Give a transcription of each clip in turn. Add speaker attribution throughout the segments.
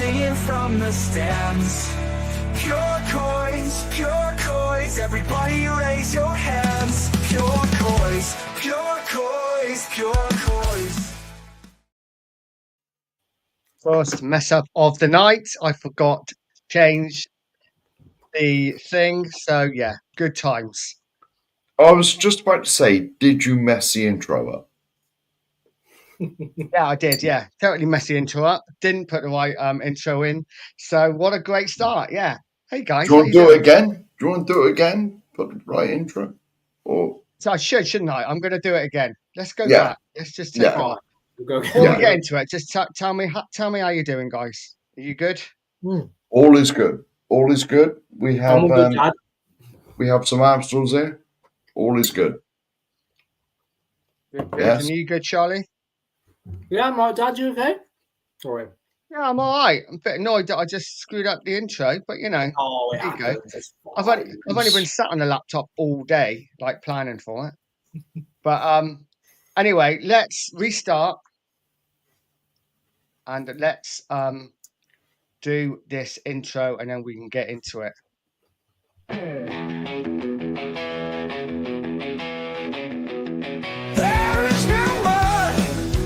Speaker 1: singing from the stands. Pure coins, everybody raise your hands. Pure coins, pure coins, pure coins.
Speaker 2: First mess up of the night. I forgot to change the thing. So yeah, good times.
Speaker 3: I was just about to say, did you mess the intro up?
Speaker 2: Yeah, I did. Yeah, totally messy intro up. Didn't put the right intro in. So what a great start. Yeah. Hey guys.
Speaker 3: Do you want to do it again? Do you want to do it again? Put the right intro? Or
Speaker 2: So I shouldn't I? I'm going to do it again. Let's go
Speaker 3: Yeah.
Speaker 2: back. Let's just take
Speaker 3: Yeah.
Speaker 2: it.
Speaker 4: We'll go.
Speaker 2: Before we get into it, just tell me how you doing, guys. Are you good?
Speaker 3: All is good. All is good. We have
Speaker 4: I'm all good, Dad.
Speaker 3: we have some Armstrongs here. All is good.
Speaker 2: Good.
Speaker 3: Yes.
Speaker 2: And you good, Charlie?
Speaker 4: Yeah, I'm right, Dad. You okay? Sorry.
Speaker 2: Yeah, I'm all right. I'm a bit annoyed that I just screwed up the intro, but you know,
Speaker 4: Oh, it
Speaker 2: there you go.
Speaker 4: happens. It's
Speaker 2: I've
Speaker 4: fine.
Speaker 2: only been sat on the laptop all day, like planning for it. But anyway, let's restart and let's do this intro, and then we can get into it.
Speaker 1: There is no mud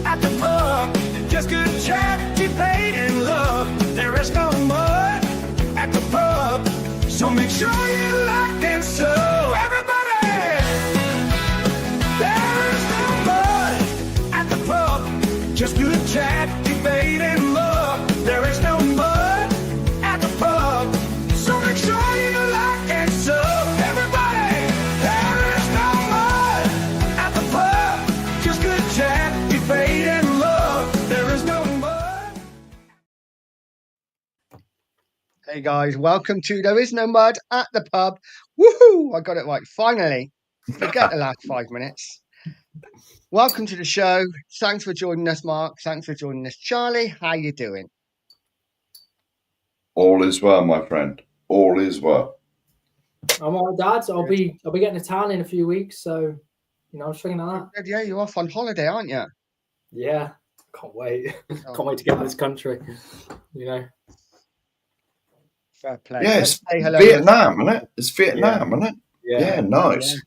Speaker 1: at the pub, just good chat, debate, and love. There is no mud at the pub, so make sure you're locked in. So everybody, there is no mud at the pub, just good chat, debate, and love. There is no mud at the pub, so make sure you're locked in. So everybody, there is no mud at the pub, just good chat, debate, and love. There is no mud.
Speaker 2: Hey guys, welcome to There Is No Mud at the Pub. Woohoo! I got it right. Finally. Forget the last 5 minutes. Welcome to the show. Thanks for joining us, Mark. Thanks for joining us, Charlie. How you doing?
Speaker 3: All is well, my friend. All is well.
Speaker 4: I'm all right, Dad. So I'll be getting to town in a few weeks. So, you know, I'm thinking of that.
Speaker 2: Yeah, you're off on holiday, aren't you?
Speaker 4: Yeah, can't wait.
Speaker 2: Oh.
Speaker 4: Can't wait to get out of this country. You know.
Speaker 2: Fair play.
Speaker 3: Yeah,
Speaker 2: Let's
Speaker 3: it's
Speaker 2: say hello.
Speaker 3: Vietnam, isn't it? It's Vietnam, isn't it?
Speaker 4: Yeah.
Speaker 3: Yeah, nice.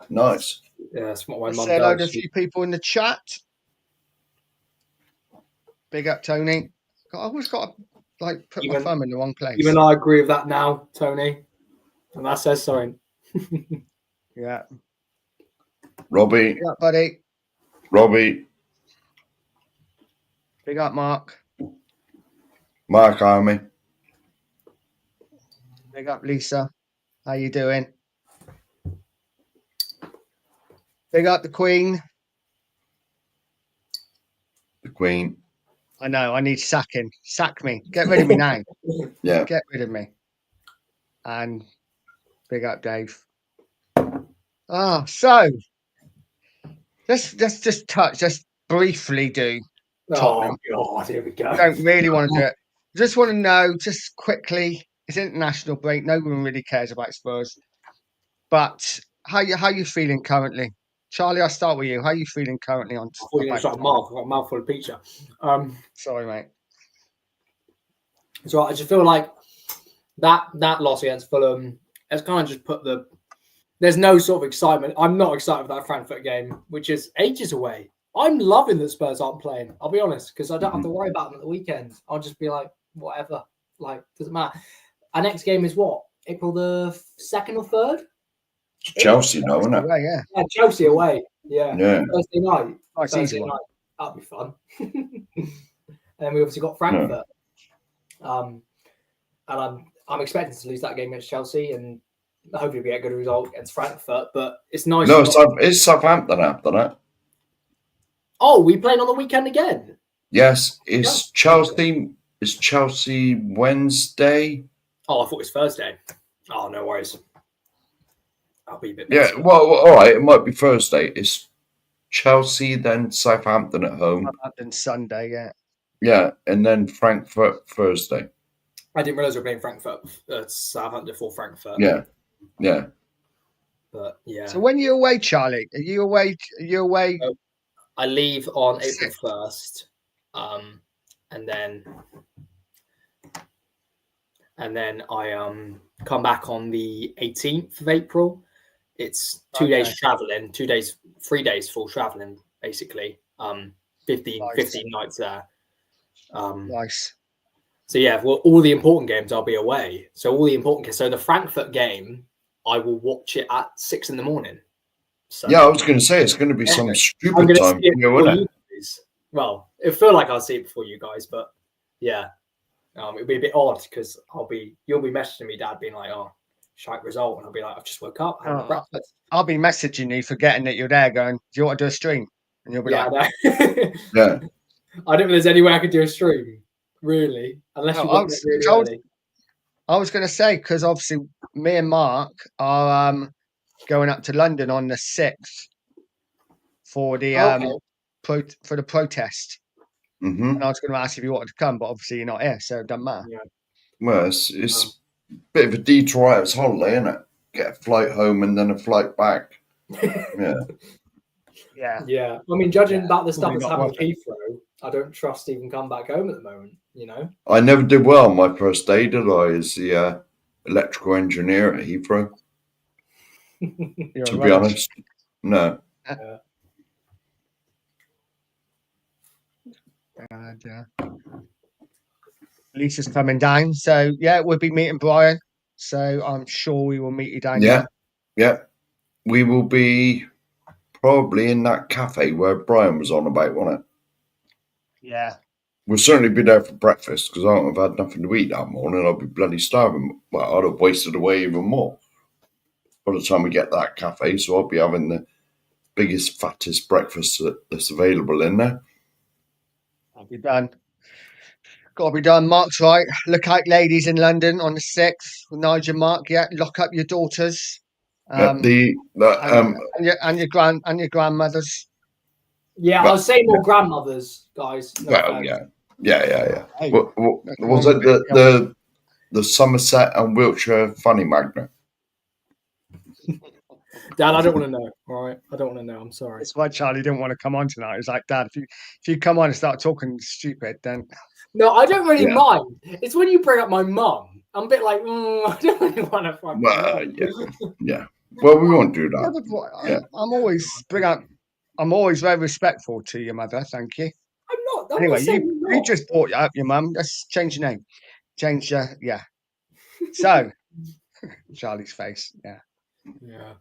Speaker 3: Nice.
Speaker 4: Yeah, that's what my
Speaker 2: Let's
Speaker 4: mum
Speaker 2: say hello to a
Speaker 4: does.
Speaker 2: few people in the chat. Big up, Tony. I always got to put my
Speaker 4: Even-
Speaker 2: thumb in the wrong place.
Speaker 4: Even I agree with that now, Tony. And that says something.
Speaker 2: Yeah.
Speaker 3: Robbie,
Speaker 2: Big up, buddy.
Speaker 3: Robbie,
Speaker 2: Big up, Mark.
Speaker 3: Mark Army.
Speaker 2: Big up, Lisa. How you doing? Big up the Queen.
Speaker 3: The Queen.
Speaker 2: I know, I need sacking. Sack me. Get rid of me now.
Speaker 3: Yeah.
Speaker 2: Get rid of me. And big up, Dave. So let's just briefly do.
Speaker 4: Oh,
Speaker 2: Tottenham.
Speaker 4: God, here we go.
Speaker 2: I don't really want to do it. Just want to know, just quickly, it's international break. No one really cares about Spurs. But how you feeling currently? Charlie, I'll start with you. How are you feeling currently on
Speaker 4: I thought you were going to start Mark. I've got a mouthful of pizza.
Speaker 2: Sorry, mate.
Speaker 4: So I just feel like that loss against Fulham has kind of just put there's no sort of excitement. I'm not excited for that Frankfurt game, which is ages away. I'm loving that Spurs aren't playing. I'll be honest, because I don't have to worry about them at the weekend. I'll just be like, whatever. Like, doesn't matter. Our next game is what? April the 2nd or 3rd?
Speaker 3: Chelsea, no, isn't it?
Speaker 2: Yeah.
Speaker 4: Yeah, Chelsea away. Yeah.
Speaker 3: Yeah.
Speaker 4: Thursday night.
Speaker 2: Nice,
Speaker 4: Thursday
Speaker 2: easy one.
Speaker 4: night. That'll be fun. And then we obviously got Frankfurt. And I'm expecting to lose that game against Chelsea, and hopefully we get a good result against Frankfurt. But it's nice.
Speaker 3: No, it's Southampton after that.
Speaker 4: Oh, we playing on the weekend again?
Speaker 3: Yes, it's Chelsea. It's Chelsea Wednesday.
Speaker 4: Oh, I thought it was Thursday. Oh, no worries. I'll be a bit
Speaker 3: Yeah,
Speaker 4: better.
Speaker 3: well, all right. It might be Thursday. It's Chelsea, then Southampton at home.
Speaker 2: Southampton Sunday, yeah.
Speaker 3: Yeah, and then Frankfurt Thursday.
Speaker 4: I didn't realise we were playing Frankfurt. Southampton for Frankfurt.
Speaker 3: Yeah.
Speaker 4: But yeah.
Speaker 2: So when you're away, Charlie, are you away?
Speaker 4: I leave on April 1st. And then and then I come back on the 18th of April. It's 2
Speaker 2: Okay.
Speaker 4: days traveling, 2 days, 3 days full traveling, basically. 15 nights there.
Speaker 2: Nice.
Speaker 4: So yeah, well, all the important games I'll be away. So all the important games. So the Frankfurt game, I will watch it at 6 a.m. So
Speaker 3: Yeah, I was going to say it's going to be some
Speaker 4: I'm
Speaker 3: stupid
Speaker 4: going to
Speaker 3: time
Speaker 4: see it
Speaker 3: for you,
Speaker 4: before
Speaker 3: isn't
Speaker 4: you
Speaker 3: it?
Speaker 4: guys. Well, it feel like I'll see it before you guys, but yeah, it'll be a bit odd because you'll be messaging me, Dad, being like, "Oh, shite result," and I'll be like, "I've just woke up, had my breakfast."
Speaker 2: I'll be messaging you, forgetting that you're there, going, "Do you want to do a stream?" And you'll be
Speaker 4: Yeah,
Speaker 2: like,
Speaker 4: I know.
Speaker 3: Yeah.
Speaker 4: I don't think there's any way I could do a stream, really, unless
Speaker 2: No,
Speaker 4: you
Speaker 2: I
Speaker 4: want
Speaker 2: was
Speaker 4: it really
Speaker 2: told-
Speaker 4: early.
Speaker 2: I was going to say, because obviously me and Mark are going up to London on the 6th for the
Speaker 4: Okay.
Speaker 2: for the protest.
Speaker 3: Hmm.
Speaker 2: And I was going to ask if you wanted to come, but obviously you're not here, so it doesn't matter.
Speaker 4: Yeah.
Speaker 3: Well, it's a bit of a detour out of its holiday, isn't it? Get a flight home and then a flight back. Yeah.
Speaker 2: Yeah.
Speaker 4: Yeah. I mean, judging
Speaker 2: Yeah,
Speaker 4: about the stuff
Speaker 2: probably
Speaker 4: that's
Speaker 2: not
Speaker 4: happened
Speaker 2: worth
Speaker 4: with Heathrow, I don't trust even come back home at the moment, you know?
Speaker 3: I never did well on my first day, did I, as the electrical engineer at Heathrow,
Speaker 2: You're
Speaker 3: to
Speaker 2: a
Speaker 3: be
Speaker 2: rubbish.
Speaker 3: honest. No.
Speaker 2: Yeah. Lisa's coming down, so yeah, we'll be meeting Brian. So I'm sure we will meet you down
Speaker 3: Yeah.
Speaker 2: there.
Speaker 3: Yeah. We will be probably in that cafe where Brian was on about, wasn't it?
Speaker 2: Yeah.
Speaker 3: We'll certainly be there for breakfast because I won't have had nothing to eat that morning. I'll be bloody starving. Well, I'd have wasted away even more by the time we get to that cafe. So I'll be having the biggest, fattest breakfast that's available in there.
Speaker 2: I'll be done. Got to be done. Mark's right. Look out, ladies in London on the 6th. Nigel, Mark, yeah. Lock up your daughters. And your grandmothers.
Speaker 4: Yeah,
Speaker 3: Well,
Speaker 4: I'll say more grandmothers, guys. No
Speaker 3: well,
Speaker 4: offense.
Speaker 3: yeah.
Speaker 2: Hey,
Speaker 3: What
Speaker 2: nothing
Speaker 3: was
Speaker 2: wrong
Speaker 3: it?
Speaker 2: with it,
Speaker 3: The Somerset and Wiltshire funny magnet.
Speaker 4: Dad, I don't want to know. All right, I don't want to know. I'm sorry.
Speaker 2: That's why Charlie didn't want to come on tonight. It's like, Dad, if you come on and start talking stupid, then
Speaker 4: No, I don't really
Speaker 3: Yeah.
Speaker 4: mind. It's when you bring up my mum. I'm a bit like, I don't really want to fucking
Speaker 3: Well,
Speaker 4: know.
Speaker 3: yeah. Well, we won't do
Speaker 2: Yeah,
Speaker 3: that.
Speaker 2: but
Speaker 3: Yeah.
Speaker 2: I'm always very respectful to your mother. Thank you.
Speaker 4: I'm not.
Speaker 2: Anyway,
Speaker 4: saying
Speaker 2: you
Speaker 4: not.
Speaker 2: just brought up your mum. Let's change your name. Change yeah. So Charlie's face. Yeah.
Speaker 4: Yeah.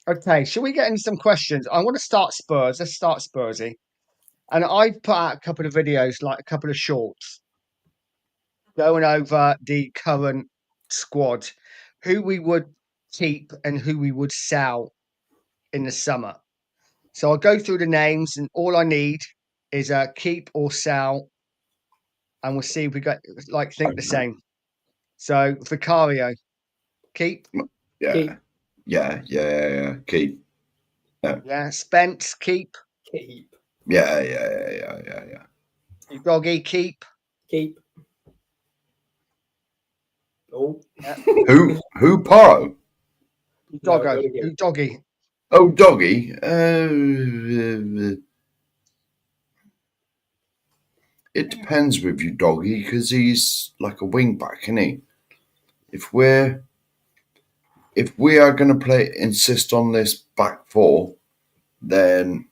Speaker 2: Okay, shall we get into some questions? I want to start Spurs. Let's start Spursy. And I put out a couple of videos, like a couple of shorts, going over the current squad, who we would keep and who we would sell in the summer. So I'll go through the names, and all I need is a keep or sell, and we'll see if we got think the same. So Vicario, keep.
Speaker 3: Yeah.
Speaker 4: Keep.
Speaker 3: Yeah. Keep.
Speaker 2: Yeah, Spence, keep.
Speaker 4: Keep.
Speaker 3: Yeah.
Speaker 2: Doggy, keep.
Speaker 4: Keep. Oh.
Speaker 2: Yeah.
Speaker 3: Who Paro?
Speaker 2: Doggo,
Speaker 4: No, go
Speaker 2: Doggy.
Speaker 3: Oh, Doggy. It depends with you, Doggy, because he's like a wing back, isn't he? If we are going to insist on this back four, then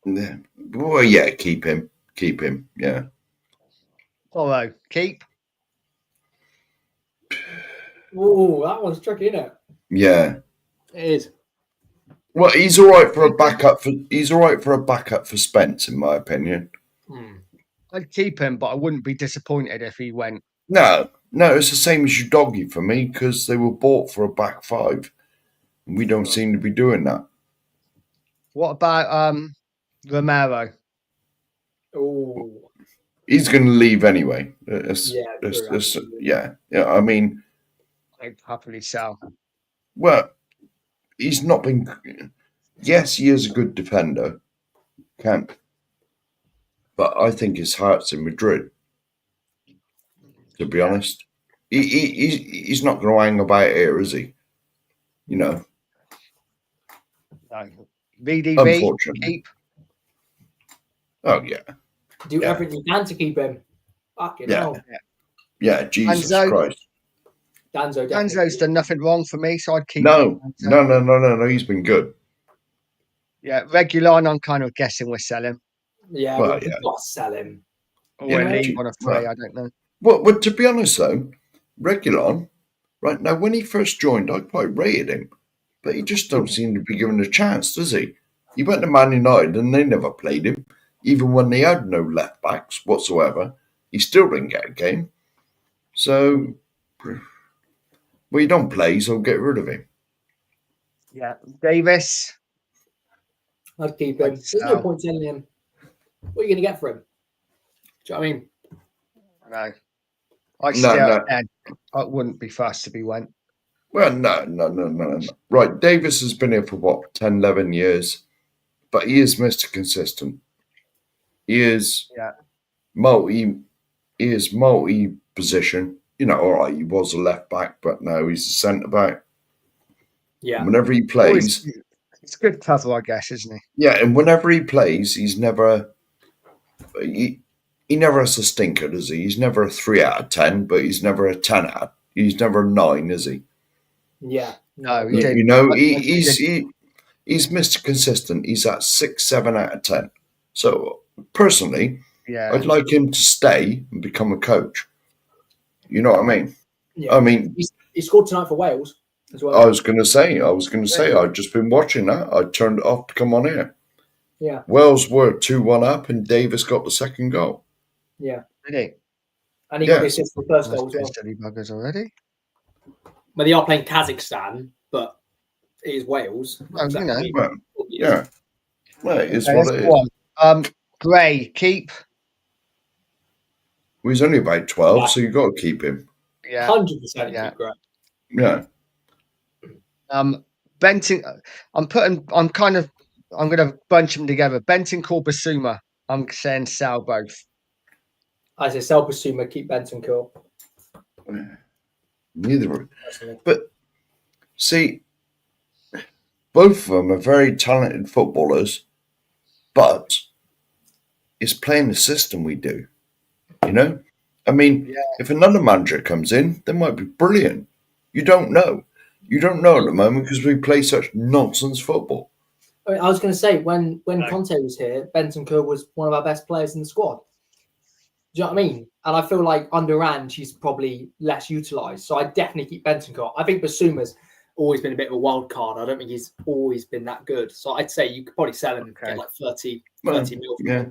Speaker 3: well, yeah, keep him, yeah.
Speaker 2: Toro, keep.
Speaker 4: Oh, that one's tricky, isn't it?
Speaker 3: Yeah.
Speaker 4: It is.
Speaker 3: Well, he's all right for a backup for Spence, in my opinion.
Speaker 2: I'd keep him, but I wouldn't be disappointed if he went.
Speaker 3: No, it's the same as your Doggy for me because they were bought for a back five. And we don't seem to be doing that.
Speaker 2: What about Romero?
Speaker 4: Oh.
Speaker 3: He's going to leave anyway.
Speaker 4: Yeah.
Speaker 3: I mean,
Speaker 2: I'd happily sell.
Speaker 3: well, he's not been. Yes, he is a good defender, but I think his heart's in Madrid. To be honest, he's not going to hang about here, is he? You know.
Speaker 2: No. VDB,
Speaker 3: Unfortunately.
Speaker 2: keep.
Speaker 3: Oh yeah.
Speaker 4: Do
Speaker 3: Yeah.
Speaker 4: everything you can to keep him. Fucking
Speaker 3: Yeah.
Speaker 4: hell.
Speaker 3: Yeah, Jesus
Speaker 2: Danzo?
Speaker 3: Christ.
Speaker 4: Danzo
Speaker 2: Danzo's
Speaker 4: definitely.
Speaker 2: done nothing wrong for me, so I'd keep
Speaker 3: No,
Speaker 2: him.
Speaker 3: no. He's been good.
Speaker 2: Yeah, Regulon, I'm kind of guessing we're selling.
Speaker 4: Yeah,
Speaker 3: Well,
Speaker 4: we've
Speaker 3: yeah.
Speaker 4: got to sell him.
Speaker 2: Or
Speaker 3: Yeah,
Speaker 2: we'll leave
Speaker 3: gee,
Speaker 2: on a
Speaker 3: well.
Speaker 2: free, I don't know.
Speaker 3: Well, to be honest, though, Regulon, right now, when he first joined, I quite rated him. But he just don't seem to be given a chance, does he? He went to Man United and they never played him. Even when they had no left backs whatsoever, he still didn't get a game. So, well, you don't play, so get rid of him.
Speaker 2: Yeah, Davis.
Speaker 4: I'd keep him.
Speaker 2: I'd
Speaker 4: There's no
Speaker 2: sell.
Speaker 4: point selling him. What are you going to get for him? Do you know what I mean?
Speaker 2: No. I
Speaker 3: No,
Speaker 2: still,
Speaker 3: no.
Speaker 2: I wouldn't be fast to be went.
Speaker 3: Well, no. Right, Davis has been here for what, 10, 11 years, but he is Mr. Consistent. He is
Speaker 2: Yeah.
Speaker 3: multi-position. You know, all right, he was a left back, but now he's a centre back.
Speaker 4: Yeah.
Speaker 3: Whenever he plays,
Speaker 2: It's good cover, I guess, isn't he?
Speaker 3: yeah, and whenever he plays, he never has a stinker, does he? He's never a 3 out of 10, but he's never a 10 out. He's never a 9, is he?
Speaker 4: Yeah.
Speaker 2: No, he
Speaker 3: You,
Speaker 2: did.
Speaker 3: you know,
Speaker 2: But-
Speaker 3: he's Mr. Consistent. He's at 6, 7 out of 10. So personally,
Speaker 2: Yeah.
Speaker 3: I'd like him to stay and become a coach. You know what I mean?
Speaker 4: Yeah.
Speaker 3: I mean,
Speaker 4: He scored tonight for Wales as well.
Speaker 3: I was going to say, I'd just been watching that. I turned it off to come on here.
Speaker 4: Yeah.
Speaker 3: Wales were 2-1 up, and Davis got the second goal.
Speaker 4: Yeah.
Speaker 2: Did he?
Speaker 4: And he
Speaker 3: Yeah.
Speaker 4: got the assist for the first
Speaker 2: That's
Speaker 4: goal as well.
Speaker 2: silly buggers already.
Speaker 4: But they are playing Kazakhstan, but it is Wales.
Speaker 2: Oh, you know.
Speaker 3: Well, yeah. Well, it is
Speaker 2: Okay,
Speaker 3: what
Speaker 2: let's
Speaker 3: it
Speaker 2: go
Speaker 3: is.
Speaker 2: on. Gray, keep.
Speaker 3: Well, he's only about 12,
Speaker 4: Yeah.
Speaker 3: so you've got to keep him.
Speaker 2: Yeah.
Speaker 4: 100%
Speaker 2: Yeah.
Speaker 4: keep Gray.
Speaker 3: Yeah.
Speaker 2: Benton. I'm going to bunch them together. Benton called Basuma. I'm saying sell both.
Speaker 4: I say sell Basuma, keep Benton cool.
Speaker 3: Neither of them.
Speaker 4: Personally.
Speaker 3: But, see, both of them are very talented footballers, but it's playing the system we do. You know? I mean,
Speaker 2: Yeah.
Speaker 3: if another manager comes in, they might be brilliant. You don't know. You don't know at the moment because we play such nonsense football.
Speaker 4: I mean, I was going to say, when Conte was here, Benton was one of our best players in the squad. Do you know what I mean? And I feel like under Ange, he's probably less utilised. So I definitely keep Benton. I think Basuma's always been a bit of a wild card. I don't think he's always been that good. So I'd say you could probably sell him
Speaker 2: Okay.
Speaker 4: get like 30
Speaker 3: Well,
Speaker 4: mil.
Speaker 3: yeah.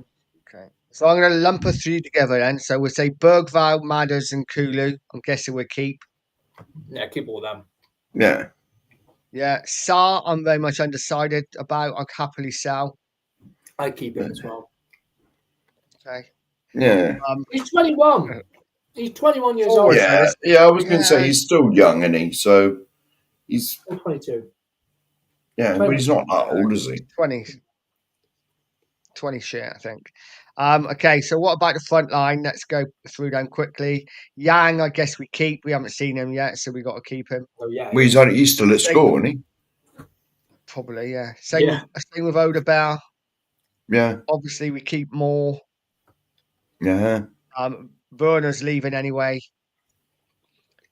Speaker 2: Okay. So I'm going to lump a three together then. So we'll say Bergvall, Madders, and Kulu. I'm guessing we'll keep.
Speaker 4: Yeah, keep all of them.
Speaker 3: Yeah.
Speaker 2: Yeah. Saar, I'm very much undecided about. I'll happily sell.
Speaker 4: I'd keep him as well.
Speaker 2: Okay.
Speaker 3: Yeah.
Speaker 4: He's 21. He's 21 years
Speaker 2: Oh,
Speaker 4: old.
Speaker 3: Yeah. Yeah, I was going to say
Speaker 2: Yeah.
Speaker 3: he's still young, isn't he? So he's,
Speaker 4: He's 22.
Speaker 3: yeah, but he's not that old, is he?
Speaker 2: 20 shit, I think. Okay, so what about the front line? Let's go through them quickly. Yang, I guess we keep. We haven't seen him yet, so we got to keep him.
Speaker 4: Oh, yeah.
Speaker 3: Well, he's still at school, isn't he?
Speaker 2: Probably, yeah. Same,
Speaker 4: Yeah.
Speaker 2: same with Odebell.
Speaker 3: Yeah.
Speaker 2: Obviously, we keep more.
Speaker 3: Yeah.
Speaker 2: Werner's leaving anyway.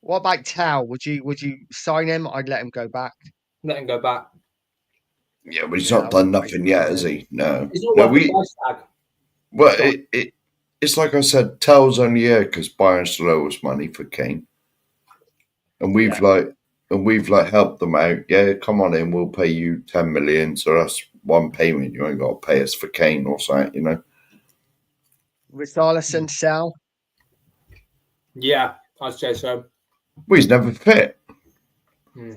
Speaker 2: What about Tao? Would you sign him? I'd let him go back.
Speaker 4: Let him go back.
Speaker 3: Yeah, but he's
Speaker 2: Yeah,
Speaker 3: not done
Speaker 2: I would
Speaker 3: nothing
Speaker 2: like
Speaker 3: yet,
Speaker 2: to.
Speaker 3: has he? No.
Speaker 4: He's not
Speaker 3: No,
Speaker 4: worth the price tag.
Speaker 3: well,
Speaker 4: Sure.
Speaker 3: it's like I said, Tel's only here because Bayern still owe us money for Kane, and we've helped them out. Yeah, come on in, we'll pay you 10 million, so that's one payment. You ain't got to pay us for Kane or something, you know.
Speaker 2: Richarlison, sell.
Speaker 4: Yeah, I'd say so.
Speaker 3: Well, he's never fit.
Speaker 4: Hmm.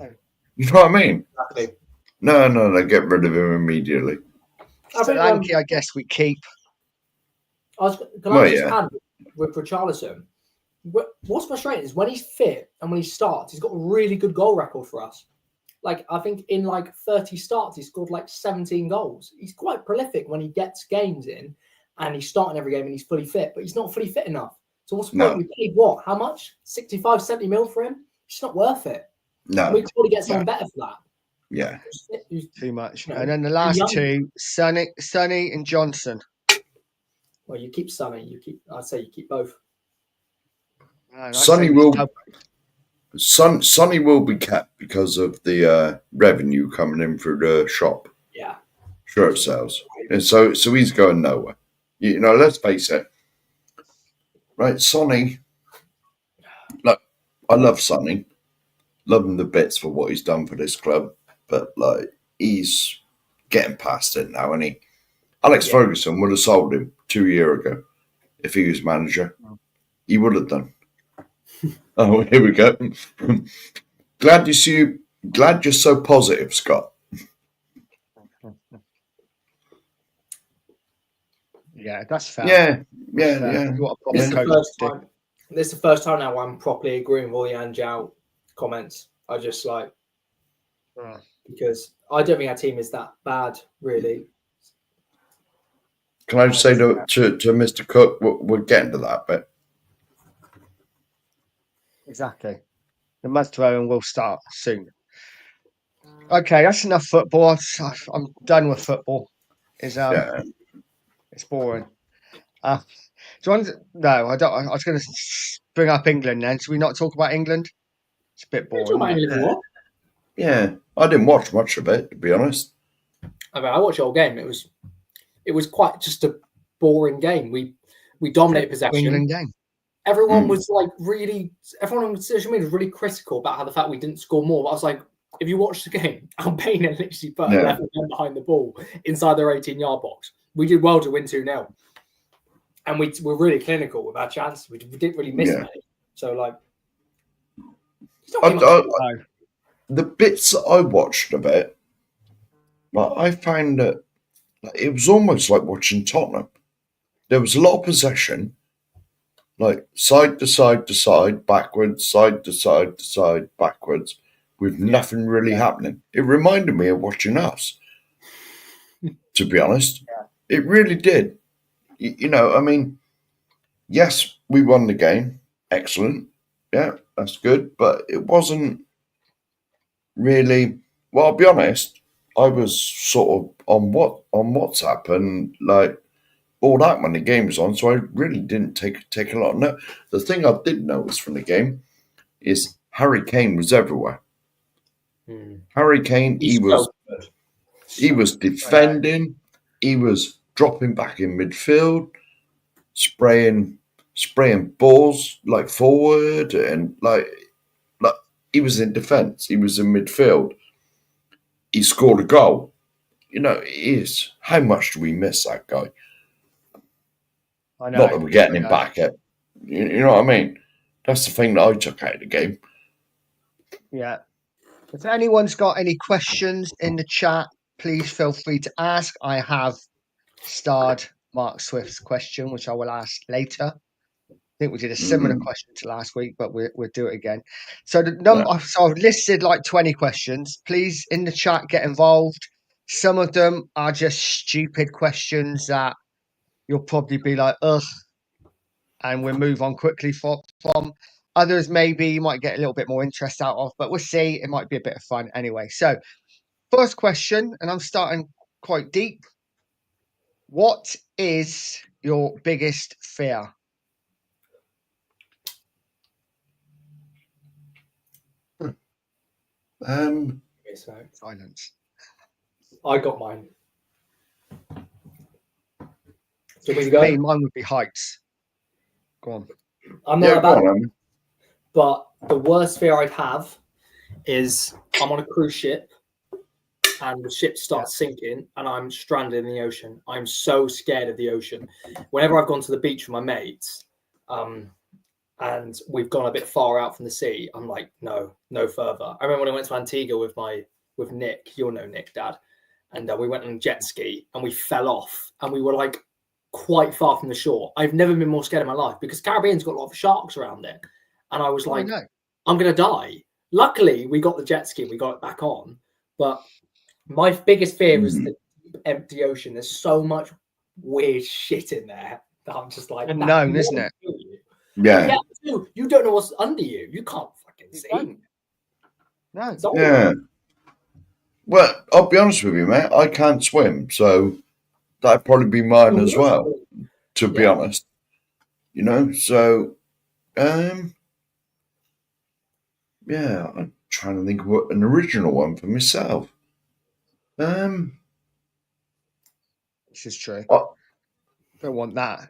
Speaker 3: You know what I mean?
Speaker 4: Exactly.
Speaker 3: No, get rid of him immediately.
Speaker 4: I think,
Speaker 2: Solanke, I guess we keep.
Speaker 4: can
Speaker 3: Well,
Speaker 4: I just
Speaker 3: yeah.
Speaker 4: add with Richarlison? What's frustrating is when he's fit and when he starts, he's got a really good goal record for us. Like, I think in like 30 starts, he's scored like 17 goals. He's quite prolific when he gets games in and he's starting every game and he's fully fit, but he's not fully fit enough. So what's the point?
Speaker 3: No.
Speaker 4: We paid what? How much? 65, 70 mil for him? It's not worth it.
Speaker 3: No,
Speaker 4: We could probably get someone better for that.
Speaker 3: yeah.
Speaker 2: Too much.
Speaker 4: No.
Speaker 2: And then the last
Speaker 4: Young.
Speaker 2: two, Sonny and Johnson.
Speaker 4: Well, you keep Sonny. I'd say you keep both.
Speaker 2: No,
Speaker 3: Sonny will be kept because of the revenue coming in through the shop
Speaker 4: Yeah.
Speaker 3: shirt sales, and so he's going nowhere. You know, let's face it. Right, Sonny. Look, I love Sonny, love him to bits for what he's done for this club, but like he's getting past it now, and Alex Ferguson would have sold him 2 years ago if he was manager. He would have done. Oh, here we go. Glad you're so positive, Scott.
Speaker 2: Yeah, that's fair.
Speaker 3: Yeah.
Speaker 2: You got a proper
Speaker 4: This is the
Speaker 2: coach
Speaker 4: first
Speaker 2: to do.
Speaker 4: time. This is the first time now I'm properly agreeing with all the Anjou comments. I just like because I don't think our team is that bad, really.
Speaker 3: Can I just say to Mr. Cook, we're getting to that bit.
Speaker 2: Exactly. The mud throwing will start soon. Okay, that's enough football. I'm done with football. It's boring. Do you want no, I don't. I was going to bring up England then. Should we not talk about England? It's a bit boring. isn't it?
Speaker 3: Yeah, I didn't watch much of it, to be honest.
Speaker 4: I mean, I watched the whole game. It was quite just a boring game. We dominated possession.
Speaker 2: England game.
Speaker 4: Everyone was like everyone on social media was really critical about how the fact we didn't score more. But I was like, if you watch the game, Albania literally put 11 men behind the ball inside their 18-yard box. We did well to win 2-0. And we were really clinical with our chances. We didn't really miss many. So, like,
Speaker 3: the bits that I watched of it, I found that it was almost like watching Tottenham. There was a lot of possession, like side to side to side, backwards, side to side to side, backwards, with nothing really happening. It reminded me of watching us, to be honest. It really did. You know, I mean, yes, we won the game. Excellent. Yeah, that's good. But it wasn't really, well, I'll be honest, I was sort of on WhatsApp and like all that when the game was on, so I really didn't take a lot of note. The thing I did notice from the game is Harry Kane was everywhere. Harry Kane, he was defending, he was dropping back in midfield, spraying balls like forward, and like he was in defence, he was in midfield. He scored a goal. You know, it is. How much do we miss that guy?
Speaker 2: I know.
Speaker 3: Not that we're getting him back at. You know what I mean? That's the thing that I took out of the game.
Speaker 2: Yeah. If anyone's got any questions in the chat, please feel free to ask. I have starred Mark Swift's question, which I will ask later. I think we did a similar question to last week, but we'll do it again. So so I've listed like 20 questions. Please, in the chat, get involved. Some of them are just stupid questions that you'll probably be like, ugh, and we'll move on quickly from. Others, maybe you might get a little bit more interest out of, but we'll see. It might be a bit of fun anyway. So, first question, and I'm starting quite deep. What is your biggest fear? Silence.
Speaker 4: I got mine. Do you want me to go?
Speaker 2: Mine would be heights. Go on.
Speaker 4: I'm not about it. But the worst fear I'd have is I'm on a cruise ship and the ship starts sinking and I'm stranded in the ocean. I'm so scared of the ocean. Whenever I've gone to the beach with my mates, and we've gone a bit far out from the sea, I'm like, no further. I remember when I went to Antigua with Nick, you'll know Nick, Dad, and we went on a jet ski and we fell off and we were like quite far from the shore. I've never been more scared in my life because Caribbean's got a lot of sharks around it. And I was like, I'm going to die. Luckily, we got the jet ski, we got it back on. But my biggest fear is the empty ocean. There's so much weird shit in there that I'm just like,
Speaker 2: unknown, isn't it?
Speaker 3: Yeah.
Speaker 4: You don't know what's under you. You can't fucking see.
Speaker 2: No.
Speaker 3: Yeah. Well, I'll be honest with you, mate. I can't swim, so that'd probably be mine as well. to be
Speaker 4: Yeah.
Speaker 3: honest. You know, so yeah, I'm trying to think of what an original one for myself.
Speaker 2: This is true.
Speaker 3: Oh,
Speaker 2: Don't want that.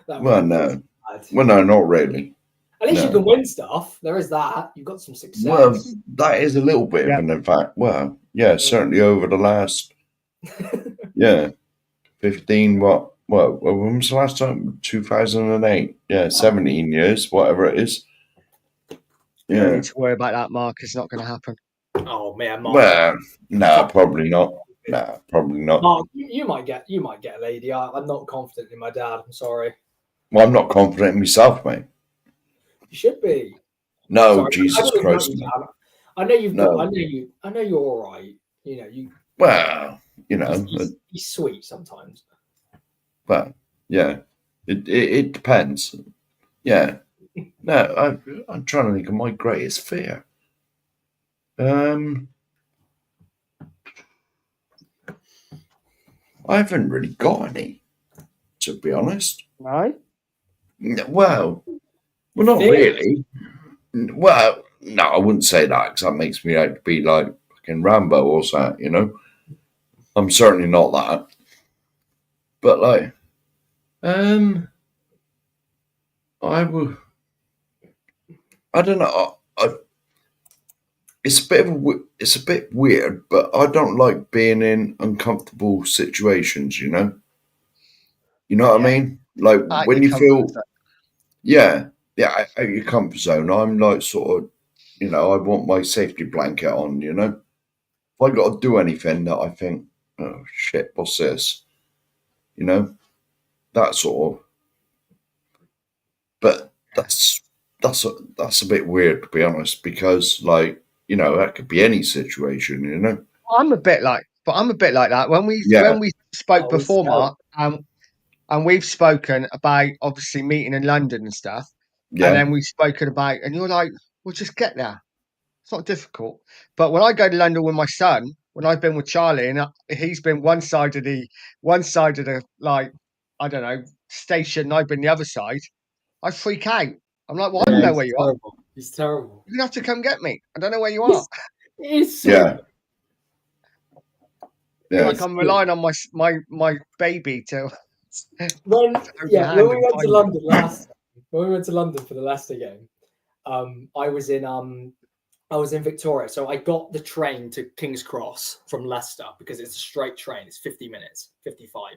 Speaker 4: That
Speaker 3: well,
Speaker 4: would be
Speaker 3: no,
Speaker 4: bad.
Speaker 3: well, no, not really.
Speaker 4: At least you
Speaker 3: no.
Speaker 4: can win stuff. There is that. You've got some success.
Speaker 3: Well, that is a little bit
Speaker 2: Yeah.
Speaker 3: of an advantage. Well, yeah, certainly over the last, 15, when was the last time? 2008. Yeah, 17 years, whatever it is.
Speaker 2: You don't
Speaker 3: Yeah.
Speaker 2: need to worry about that, Mark. It's not going to happen.
Speaker 4: Oh man, Mark.
Speaker 3: Well, no, probably not. No, probably not.
Speaker 4: Mark, you might get a lady. I'm not confident in my dad. I'm sorry.
Speaker 3: Well, I'm not confident in myself, mate.
Speaker 4: You should be.
Speaker 3: No,
Speaker 4: Sorry,
Speaker 3: Jesus
Speaker 4: I don't know
Speaker 3: Christ.
Speaker 4: you,
Speaker 3: No.
Speaker 4: Dad. I know you've got.
Speaker 3: No.
Speaker 4: I know you're all right. You know you.
Speaker 3: Well, you know,
Speaker 4: He's sweet sometimes.
Speaker 3: well, yeah, it depends. Yeah. No, I'm trying to think of my greatest fear. I haven't really got any, to be honest.
Speaker 2: No?
Speaker 3: Well, not
Speaker 4: Fear?
Speaker 3: really. Well, no, I wouldn't say that because that makes me out to be like fucking Rambo or something, you know? I'm certainly not that. But like, I don't know. It's a bit weird, but I don't like being in uncomfortable situations. You know what I mean? Like
Speaker 2: Out
Speaker 3: when
Speaker 2: your
Speaker 3: you feel,
Speaker 2: comfort zone.
Speaker 3: yeah, out your comfort zone. I'm like sort of, I want my safety blanket on. You know, if I got to do anything that I think, oh shit, what's this? You know, that sort of. But that's a bit weird, to be honest, because like. That could be any situation,
Speaker 2: I'm a bit like that. When we spoke
Speaker 4: Oh,
Speaker 2: before,
Speaker 4: so-
Speaker 2: Mark, and we've spoken about obviously meeting in London and stuff,
Speaker 3: Yeah.
Speaker 2: and then we've spoken about, and you're like, "We'll just get there. It's not difficult." But when I go to London with my son, when I've been with Charlie, and he's been one side of the like, I don't know, station, and I've been the other side, I freak out. I'm like, "Well, I don't know where you are.
Speaker 4: He's terrible.
Speaker 2: You're gonna have to come get me. I don't know where you are."
Speaker 4: He's so
Speaker 3: Yeah. Yeah.
Speaker 2: Like I'm relying on my baby to.
Speaker 4: when
Speaker 2: hand
Speaker 4: when we
Speaker 2: and
Speaker 4: went
Speaker 2: find
Speaker 4: to
Speaker 2: it.
Speaker 4: London last when we went to London for the Leicester game, I was in Victoria, so I got the train to King's Cross from Leicester because it's a straight train. It's 50 minutes, 55,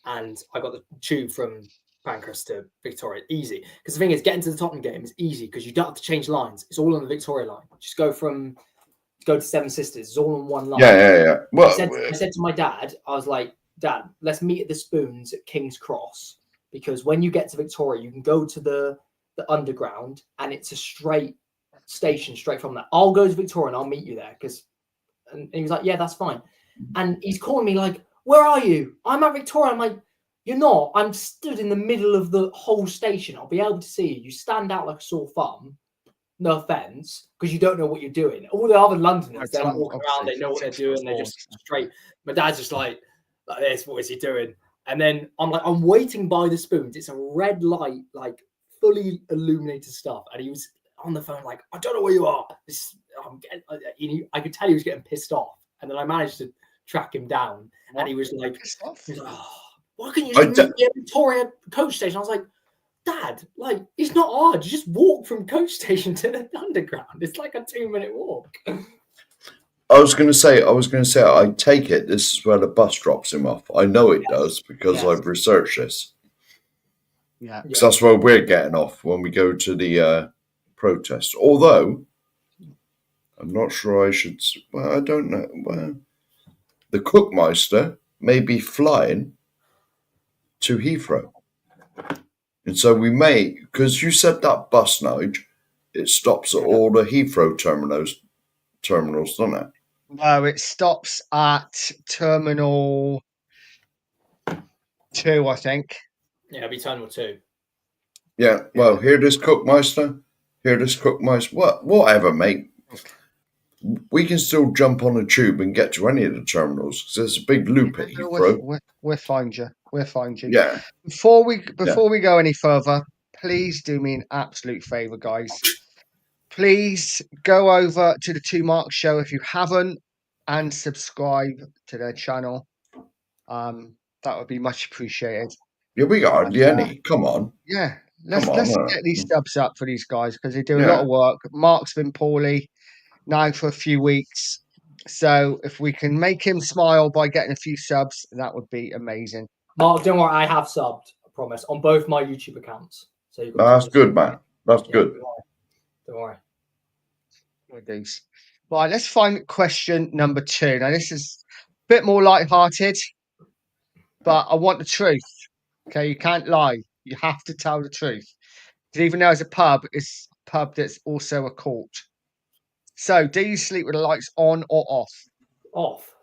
Speaker 4: and I got the tube from Pancras to Victoria. Easy, because the thing is, getting to the Tottenham game is easy because you don't have to change lines. It's all on the Victoria line. Just go to Seven Sisters. It's all on one line.
Speaker 3: Yeah. Well,
Speaker 4: I said to my dad, I was like, "Dad, let's meet at the Spoons at King's Cross because when you get to Victoria, you can go to the underground and it's a straight station straight from there. I'll go to Victoria and I'll meet you there." And he was like, "Yeah, that's fine." And he's calling me like, "Where are you?" "I'm at Victoria." I'm like, "You're not. I'm stood in the middle of the whole station. I'll be able to see you. You stand out like a sore thumb. No offense, because you don't know what you're doing." All the other Londoners, they're like walking around, they know what they're doing, they're just straight. My dad's just like this, what is he doing? And then I'm waiting by the Spoons. It's a red light, like fully illuminated stuff. And he was on the phone, like, "I don't know where you are." I could tell he was getting pissed off. And then I managed to track him down, and he was like, "Oh, why can't you just meet me at Victoria coach station?" I was like, "Dad, like, it's not hard. You just walk from coach station to the underground. It's like a 2-minute walk."
Speaker 3: I was going to say, I take it this is where the bus drops him off. I know it does because
Speaker 4: Yes.
Speaker 3: I've researched this.
Speaker 2: Yeah.
Speaker 3: Because that's where we're getting off when we go to the protest. Although, I'm not sure I should. Well, I don't know. Well, the Cookmeister may be flying to Heathrow. And so we may, because you said that bus, Nige, it stops at all the Heathrow terminals, doesn't it?
Speaker 2: No, it stops at Terminal 2, I think.
Speaker 4: Yeah, it'll be Terminal 2.
Speaker 3: Yeah, well, here this Cookmeister. Whatever, mate. we can still jump on a tube and get to any of the terminals because there's a big loop at Heathrow.
Speaker 2: We'll find you. We'll find you.
Speaker 3: Yeah.
Speaker 2: Before we go any further, please do me an absolute favour, guys. Please go over to the Two Mark Show if you haven't and subscribe to their channel. That would be much appreciated.
Speaker 3: Yeah, we got hardly any. Come on.
Speaker 2: Yeah, let's
Speaker 3: Come on,
Speaker 2: get these subs up for these guys because they do a
Speaker 3: Yeah.
Speaker 2: lot of work. Mark's been poorly now for a few weeks. So if we can make him smile by getting a few subs, that would be amazing.
Speaker 4: Mark, don't worry, I have subbed, I promise, on both my YouTube accounts. So you
Speaker 3: That's good, man. That's good.
Speaker 4: Don't worry.
Speaker 2: Right, let's find question number 2. Now, this is a bit more light-hearted, but I want the truth. Okay, you can't lie. You have to tell the truth. Because even though it's a pub, it's a pub that's also a court. So, do you sleep with the lights on or off?
Speaker 4: Off.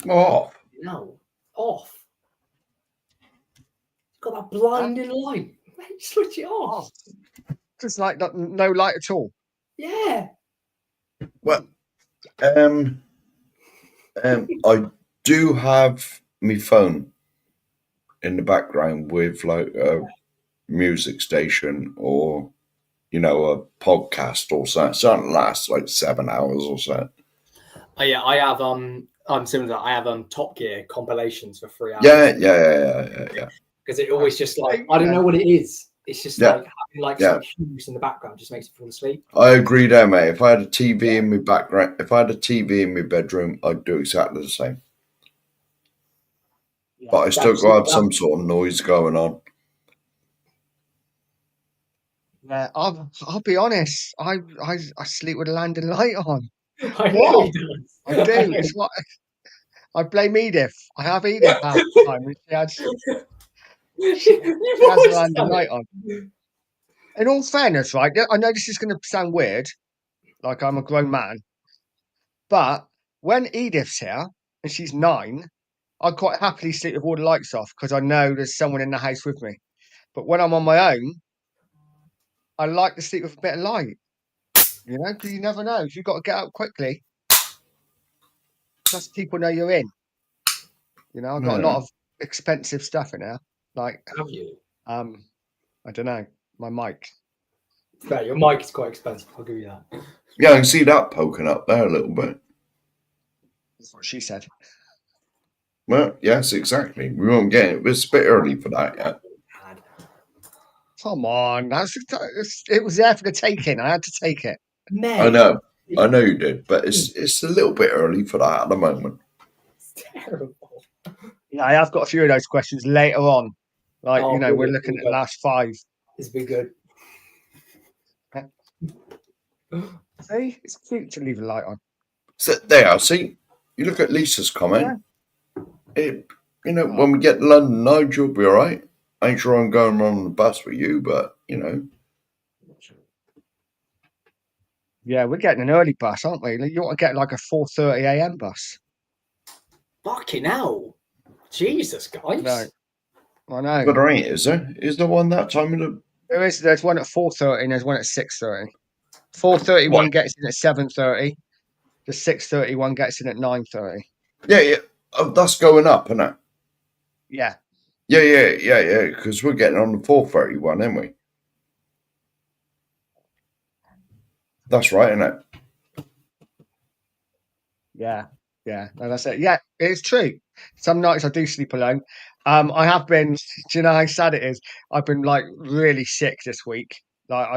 Speaker 3: Off.
Speaker 4: No. Off. It's got that blinding light. Mate, switch it off.
Speaker 2: Just like no light at all.
Speaker 4: Yeah.
Speaker 3: Well, I do have my phone in the background with like a music station or, you know, a podcast or something. Something lasts like 7 hours or so.
Speaker 4: Oh, yeah, I have I'm similar to that. I have Top Gear compilations for 3 hours.
Speaker 3: Yeah.
Speaker 4: Because it always just like I don't know what it is. It's just like having like some cues in the background just makes me fall asleep.
Speaker 3: I agree there, mate. If I had a TV in my background, if I had a TV in my bedroom, I'd do exactly the same.
Speaker 2: Yeah,
Speaker 3: but I still got to have some sort of noise going on.
Speaker 2: Yeah, I'll be honest. I sleep with a landing light on.
Speaker 4: I know he does.
Speaker 2: I do. It's what I blame Edith. I have Edith half the time. And she has a landing light on. In all fairness, right? I know this is going to sound weird, like I'm a grown man, but when Edith's here and she's 9, I quite happily sleep with all the lights off because I know there's someone in the house with me. But when I'm on my own, I like to sleep with a bit of light, you know, because you never know. You've got to get up quickly. Plus, people know you're in. You know, I've got a lot of expensive stuff in there. Like,
Speaker 4: Have you?
Speaker 2: I don't know, my mic.
Speaker 4: Yeah, your mic is quite expensive. I'll give you that.
Speaker 3: Yeah, I can see that poking up there a little bit.
Speaker 2: That's what she said.
Speaker 3: Well, yes, exactly. We won't get it. It's a bit early for that yet.
Speaker 2: Come on, it was there for the taking. I had to take it.
Speaker 3: I know you did, but it's a little bit early for that at the moment.
Speaker 4: It's terrible.
Speaker 2: Yeah, I have got a few of those questions later on. Like,
Speaker 4: Oh,
Speaker 2: you know,
Speaker 4: good,
Speaker 2: we're looking at the
Speaker 4: good.
Speaker 2: last 5.
Speaker 4: It's been good.
Speaker 2: See, it's cute to leave a light on.
Speaker 3: So there, see, you look at Lisa's comment. You know, when we get to London, Nigel will be all right. Ain't sure I'm going on the bus with you, but you know.
Speaker 2: Yeah, we're getting an early bus, aren't we? You want to get like a 4:30 a.m. bus.
Speaker 4: Fucking hell. Jesus, guys.
Speaker 2: No, I know.
Speaker 3: But there ain't, is there? Is there one that time of the?
Speaker 2: There's one at 4:30 and there's one at 6:30. 4:30 one gets in at 7:30. The 6:30 one gets in at 9:30.
Speaker 3: Yeah. Oh, that's going up, isn't it?
Speaker 2: Yeah.
Speaker 3: Yeah. Because we're getting on the 4:30 one, aren't we? That's right, isn't it?
Speaker 2: Yeah. No, that's it. Yeah, it's true. Some nights I do sleep alone. I have been. Do you know how sad it is? I've been like really sick this week. Like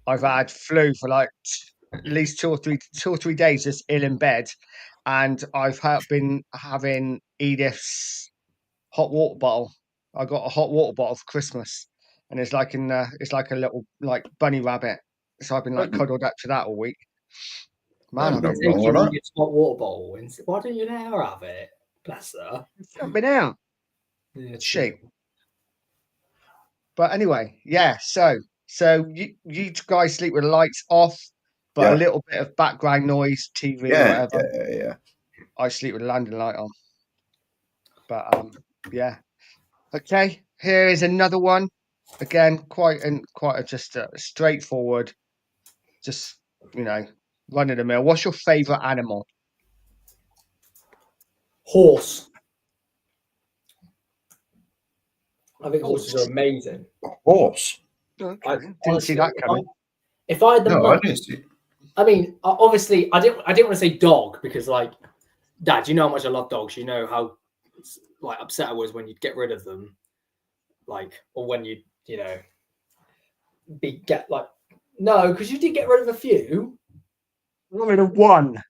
Speaker 2: I've had flu for like at least 2 or 3 days, just ill in bed, and I've been having Edith's hot water bottle. I got a hot water bottle for Christmas, and it's like it's like a little like bunny rabbit. So I've been like cuddled up to that all week. Man, I've
Speaker 3: No.
Speaker 4: Take
Speaker 3: wrong
Speaker 4: your
Speaker 3: with that.
Speaker 4: hot water bottle. Why don't you let her have it? Bless her.
Speaker 2: been out.
Speaker 4: Yeah,
Speaker 2: Shape. But anyway, yeah. So you guys sleep with the lights off, but a little bit of background noise, TV or whatever.
Speaker 3: Yeah.
Speaker 2: I sleep with the landing light on. But yeah. Okay, here is another one. Again, quite a just straightforward. Just, you know, Run of the mill. What's your favourite animal?
Speaker 4: Horse. I think horses
Speaker 2: Horse.
Speaker 4: are amazing.
Speaker 3: Horse.
Speaker 2: Okay.
Speaker 4: I,
Speaker 2: Didn't
Speaker 4: honestly,
Speaker 2: see that coming.
Speaker 4: If I had the
Speaker 3: No, I
Speaker 4: money,
Speaker 3: didn't see.
Speaker 4: I mean, obviously, I didn't want to say dog because, like, Dad, you know how much I love dogs. You know how like upset I was when you'd get rid of them, like, or when you know, no, because you did get rid of a few.
Speaker 2: Got rid of one.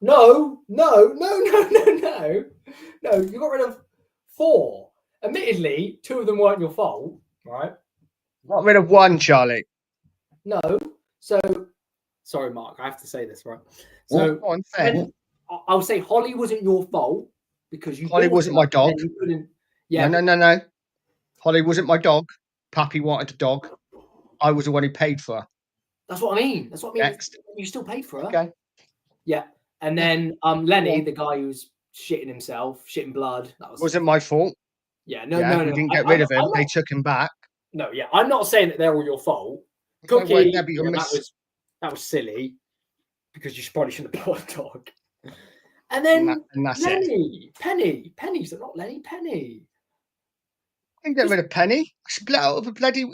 Speaker 4: No. You got rid of 4. Admittedly, 2 of them weren't your fault, right?
Speaker 2: Got rid of one, Charlie.
Speaker 4: No. So, sorry, Mark, I have to say this, right? So,
Speaker 2: Go on, fair.
Speaker 4: I'll say Holly wasn't your fault because you.
Speaker 2: Holly
Speaker 4: bought
Speaker 2: wasn't
Speaker 4: her
Speaker 2: my dog.
Speaker 4: and you couldn't. Yeah.
Speaker 2: No. Holly wasn't my dog. Pappy wanted a dog. I was the one who paid for her.
Speaker 4: That's what I mean.
Speaker 2: Next.
Speaker 4: You still paid for her.
Speaker 2: Okay.
Speaker 4: Yeah. And then Lenny, the guy who's shitting himself, shitting blood. That
Speaker 2: Wasn't my fault.
Speaker 4: Yeah.
Speaker 2: No.
Speaker 4: No.
Speaker 2: We didn't get rid of him. They took him back.
Speaker 4: No. Yeah. I'm not saying that they're all your fault. Cookie.
Speaker 2: Well, yeah, but
Speaker 4: that was silly because you probably shouldn't have bought a dog. And then
Speaker 2: and that's
Speaker 4: Lenny, Penny, so not Lenny, Penny.
Speaker 2: I didn't get rid of Penny. I split out of a bloody.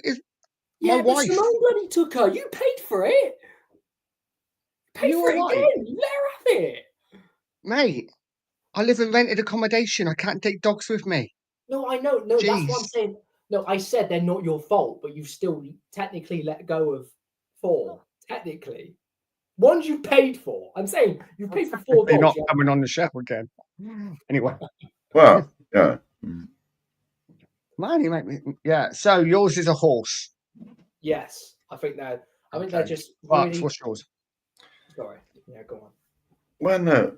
Speaker 4: Yeah,
Speaker 2: my
Speaker 4: but
Speaker 2: wife.
Speaker 4: Simone bloody took her. You paid for it. Paid for it again. You let her have it.
Speaker 2: Mate, I live in rented accommodation. I can't take dogs with me.
Speaker 4: No, I know. No,
Speaker 2: Jeez.
Speaker 4: that's what I'm saying. No, I said they're not your fault, but you've still technically let go of 4. Technically. Ones you paid for. I'm saying you paid for 4
Speaker 2: They're
Speaker 4: dogs.
Speaker 2: not coming on the show again. Anyway.
Speaker 3: Well, yeah.
Speaker 2: Man, you make me. Yeah. So yours is a horse.
Speaker 4: Yes. I think they're
Speaker 2: Okay.
Speaker 4: just
Speaker 2: But
Speaker 4: really...
Speaker 2: what's yours?
Speaker 4: Sorry. Yeah, go on.
Speaker 3: Well, no.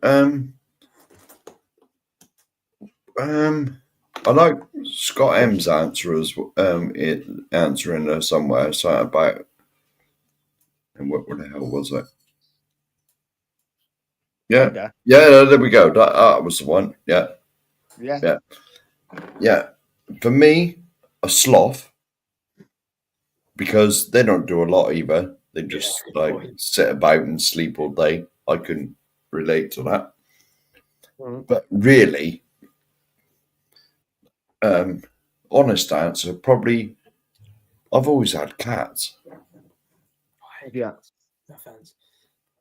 Speaker 3: I like Scott M's answer as answering somewhere something about. And what the hell was it? Yeah. There we go. That was the one. Yeah. For me, a sloth, because they don't do a lot either. They just sit about and sleep all day. I can relate to that. But really, honest answer, probably, I've always had cats.
Speaker 2: Yeah.
Speaker 4: No offense.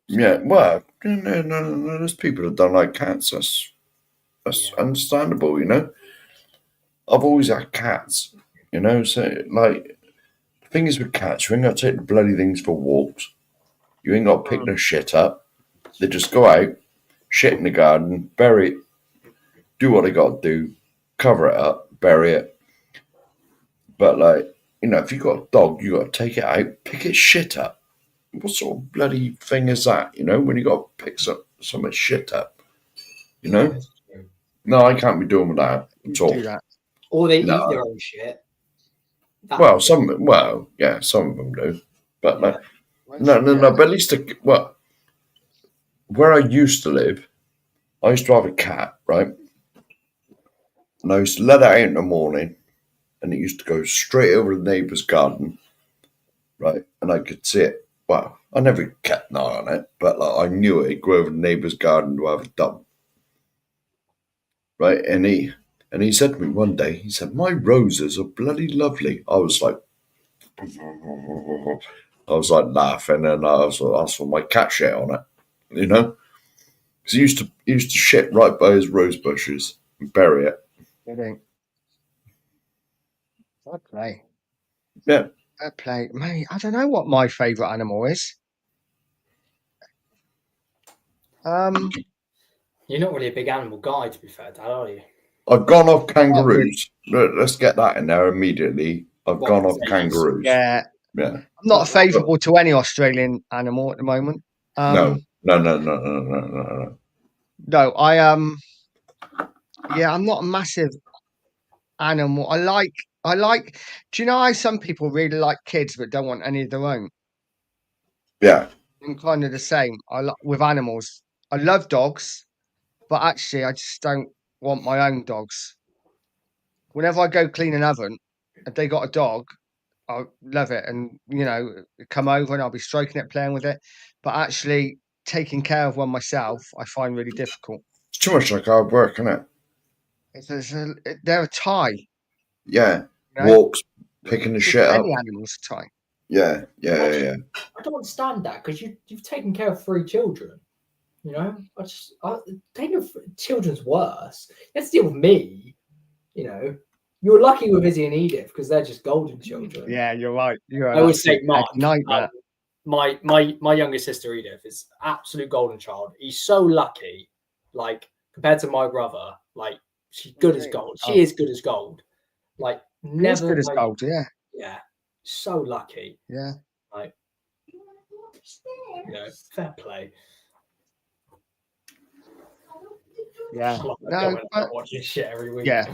Speaker 3: Yeah, well, no. There's people that don't like cats. That's understandable, you know. I've always had cats, you know. So, like, the thing is with cats, you ain't got to take the bloody things for walks. You ain't got to pick their shit up. They just go out, shit in the garden, bury it, do what they got to do, cover it up, bury it. But, like, you know, if you got a dog, you got to take it out, pick its shit up. What sort of bloody thing is that, you know, when you got to pick some shit up, you know? No, I can't be doing with that at all.
Speaker 2: Do that.
Speaker 4: Or they eat their own shit.
Speaker 3: Well, some of them do. But, like, no, but at least, where I used to live, I used to have a cat, right? And I used to let it out in the morning, and it used to go straight over the neighbour's garden, right? And I could see it. Well, I never kept an eye on it, but like, I knew it'd go over the neighbour's garden to have a dump. Right? And he said to me one day, he said, "My roses are bloody lovely." I was like laughing, and I was asked for my cat shit on it, you know? Because he used to shit right by his rose bushes and bury it.
Speaker 2: Fair play.
Speaker 3: Yeah.
Speaker 2: Fair play. Mate, I don't know what my favourite animal is.
Speaker 4: You're not really a big animal guy, to be fair, Dad, are you?
Speaker 3: I've gone off kangaroos. Let's get that in there immediately. I've gone off kangaroos.
Speaker 2: Yeah.
Speaker 3: Yeah.
Speaker 2: I'm not favourable to any Australian animal at the moment.
Speaker 3: No.
Speaker 2: No, I'm not a massive animal. I like. Do you know how some people really like kids but don't want any of their own?
Speaker 3: Yeah.
Speaker 2: I'm kind of the same. With animals. I love dogs, but actually, I just don't want my own dogs. Whenever I go clean an oven, if they got a dog, I love it, and you know, come over and I'll be stroking it, playing with it. But actually, taking care of one myself, I find really difficult.
Speaker 3: It's too much like hard work, isn't it?
Speaker 2: They're a tie.
Speaker 3: Yeah.
Speaker 2: You know?
Speaker 3: Walks, picking the shit up.
Speaker 2: Any animals a tie.
Speaker 3: Yeah.
Speaker 4: I don't understand that because you've taken care of 3 children. You know, taking children's worse. Let's deal with me. You know, you were lucky with Izzy and Edith because they're just golden children.
Speaker 2: Yeah, you're right. You're
Speaker 4: I always say Mark.
Speaker 2: nightmare.
Speaker 4: My younger sister Edith is absolute golden child. He's so lucky, like compared to my brother. Like she's good as gold. She is good as gold. Like never
Speaker 2: good as gold. Yeah.
Speaker 4: Yeah, so lucky.
Speaker 2: Yeah.
Speaker 4: Like, fair play.
Speaker 2: Yeah.
Speaker 4: No, watching shit every week.
Speaker 2: Yeah.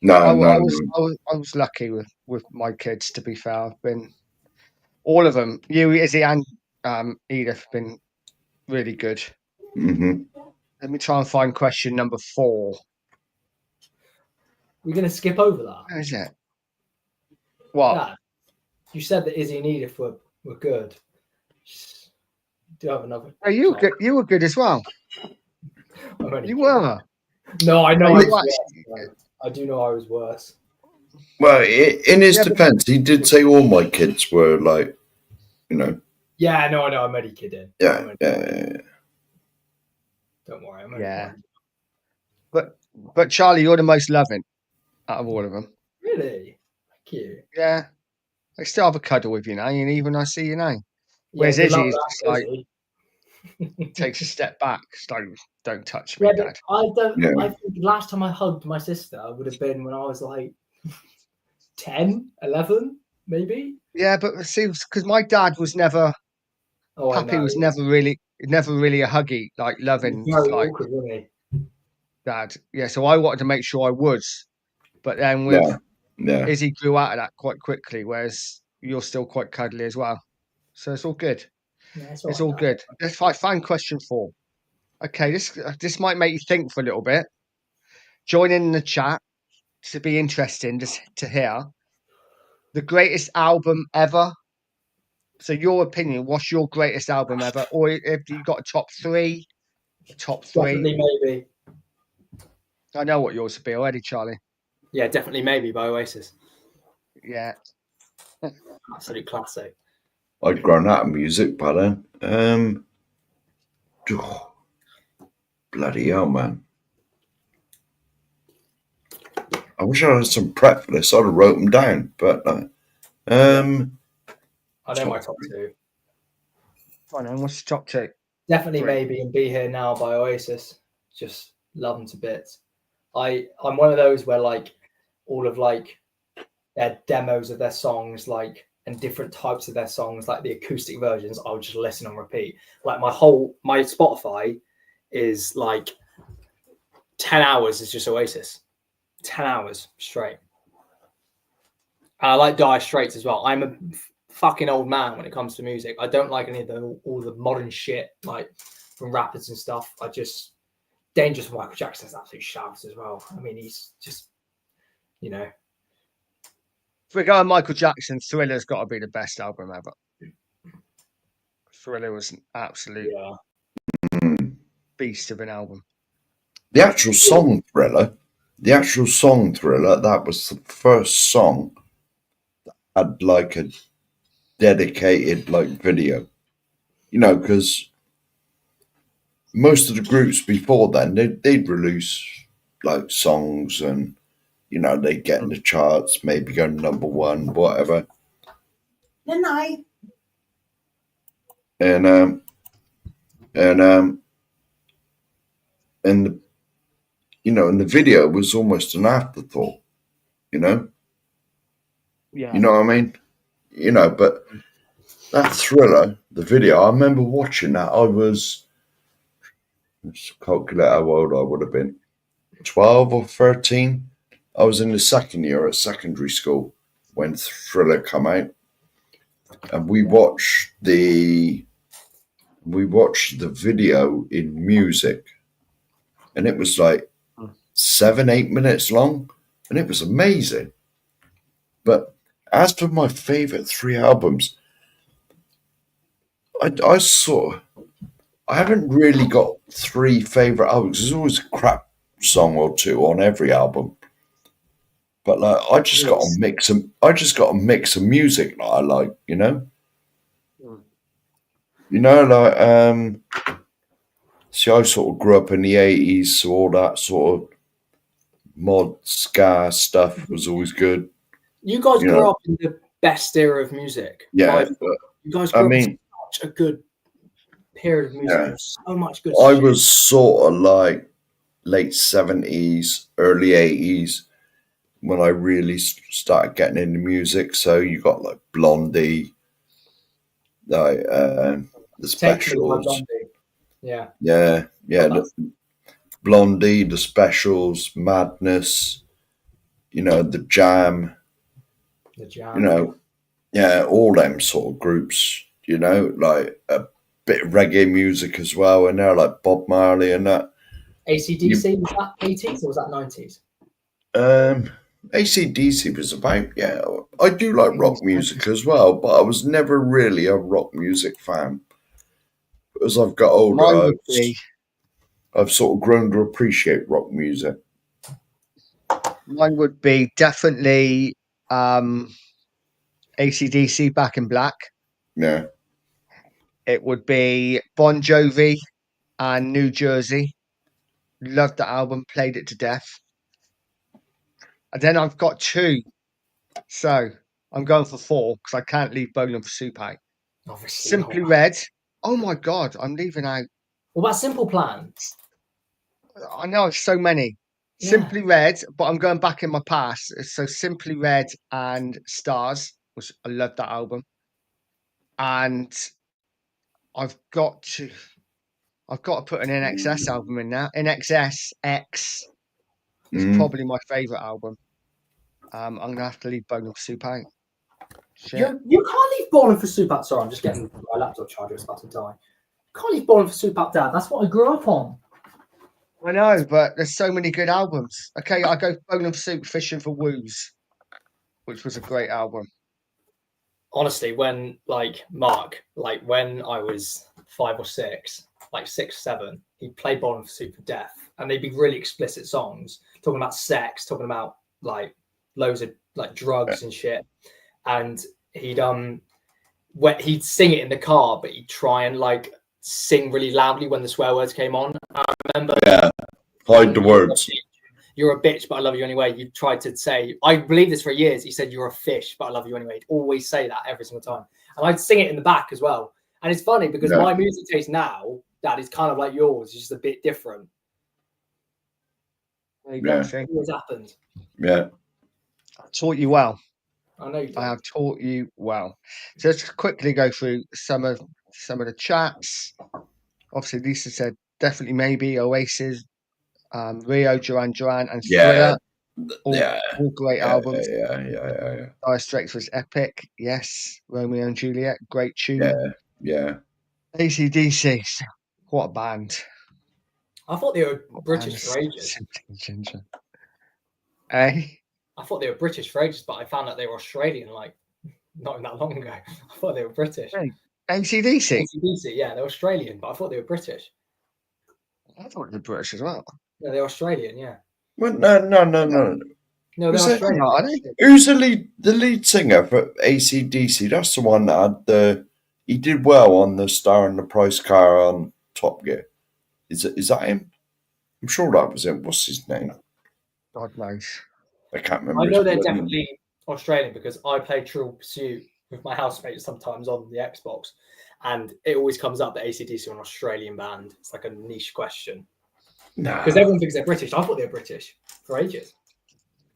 Speaker 3: No.
Speaker 2: I was lucky with my kids. To be fair, I've been all of them. You, Izzy, and Edith have been really good.
Speaker 3: Mm-hmm.
Speaker 2: Let me try and find question number 4.
Speaker 4: We're gonna skip over that.
Speaker 2: How is it? What?
Speaker 4: Dad, you said that Izzy and Edith were good. Do you have another?
Speaker 2: Oh, you were good. You were good as well. You were.
Speaker 4: No, I know. I do know I was worse.
Speaker 3: Well, in his defense, he did say all my kids were like, you know.
Speaker 4: Yeah, no, I know. I'm only kidding.
Speaker 3: Yeah.
Speaker 4: Don't worry. I'm only
Speaker 2: Yeah. But Charlie, you're the most loving out of all of them.
Speaker 4: Really? Thank you.
Speaker 2: Yeah. I still have a cuddle with you now, and even I see you now. Whereas Izzy is just like takes a step back. Don't touch me, Dad.
Speaker 4: I don't. Yeah. I think last time I hugged my sister would have been when I was like 10, 11, maybe.
Speaker 2: Yeah, but see, because my dad was never. Pappy was never really a huggy, like loving,
Speaker 4: very
Speaker 2: like
Speaker 4: awkward, wasn't he?
Speaker 2: Dad. Yeah, so I wanted to make sure I was, but then with Izzy grew out of that quite quickly, whereas you're still quite cuddly as well. So it's all good. Yeah, it's all good. Let's find question 4. Okay, this might make you think for a little bit. Join in the chat to be interesting to hear the greatest album ever. So your opinion, what's your greatest album ever? Or if you've got a top 3?
Speaker 4: Definitely Maybe.
Speaker 2: I know what yours would be already, Charlie.
Speaker 4: Yeah, Definitely Maybe by Oasis.
Speaker 2: Yeah.
Speaker 4: Absolute classic.
Speaker 3: I'd grown out of music by then. Bloody hell, man. I wish I had some prep for this. I'd have wrote them down, but
Speaker 4: I know my top 2.
Speaker 2: I know. What's the top 2?
Speaker 4: Definitely Maybe and Be Here Now by Oasis. Just love them to bits. I'm one of those where like all of like their demos of their songs, like and different types of their songs, like the acoustic versions, I'll just listen on repeat. Like my Spotify is like 10 hours is just Oasis. 10 hours straight. And I like Dire Straits as well. I'm a fucking old man when it comes to music. I don't like any of all the modern shit like from rappers and stuff. Dangerous Michael Jackson is absolute shouts as well. I mean, he's just, you know.
Speaker 2: If we're going Michael Jackson, Thriller's got to be the best album ever. Thriller was an absolute beast of an album.
Speaker 3: The actual song Thriller, that was the first song that had like a dedicated like video. You know, because most of the groups before then, they'd release like songs and, you know, they'd get in the charts, maybe go number 1, whatever. And you know, and the video was almost an afterthought, you know?
Speaker 2: Yeah.
Speaker 3: You know what I mean? You know, but that Thriller, the video, I remember watching that. Let's calculate how old I would have been. 12 or 13. I was in the second year at secondary school when Thriller came out. And we watched the video in music. And it was like 7-8 minutes long. And it was amazing. But as for my favorite 3 albums, I sort of, I haven't really got 3 favorite albums. There's always a crap song or 2 on every album. But like, I just got a mix of music that I like, you know. You know, like see, I sort of grew up in the 80s, so all that sort of mod ska stuff was always good.
Speaker 4: You guys
Speaker 3: You
Speaker 4: grew
Speaker 3: know.
Speaker 4: up in the best era of music.
Speaker 3: Yeah,
Speaker 4: Like,
Speaker 3: but,
Speaker 4: you guys
Speaker 3: I
Speaker 4: grew up in
Speaker 3: mean,
Speaker 4: such a good period of music.
Speaker 3: Yeah.
Speaker 4: There's so much good
Speaker 3: I
Speaker 4: shit.
Speaker 3: was sort of like late 70s, early 80s when I really started getting into music. So you got like Blondie, like the
Speaker 4: Take Me by
Speaker 3: Specials.
Speaker 4: Blondie. Yeah.
Speaker 3: Yeah,
Speaker 4: Love
Speaker 3: Blondie, the Specials, Madness, you know, the Jam,
Speaker 4: The Jam.
Speaker 3: you know, yeah, all them sort of groups, you know, like a bit of reggae music as well in there, like Bob Marley and that.
Speaker 4: AC/DC, was that 80s or was that 90s?
Speaker 3: AC/DC was about, yeah, I do like rock music as well, but I was never really a rock music fan. As I've got older,
Speaker 2: Mine would be
Speaker 3: I've sort of grown to appreciate rock music.
Speaker 2: definitely AC/DC Back in Black.
Speaker 3: Yeah,
Speaker 2: It would be Bon Jovi and New Jersey. Loved the album, played it to death. And then I've got 2. So I'm going for 4 because I can't leave Bowling for Soup out.
Speaker 4: Obviously.
Speaker 2: Simply
Speaker 4: not.
Speaker 2: Red. Oh my God, I'm leaving out.
Speaker 4: What about Simple Plan?
Speaker 2: I know it's so many.
Speaker 4: Yeah.
Speaker 2: Simply Red, but I'm going back in my past. So Simply Red and Stars, which I love that album. And I've got to put an NXS album in there. NXS X is
Speaker 3: Mm.
Speaker 2: probably my favourite album. I'm gonna have to leave Bowling for Soup out. Shit.
Speaker 4: You can't leave Bowling for Soup out. Sorry, I'm just getting my laptop charger. It's about to die. You can't leave Bowling for Soup out, Dad. That's what I grew up on.
Speaker 2: I know, but there's so many good albums. Okay, I go Bowling for Soup, Fishing for Woos, which was a great album.
Speaker 4: Honestly, when when I was 5 or 6, like 6, 7, he'd play Bowling for Soup for Death, and they'd be really explicit songs, talking about sex, talking about like loads of like drugs and shit. And he'd sing it in the car, but he'd try and like sing really loudly when the swear words came on. I remember.
Speaker 3: Yeah, hide the words.
Speaker 4: You're a bitch, but I love you anyway. You tried to say, I believe this for years. He said, you're a fish, but I love you anyway. He'd always say that every single time. And I'd sing it in the back as well. And it's funny because my music taste now, Dad, is kind of like yours. It's just a bit different.
Speaker 2: There you go.
Speaker 4: It always happened.
Speaker 3: Yeah.
Speaker 2: I taught you well.
Speaker 4: I know you did.
Speaker 2: I have taught you well. So let's quickly go through some of the chats. Obviously, Lisa said definitely maybe Oasis, Rio, Duran Duran, and Thriller. All great albums.
Speaker 3: Yeah.
Speaker 2: Dire Straits was epic. Yes. Romeo and Juliet, great tune.
Speaker 3: Yeah.
Speaker 2: AC/DC, what a band.
Speaker 4: I thought they were British for ages.
Speaker 2: Ginger. Eh?
Speaker 4: I thought they were British for ages, but I found out they were Australian like not that long ago. I thought they were British.
Speaker 2: Hey, AC/DC?
Speaker 4: AC/DC, yeah, they're Australian, but I thought they were British.
Speaker 2: I thought they were British as well.
Speaker 4: No, they're Australian, yeah.
Speaker 3: Well, no.
Speaker 4: No, they're Australian.
Speaker 2: Are they?
Speaker 3: Who's the lead singer for AC/DC? That's the one that had he did well on the Star and the Price car on Top Gear. Is that him? I'm sure that was him. What's his name?
Speaker 2: God knows.
Speaker 3: I can't remember.
Speaker 4: I know
Speaker 3: his
Speaker 4: they're
Speaker 3: bloody name.
Speaker 4: definitely Australian because I play Trivial Pursuit with my housemates sometimes on the Xbox, and it always comes up that AC/DC are an Australian band. It's like a niche question
Speaker 3: Nah.
Speaker 4: because everyone thinks they're British. I thought they were British for ages.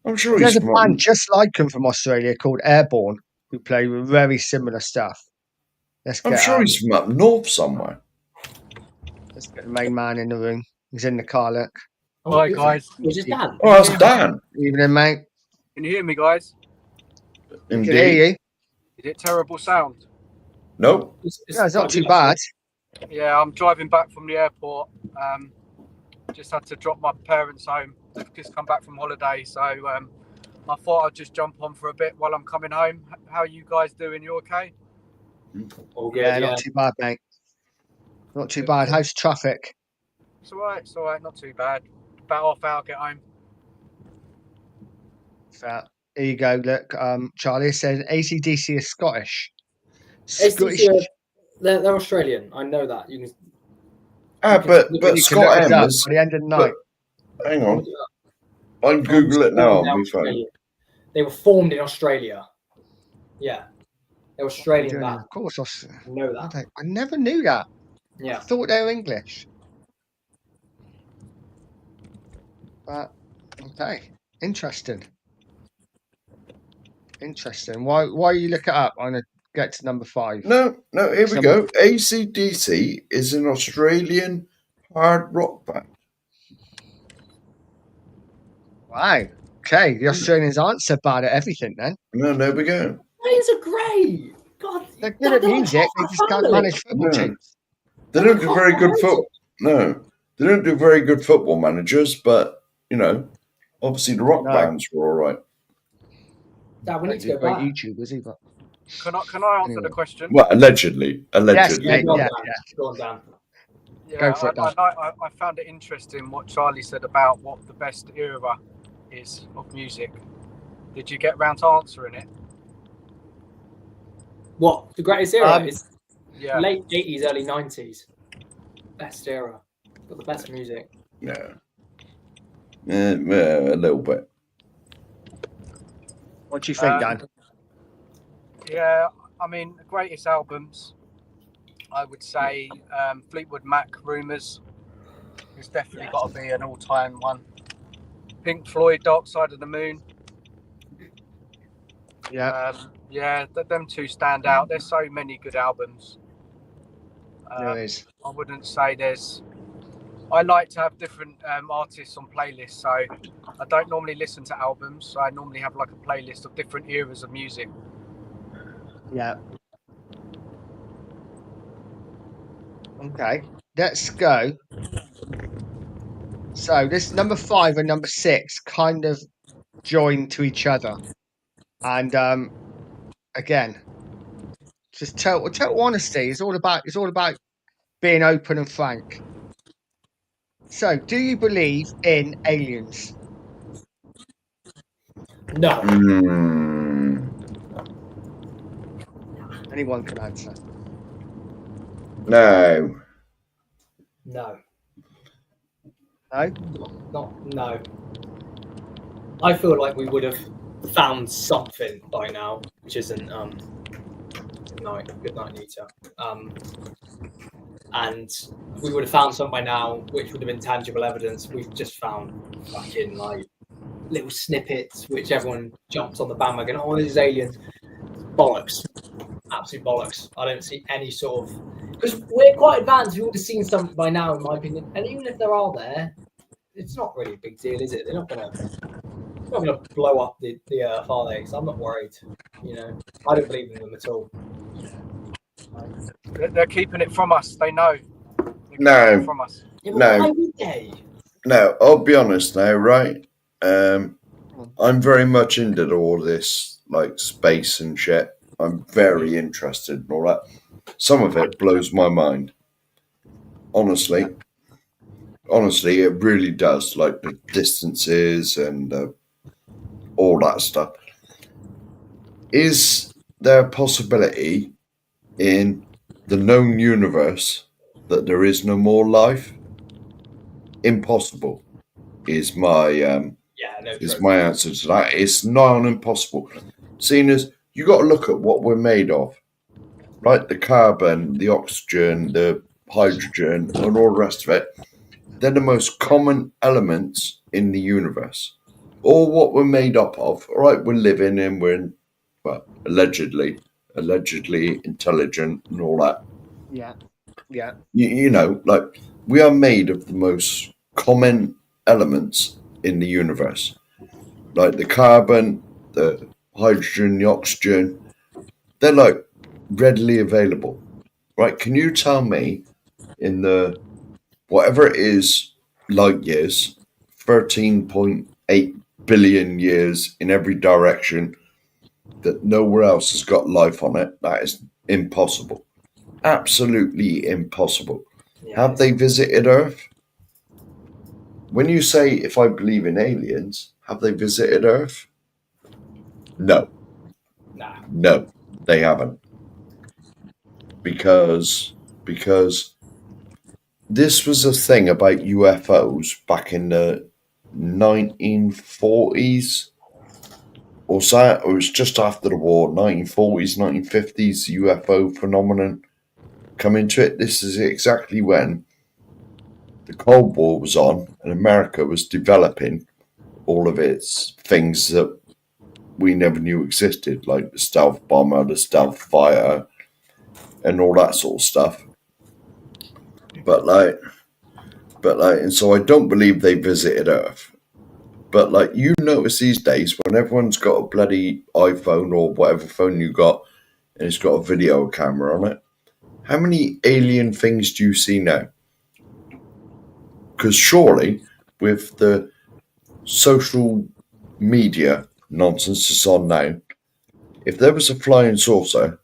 Speaker 3: I'm sure
Speaker 2: There's
Speaker 3: he's
Speaker 2: a band just like them from Australia called Airborne who play very similar stuff.
Speaker 3: I'm sure he's from up north somewhere.
Speaker 2: Let's get the main man in the room. He's in the car, look.
Speaker 5: Hi guys,
Speaker 4: Which is Dan.
Speaker 3: Oh, that's Dan.
Speaker 2: Evening, mate.
Speaker 5: can you hear me, guys?
Speaker 2: Can you hear you?
Speaker 5: Is it terrible sound?
Speaker 3: Nope.
Speaker 2: Yeah, it's not too bad.
Speaker 5: Yeah, I'm driving back from the airport. Just had to drop my parents home. They've just come back from holiday, so I thought I'd just jump on for a bit while I'm coming home. How are you guys doing? You okay?
Speaker 4: All good,
Speaker 2: Yeah, not too bad, mate. Not too bad. How's traffic?
Speaker 5: It's all right. It's all right. Not too bad. About half hour, get home.
Speaker 2: Fair. Here you go. Look, Charlie says AC/DC is Scottish.
Speaker 4: AC/DC, they're Australian. I know that. You can.
Speaker 3: But
Speaker 2: You can
Speaker 3: Scott
Speaker 2: look this
Speaker 3: M
Speaker 2: up
Speaker 3: is.
Speaker 2: by the end of the night.
Speaker 3: Hang on, I can Google it now on my phone.
Speaker 4: Australia. They were formed in Australia. Yeah, they're Australian. That
Speaker 2: Of course,
Speaker 4: I know that.
Speaker 2: I never knew that. I
Speaker 4: Yeah.
Speaker 2: thought they were English. But okay, interesting. Interesting. Why you look it up? I'm gonna get to number 5.
Speaker 3: No, here we go. AC/DC is an Australian hard rock band.
Speaker 2: Wow. Okay, the Australians aren't so bad at everything then.
Speaker 3: No, there we go.
Speaker 4: Australians are great. God,
Speaker 2: They're good at music. They just can't manage football
Speaker 3: No.
Speaker 2: teams.
Speaker 3: They don't do very good football. No, they don't do very good football managers. But obviously the rock
Speaker 2: No.
Speaker 3: bands were all right.
Speaker 4: Dad, we need to
Speaker 2: He's a
Speaker 4: go
Speaker 2: great
Speaker 4: back.
Speaker 2: YouTuber, he? But
Speaker 5: Can I answer
Speaker 2: Anyway.
Speaker 5: the question?
Speaker 3: Well, allegedly.
Speaker 2: Yes,
Speaker 4: Yeah,
Speaker 2: mate,
Speaker 4: go on,
Speaker 2: yeah,
Speaker 4: Dan.
Speaker 2: yeah.
Speaker 4: Go on, Dan.
Speaker 5: Yeah,
Speaker 2: Go for it, Dan.
Speaker 5: I found it interesting what Charlie said about what the best era is of music. Did you get round to answering it?
Speaker 4: What the greatest era is?
Speaker 5: Yeah.
Speaker 4: Late 80s, early 90s. Best era. Got the best music.
Speaker 3: Yeah. Yeah, a little bit.
Speaker 2: What do you think, Dan?
Speaker 5: Yeah, I mean, the greatest albums, I would say Fleetwood Mac, Rumours. It's definitely got to be an all-time one. Pink Floyd, Dark Side of the Moon.
Speaker 2: Yeah,
Speaker 5: Them two stand out. There's so many good albums.
Speaker 2: there is.
Speaker 5: I wouldn't say there's. I like to have different artists on playlists, so I don't normally listen to albums. So I normally have like a playlist of different eras of music.
Speaker 2: Yeah. Okay, let's go. So this number 5 and number 6 kind of join to each other, and again, just total honesty. It's all about being open and frank. So, do you believe in aliens?
Speaker 4: No.
Speaker 2: Anyone can answer.
Speaker 3: No.
Speaker 4: No.
Speaker 2: No?
Speaker 4: No. I feel like we would have found something by now, which isn't good night, Nita. And we would have found something by now, which would have been tangible evidence. We've just found fucking like little snippets, which everyone jumps on the bandwagon. Oh, this is aliens. Bollocks. Absolute bollocks. I don't see any sort of, because we're quite advanced. We would have seen something by now, in my opinion. And even if there are there, it's not really a big deal, is it? They're not gonna blow up the earth, are they? So I'm not worried. I don't believe in them at all.
Speaker 5: They're keeping it from us. They know. They're keeping
Speaker 3: No.
Speaker 5: it from us.
Speaker 4: Yeah, but
Speaker 3: No.
Speaker 4: why would they?
Speaker 3: No, I'll be honest now, right? I'm very much into all this, like space and shit. I'm very interested in all that. Some of it blows my mind. Honestly, it really does. Like the distances and all that stuff. Is there a possibility in the known universe that there is no more life? Impossible is my my answer to that. It's not impossible. Seeing as you got to look at what we're made of, right? The carbon, the oxygen, the hydrogen, and all the rest of it. They're the most common elements in the universe. All what we're made up of. All right, we're living and we're allegedly intelligent and all that.
Speaker 2: Yeah.
Speaker 3: Like we are made of the most common elements in the universe, like the carbon, the hydrogen, the oxygen. They're like readily available, right? Can you tell me in the whatever it is, light years, 13.8 billion years in every direction, that nowhere else has got life on it? That is impossible. Absolutely impossible. Have they visited Earth? When you say, if I believe in aliens, have they visited Earth? No.
Speaker 4: Nah.
Speaker 3: No, they haven't. Because this was a thing about UFOs back in the 1940s or so. It was just after the war, 1940s, 1950s, UFO phenomenon come into it. This is exactly when the Cold War was on and America was developing all of its things that we never knew existed, like the stealth bomber, the stealth fighter, and all that sort of stuff. And so I don't believe they visited Earth. But like, you notice these days when everyone's got a bloody iPhone or whatever phone you got, and it's got a video camera on it, how many alien things do you see now? Because surely, with the social media nonsense that's on now, if there was a flying saucer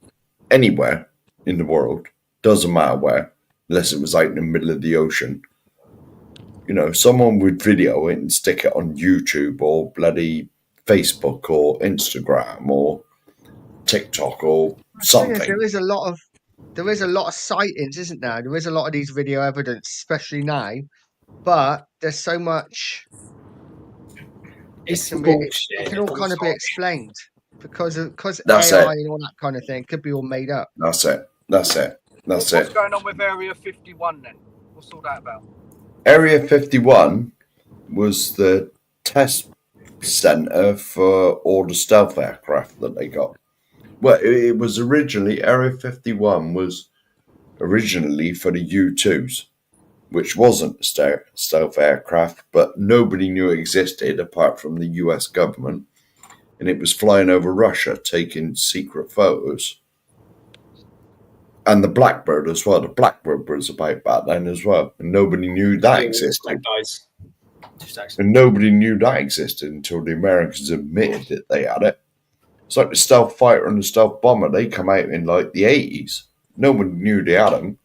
Speaker 3: anywhere in the world, doesn't matter where, unless it was out in the middle of the ocean, someone would video it and stick it on YouTube or bloody Facebook or Instagram or TikTok or something.
Speaker 2: There is a lot of sightings, isn't there? There is a lot of these video evidence, especially now. But there's so much.
Speaker 4: It's
Speaker 2: It
Speaker 4: bullshit.
Speaker 2: can all kind of be explained because
Speaker 3: That's
Speaker 2: AI
Speaker 3: it.
Speaker 2: and all that kind of thing could be all made up.
Speaker 3: That's it.
Speaker 5: What's going on with Area 51 then? What's all that about?
Speaker 3: Area 51 was the test center for all the stealth aircraft that they got. Well, it was originally, Area 51 was originally for the U-2s, which wasn't a stealth aircraft, but nobody knew it existed apart from the US government. And it was flying over Russia, taking secret photos. And the Blackbird as well. The Blackbird was about back then as well. And nobody knew that existed. And nobody knew that existed until the Americans admitted that they had it. It's like the stealth fighter and the stealth bomber. They come out in like the 80s. Nobody knew they had them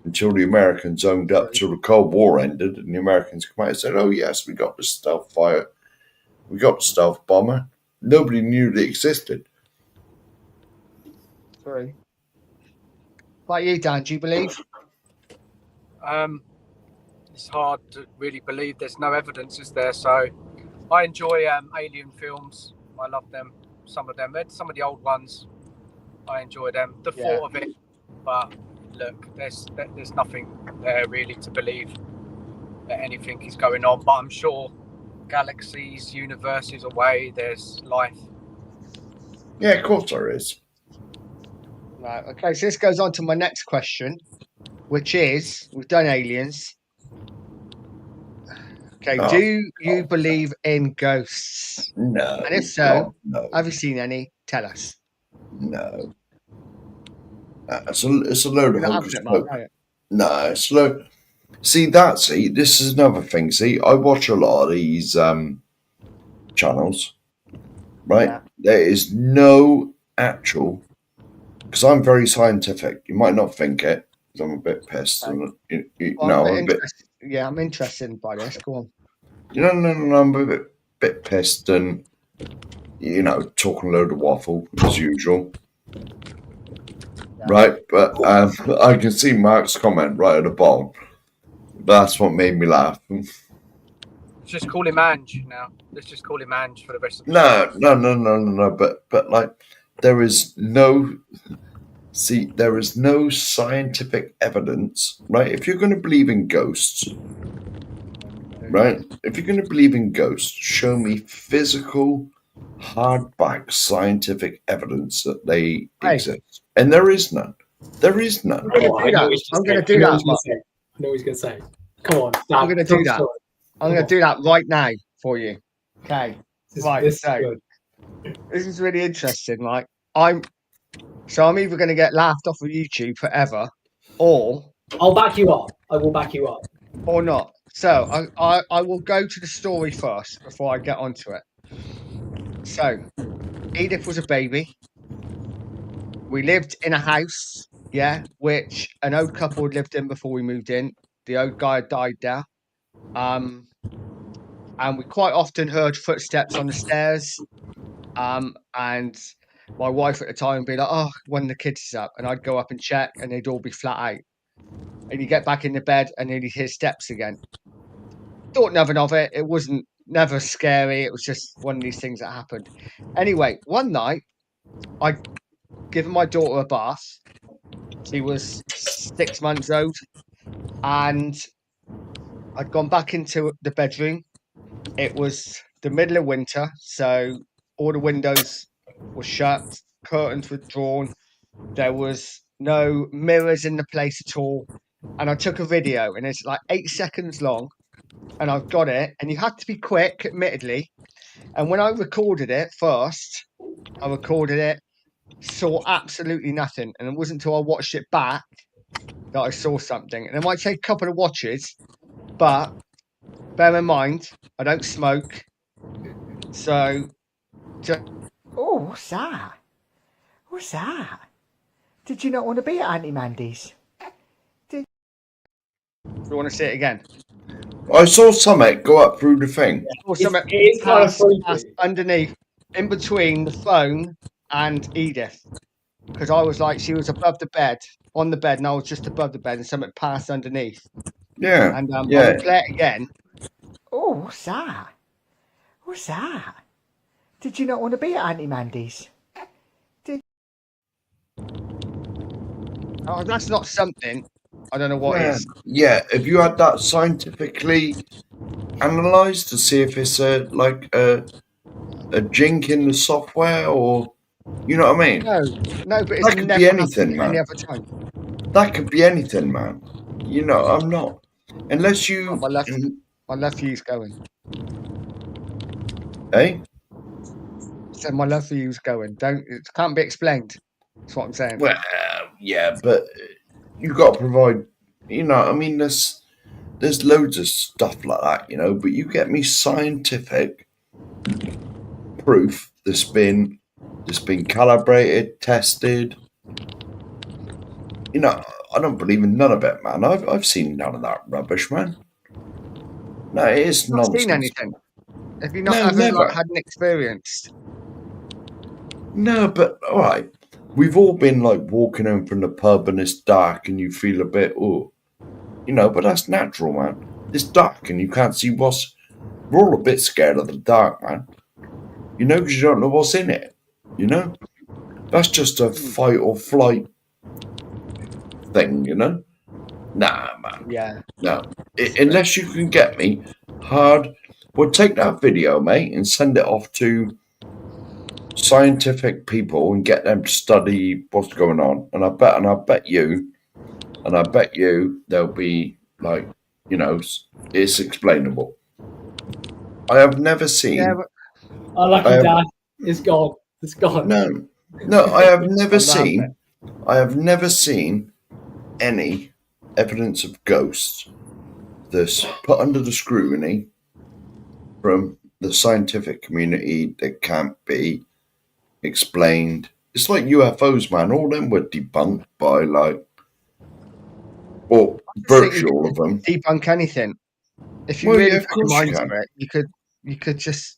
Speaker 3: until the Americans owned up, till the Cold War ended. And the Americans come out and said, oh yes, we got the stealth fighter. We got the stealth bomber. Nobody knew they existed.
Speaker 2: Sorry. Like you, Dan, do you believe?
Speaker 5: It's hard to really believe. There's no evidence, is there? So I enjoy alien films. I love them. Some of them, some of the old ones, I enjoy them. The thought of it, but look, there's nothing there really to believe that anything is going on. But I'm sure galaxies, universes away, there's life.
Speaker 3: Yeah, of course there is.
Speaker 2: Right. Okay. So this goes on to my next question, which is: we've done aliens. Okay. Do you believe in ghosts?
Speaker 3: No.
Speaker 2: And if so,
Speaker 3: no.
Speaker 2: have you seen any? Tell us.
Speaker 3: No. It's a load of hocus pocus. No, it's load. See, this is another thing. See, I watch a lot of these channels, right? Yeah. There is no actual, because I'm very scientific. You might not think it, because I'm a bit pissed. I'm
Speaker 2: interested by this. Go on.
Speaker 3: No, I'm a bit pissed and, talking a load of waffle, as usual. Yeah. Right, but I can see Mark's comment right at the bottom. That's what made me laugh.
Speaker 5: Just call him Ange now. Let's just call him Ange for the rest of the
Speaker 3: show. No. But like, there is no scientific evidence, right? If you're going to believe in ghosts, right? If you're going to believe in ghosts, show me physical, hardback scientific evidence that they exist. And there is none. There is none.
Speaker 2: I'm going to do that.
Speaker 4: I know what he's going to say. Come on.
Speaker 2: I'm going to do that. I'm going to do that right now for you. Okay. This is really interesting. Like, I'm either going to get laughed off of YouTube forever, or
Speaker 4: I'll back you up. I will back you up.
Speaker 2: Or not. So I will go to the story first before I get onto it. So Edith was a baby. We lived in a house yeah, which an old couple had lived in before we moved in. The old guy had died there. And we quite often heard footsteps on the stairs. And my wife at the time would be like, "Oh, one of the kids is up," and I'd go up and check, and they'd all be flat out. And you get back in the bed, and then you'd hear steps again. Thought nothing of it. It wasn't never scary. It was just one of these things that happened. Anyway, one night I'd given my daughter a bath. She was 6 months old, and I'd gone back into the bedroom. It was the middle of winter, so all the windows were shut, curtains were drawn. There was no mirrors in the place at all. And I took a video, and it's like 8 seconds long, and I've got it. And you had to be quick, admittedly. And when I recorded it first, saw absolutely nothing. And it wasn't until I watched it back that I saw something. And it might take a couple of watches, but bear in mind, I don't smoke. So,
Speaker 6: Oh, what's that? What's that? Did you not want to be at Auntie Mandy's?
Speaker 2: do you want to see it again?
Speaker 3: I saw something go up through the thing.
Speaker 2: Or something
Speaker 4: It is kind of freaky.
Speaker 2: passed underneath, in between the phone and Edith. Because I was like, she was above the bed, on the bed, and I was just above the bed, and something passed underneath.
Speaker 3: Yeah.
Speaker 2: And
Speaker 3: Yeah.
Speaker 2: I will play it again.
Speaker 6: Oh, what's that? What's that? Did you not want to be at Auntie Mandy's?
Speaker 2: Oh, that's not something. I don't know what
Speaker 3: Yeah.
Speaker 2: is.
Speaker 3: Yeah. Have you had that scientifically analysed to see if it's a jink in the software, or you know what I mean?
Speaker 2: No, but it's
Speaker 3: That could be
Speaker 2: never
Speaker 3: anything,
Speaker 2: happened any
Speaker 3: man.
Speaker 2: other time.
Speaker 3: That could be anything, man. You know, I'm not. Unless you.
Speaker 2: Oh, my love for you's going.
Speaker 3: Eh?
Speaker 2: So my love for you's going. It can't be explained. That's what I'm saying.
Speaker 3: Well, yeah, but you've got to provide. You know, I mean, there's loads of stuff like that, you know. But you get me scientific proof that's been calibrated, tested. You know, I don't believe in none of it, man. I've seen none of that rubbish, man. No, it is
Speaker 2: You've not
Speaker 3: nonsense.
Speaker 2: seen anything. Have you not
Speaker 3: No,
Speaker 2: ever
Speaker 3: never.
Speaker 2: had an experience?
Speaker 3: No, but all right. We've all been like walking home from the pub and it's dark and you feel a bit, oh, you know, but that's natural, man. It's dark and you can't see what's. We're all a bit scared of the dark, man. You know, because you don't know what's in it. You know, that's just a fight or flight thing, you know. Nah, man.
Speaker 2: Yeah.
Speaker 3: No, unless you can get me hard. Well, take that video, mate, and send it off to scientific people and get them to study what's going on. And I bet you they'll be like, you know, it's explainable. I have never seen.
Speaker 2: Yeah, but
Speaker 4: Oh, lucky Dad. It's gone. It's gone.
Speaker 3: No, I have never
Speaker 2: I'm
Speaker 3: seen. I have never seen any evidence of ghosts that's put under the scrutiny from the scientific community that can't be explained. It's like UFOs, man. All them were debunked by or virtually all of them.
Speaker 2: debunk anything. If you
Speaker 3: Well, yeah,
Speaker 2: really
Speaker 3: of
Speaker 2: put your
Speaker 3: course you
Speaker 2: mind
Speaker 3: can.
Speaker 2: to it, you could just.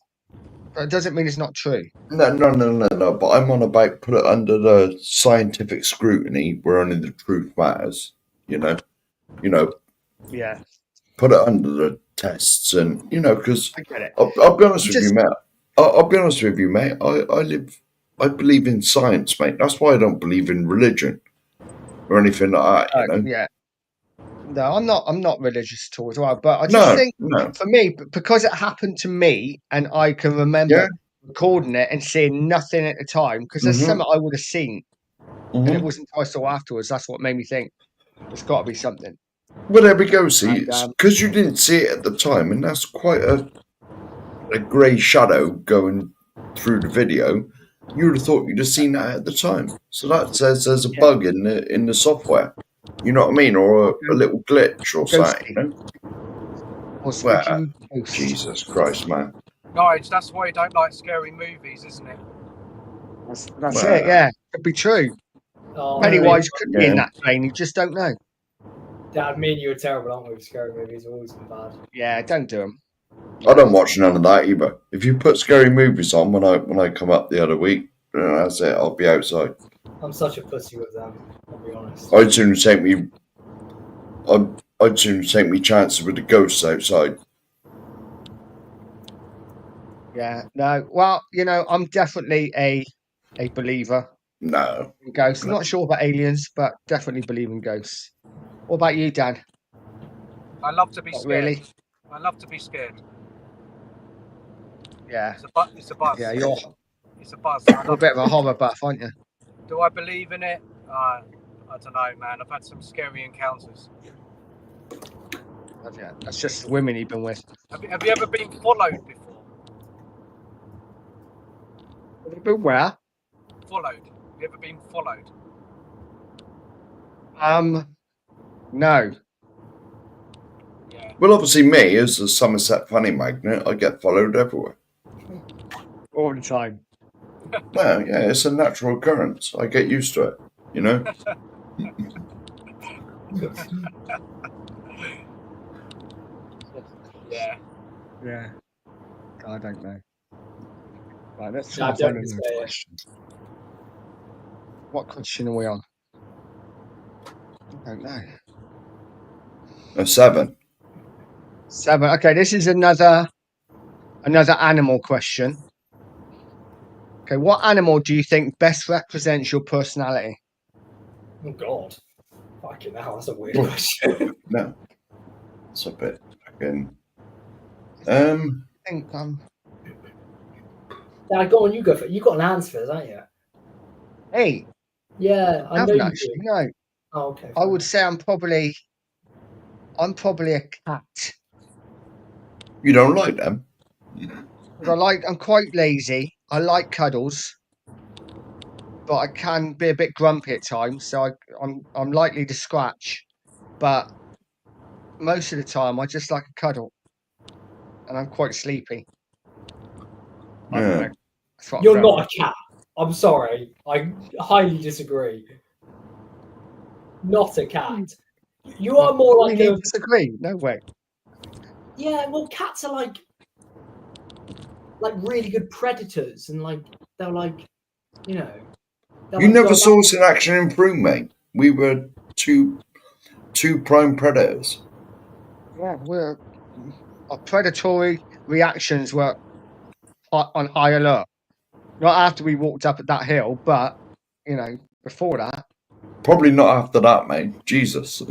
Speaker 2: But it doesn't mean it's not true.
Speaker 3: No. But I'm on about put it under the scientific scrutiny where only the truth matters. You know,
Speaker 2: Yeah,
Speaker 3: put it under the tests, and you know, because
Speaker 2: I get it.
Speaker 3: I'll be honest with you, mate. I'll be honest with you, mate. I believe in science, mate. That's why I don't believe in religion or anything like that. You know?
Speaker 2: Yeah. No, I'm not religious at all as well. But I just think for me, because it happened to me, and I can remember recording it and seeing nothing at the time, because there's something I would have seen, and it wasn't until I saw afterwards. That's what made me think there's got to be something.
Speaker 3: Well, there we go. See,
Speaker 2: And,
Speaker 3: because you didn't see it at the time, and that's quite a grey shadow going through the video. You would have thought you'd have seen that at the time. So that says there's a bug in the software. You know what I mean, or a little glitch or something. You know?
Speaker 2: Or
Speaker 3: Well, Jesus Christ, man.
Speaker 5: Guys, that's why you don't like scary movies, isn't it?
Speaker 2: That's it. Yeah, could be true.
Speaker 4: Oh,
Speaker 2: Pennywise could be in
Speaker 3: Yeah.
Speaker 2: that plane. You just don't know.
Speaker 4: Dad, me and you are terrible, aren't we? With scary movies, we've always been bad.
Speaker 2: Yeah, don't do them.
Speaker 3: I don't watch none of that either. If you put scary movies on when I come up the other week, that's it. I'll be outside.
Speaker 4: I'm such a pussy with them. I'll be honest.
Speaker 3: I'd sooner take me chances with the ghosts outside.
Speaker 2: Yeah, no. Well, you know, I'm definitely a believer
Speaker 3: No.
Speaker 2: in ghosts. Not sure about aliens, but definitely believe in ghosts. What about you, Dan?
Speaker 5: I love to be
Speaker 2: Not
Speaker 5: scared.
Speaker 2: really.
Speaker 5: I love to be scared.
Speaker 2: Yeah.
Speaker 5: It's a buzz.
Speaker 2: Yeah, you're
Speaker 5: It's a buzz. I
Speaker 2: a
Speaker 5: love
Speaker 2: bit of a horror buff, aren't you?
Speaker 5: Do I believe in it? I don't know, man. I've had some scary encounters.
Speaker 2: Yeah, that's just the women you've been with.
Speaker 5: Have you ever been followed before?
Speaker 2: But where?
Speaker 5: Followed. Have you ever been followed?
Speaker 2: No.
Speaker 5: Yeah.
Speaker 3: Well, obviously, me as a Somerset funny magnet, I get followed everywhere.
Speaker 2: All the time.
Speaker 3: Well, yeah, it's a natural occurrence. I get used to it, you know?
Speaker 5: Yeah.
Speaker 2: Yeah. I don't know. Right, let's
Speaker 4: No,
Speaker 2: try
Speaker 4: don't
Speaker 2: another
Speaker 4: say it.
Speaker 2: question. What question are we on? I don't know.
Speaker 3: A 7.
Speaker 2: 7. Okay, this is another animal question. Okay, what animal do you think best represents your personality?
Speaker 4: Oh God. Fucking hell, that's a weird question.
Speaker 3: No. It's a bit fucking.
Speaker 2: I think
Speaker 4: Dad, go on, you go for it. You got an answer for this, haven't you?
Speaker 2: hey,
Speaker 4: Yeah, I
Speaker 2: I
Speaker 4: know
Speaker 2: haven't
Speaker 4: you
Speaker 2: actually.
Speaker 4: do.
Speaker 2: No,
Speaker 4: Oh, okay.
Speaker 2: I would say I'm probably a cat.
Speaker 3: You don't like them?
Speaker 2: But I'm quite lazy. I like cuddles, but I can be a bit grumpy at times. So I'm likely to scratch, but most of the time I just like a cuddle, and I'm quite sleepy. I don't
Speaker 3: Yeah.
Speaker 2: know. That's what I'm
Speaker 4: You're
Speaker 2: going
Speaker 4: not
Speaker 2: with.
Speaker 4: a cat. I'm sorry. I highly disagree. Not a cat. You are more
Speaker 2: We
Speaker 4: like
Speaker 2: need
Speaker 4: a.
Speaker 2: to disagree. No way.
Speaker 4: Yeah, well, cats are like really good predators, and they're like, you know. they're
Speaker 3: You
Speaker 4: like-
Speaker 3: never
Speaker 4: they're
Speaker 3: saw us in action in Broom, mate. We were two prime predators.
Speaker 2: Yeah, our predatory reactions were on high alert. Not after we walked up at that hill, but you know, before that.
Speaker 3: Probably not after that, mate. Jesus.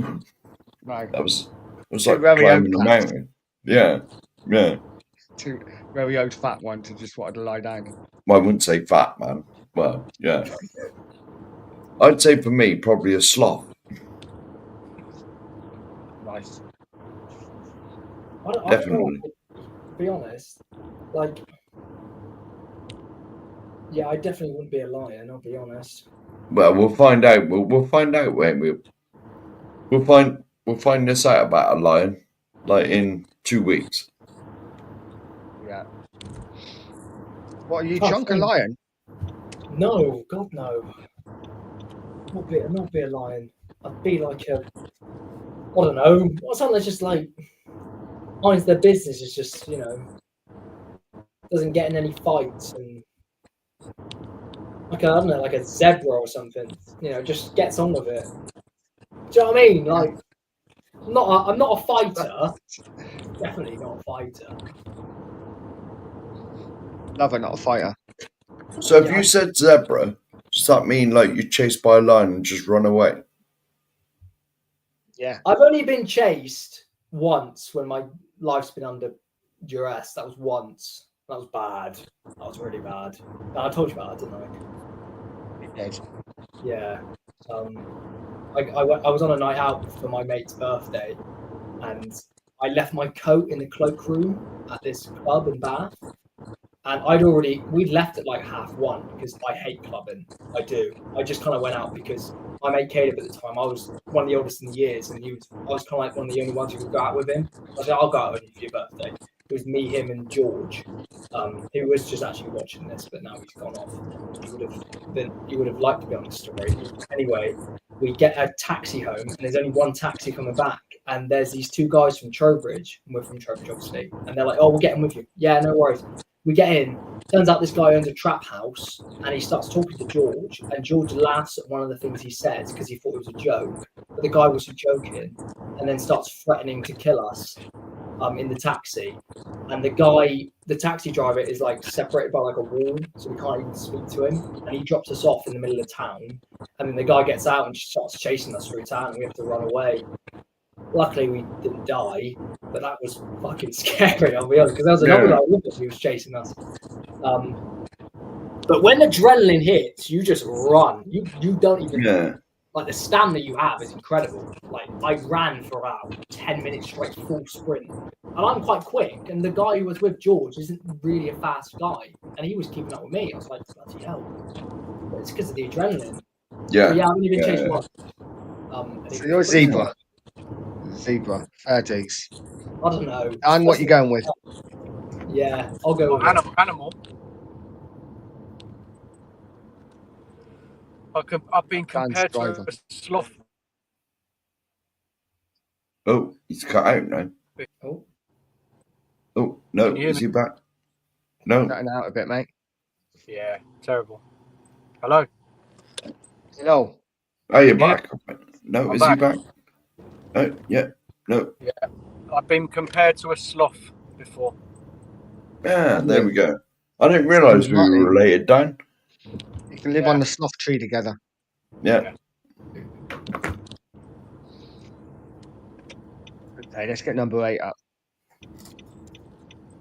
Speaker 2: Right.
Speaker 3: It was
Speaker 2: Two
Speaker 3: like
Speaker 2: very
Speaker 3: climbing a
Speaker 2: old cats.
Speaker 3: mountain. Yeah. Yeah.
Speaker 2: Two very old fat ones who just wanted to lie down.
Speaker 3: Well, I wouldn't say fat, man. Well, yeah. I'd say for me, probably a sloth.
Speaker 2: Nice.
Speaker 4: I don't
Speaker 3: Definitely.
Speaker 4: know, to be honest, yeah, I definitely wouldn't be a lion. I'll be honest.
Speaker 3: Well, we'll find out. We'll find out, won't we? We'll find this out about a lion, like in 2 weeks.
Speaker 2: Yeah. What are you,
Speaker 4: Oh,
Speaker 2: Chunk a
Speaker 4: thank-
Speaker 2: lion?
Speaker 4: No, God no. Not be a lion. I'd be like a. I don't know. Something that's just like minds their business. Is just doesn't get in any fights and I don't know, like a zebra or something. Just gets on with it. Do you know what I mean? Like, I'm not a fighter. Definitely not a fighter.
Speaker 2: Lover, not a fighter.
Speaker 3: So if
Speaker 4: Yeah.
Speaker 3: you said zebra, does that mean like you're chased by a lion and just run away?
Speaker 2: Yeah.
Speaker 4: I've only been chased once when my life's been under duress. That was once. That was bad. That was really bad. And I told you about that, didn't I?
Speaker 2: He did.
Speaker 4: Yeah. I was on a night out for my mate's birthday, and I left my coat in the cloakroom at this club in Bath. And we'd left at like 1:30 because I hate clubbing. I do. I just kind of went out because my mate Caleb at the time, I was one of the oldest in the years, and I was kind of like one of the only ones who could go out with him. I said, I'll go out with you for your birthday. It was me, him, and George. who was just actually watching this, but now he's gone off. You would have liked to be on the story. Anyway, we get a taxi home, and there's only one taxi coming back, and there's these two guys from Trowbridge, and we're from Trowbridge, obviously, and they're like, "Oh, we'll get in with you." Yeah, no worries. We get in. Turns out this guy owns a trap house, and he starts talking to George, and George laughs at one of the things he says because he thought it was a joke, but the guy wasn't joking, and then starts threatening to kill us in the taxi. And the taxi driver is like separated by like a wall, so we can't even speak to him, and he drops us off in the middle of town, and then the guy gets out and starts chasing us through town, and we have to run away. Luckily, we didn't die, but that was fucking scary, I'll be honest, because there was another guy with us who was chasing us. But when adrenaline hits, you just run. You don't even like the stamina you have is incredible. Like I ran for about 10 minutes straight, full sprint, and I'm quite quick. And the guy who was with George isn't really a fast guy, and he was keeping up with me. I was like, bloody hell! But it's because of the adrenaline.
Speaker 3: Yeah.
Speaker 4: So, yeah, I've only been chased once.
Speaker 2: So you're a zebra. Zebra. Fair dues.
Speaker 4: I don't know.
Speaker 2: And what you going with?
Speaker 4: Yeah, I'll go with
Speaker 5: Animal. I've been compared to a sloth.
Speaker 3: Oh, he's cut out now. Oh no, is he back? No.
Speaker 2: Cutting out a bit, mate.
Speaker 5: Yeah, terrible. Hello.
Speaker 2: Hello.
Speaker 3: Oh, you're back. No,
Speaker 5: I'm
Speaker 3: is
Speaker 5: back.
Speaker 3: he back? Oh, yeah. No.
Speaker 5: Yeah, I've been compared to a sloth before.
Speaker 3: Yeah, there we go. I didn't realise we were related, Dan.
Speaker 2: You can live on the sloth tree together.
Speaker 3: Yeah.
Speaker 2: Okay, let's get number 8 up.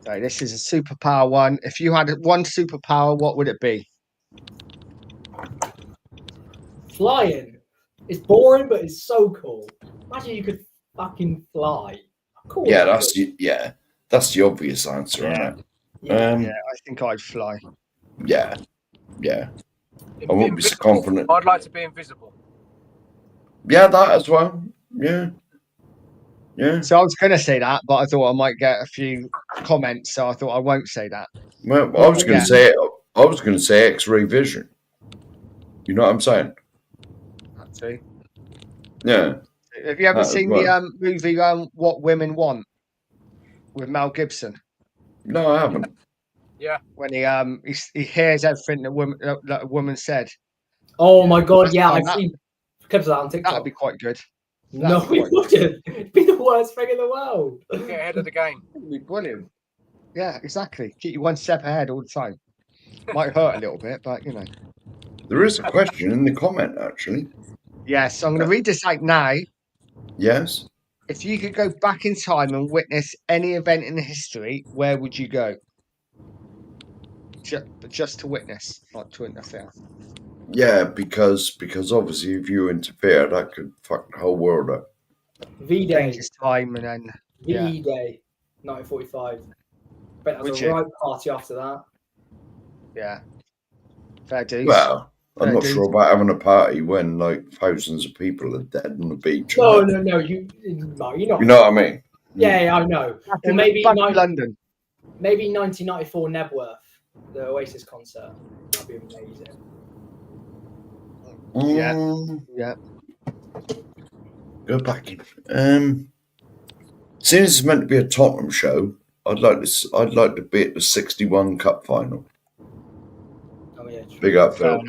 Speaker 2: Okay, this is a superpower one. If you had one superpower, what would it be?
Speaker 4: Flying. It's boring, but it's so cool. Imagine you could fucking fly. Cool.
Speaker 3: Yeah, that's the obvious answer, isn't it?
Speaker 2: Yeah, I think I'd fly.
Speaker 3: Yeah. I won't be so confident.
Speaker 5: I'd like to be invisible.
Speaker 3: Yeah, that as well. Yeah.
Speaker 2: So I was going to say that, but I thought I might get a few comments, so I thought I won't say that.
Speaker 3: Well, I was going to say X-ray vision. You know what I'm saying?
Speaker 2: That too.
Speaker 3: Yeah.
Speaker 2: Have you ever seen the movie What Women Want with Mel Gibson?
Speaker 3: No, I haven't.
Speaker 5: Yeah.
Speaker 2: When he hears everything that a woman said.
Speaker 4: Oh my god! Yeah, I've seen clips of that on TikTok.
Speaker 2: That'd be quite good.
Speaker 4: No, it wouldn't. It'd be the worst thing in the world.
Speaker 5: Get ahead of the game.
Speaker 2: It'd be brilliant. Yeah, exactly. Keep you one step ahead all the time. Might hurt a little bit, but you know.
Speaker 3: There is a question in the comment, actually.
Speaker 2: Yes, I'm going to read this out now.
Speaker 3: Yes.
Speaker 2: If you could go back in time and witness any event in history, where would you go? Just to witness, not to interfere.
Speaker 3: Yeah, because obviously if you interfere, that could fuck the whole world up.
Speaker 4: V-Day.
Speaker 2: Dangerous time and then
Speaker 4: V-Day, 1945. But there's a right party after that.
Speaker 2: Yeah. Fair dues.
Speaker 3: Well, I'm not sure about having a party when like thousands of people are dead on the beach.
Speaker 4: No, you're not.
Speaker 3: You know what I mean?
Speaker 4: Yeah, I know.
Speaker 2: Or maybe London.
Speaker 4: Maybe 1994 Nebworth, the Oasis concert. That'd be amazing.
Speaker 2: Yeah.
Speaker 3: Go back in. Since it's meant to be a Tottenham show, I'd like to be at the '61 Cup final.
Speaker 4: Oh yeah.
Speaker 3: Big up, Phil.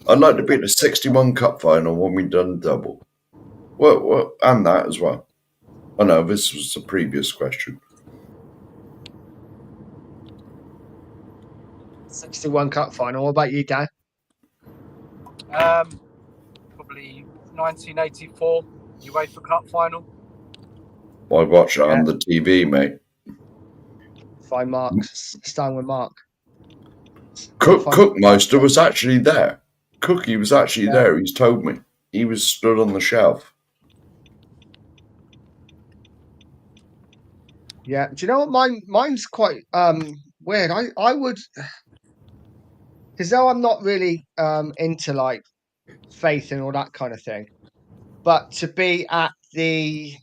Speaker 3: I'd like to be at the '61 Cup final when we done double. Well, and that as well. I know this was the previous question.
Speaker 2: 61 Cup final. What about you, Dan?
Speaker 5: Probably 1984 UEFA Cup final.
Speaker 3: I watch it on the TV, mate.
Speaker 2: Fine, Mark. Stand with Mark.
Speaker 3: Cookmeister was actually there. Cookie was actually there. He's told me. He was stood on the shelf.
Speaker 2: Yeah. Do you know what? Mine's quite weird. I would, because though I'm not really into like faith and all that kind of thing, but to be at the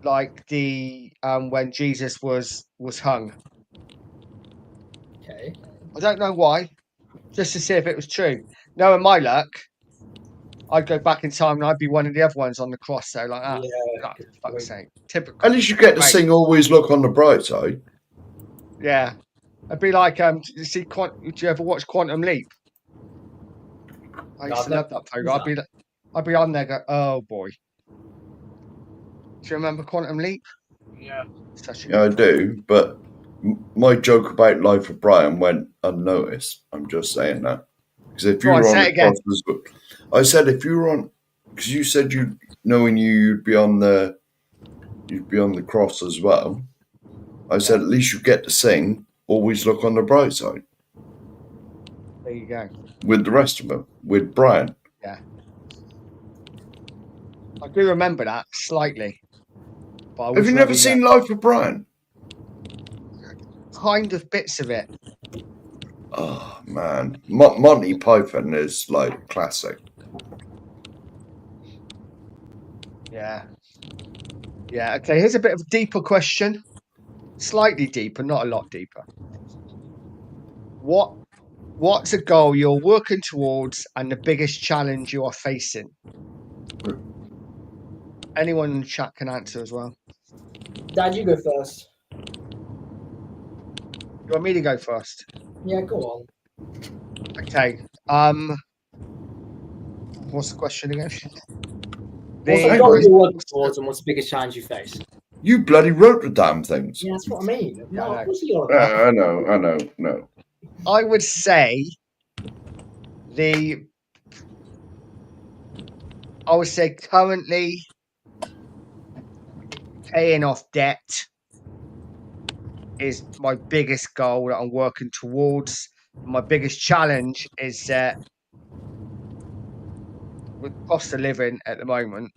Speaker 2: like the when Jesus was hung.
Speaker 4: Okay.
Speaker 2: I don't know why, just to see if it was true. Knowing my luck, I'd go back in time and I'd be one of the other ones on the cross there like that.
Speaker 4: Yeah.
Speaker 2: Like,
Speaker 4: good
Speaker 2: fuck's
Speaker 4: point.
Speaker 2: sake. Typical.
Speaker 3: At least you get to
Speaker 2: Right.
Speaker 3: sing "Always Look on the Bright Side."
Speaker 2: Yeah. It'd be like you see did you ever watch Quantum Leap? I
Speaker 4: No,
Speaker 2: used
Speaker 4: I've
Speaker 2: to
Speaker 4: never-
Speaker 2: love that program. I'd be on there go, oh boy. Do you remember Quantum Leap?
Speaker 5: Yeah.
Speaker 2: Such a
Speaker 3: Yeah, I
Speaker 2: good
Speaker 3: do. But my joke about Life of Brian went unnoticed. I'm just saying that because if
Speaker 2: Go
Speaker 3: you
Speaker 2: on,
Speaker 3: were on
Speaker 2: say
Speaker 3: the
Speaker 2: it again.
Speaker 3: cross, I said if you were on, because you said you'd be on the cross as well. I said at least you get to sing "Always Look on the Bright Side"
Speaker 2: There you go.
Speaker 3: with the rest of them, with Brian.
Speaker 2: I do remember that slightly. But I
Speaker 3: Have
Speaker 2: was
Speaker 3: you never
Speaker 2: very,
Speaker 3: seen Life of Brian?
Speaker 2: kind of bits of it.
Speaker 3: Oh man, Monty Python is like classic.
Speaker 2: Yeah. Yeah. Okay. Here's a bit of a deeper question. Slightly deeper, not a lot deeper. What's a goal you're working towards and the biggest challenge you are facing? Anyone in the chat can answer as well.
Speaker 4: Dad, you go first.
Speaker 2: You want me to go first?
Speaker 4: Yeah, go on.
Speaker 2: Okay. What's the question again?
Speaker 4: What's
Speaker 2: The-
Speaker 4: the goal you're working towards and what's the biggest challenge you face?
Speaker 3: You bloody wrote the damn things.
Speaker 4: Yeah, that's what I mean.
Speaker 2: Yeah,
Speaker 4: No,
Speaker 2: I know.
Speaker 4: of course you're about.
Speaker 3: I know. No.
Speaker 2: I would say currently paying off debt is my biggest goal that I'm working towards. My biggest challenge is that with cost of living at the moment,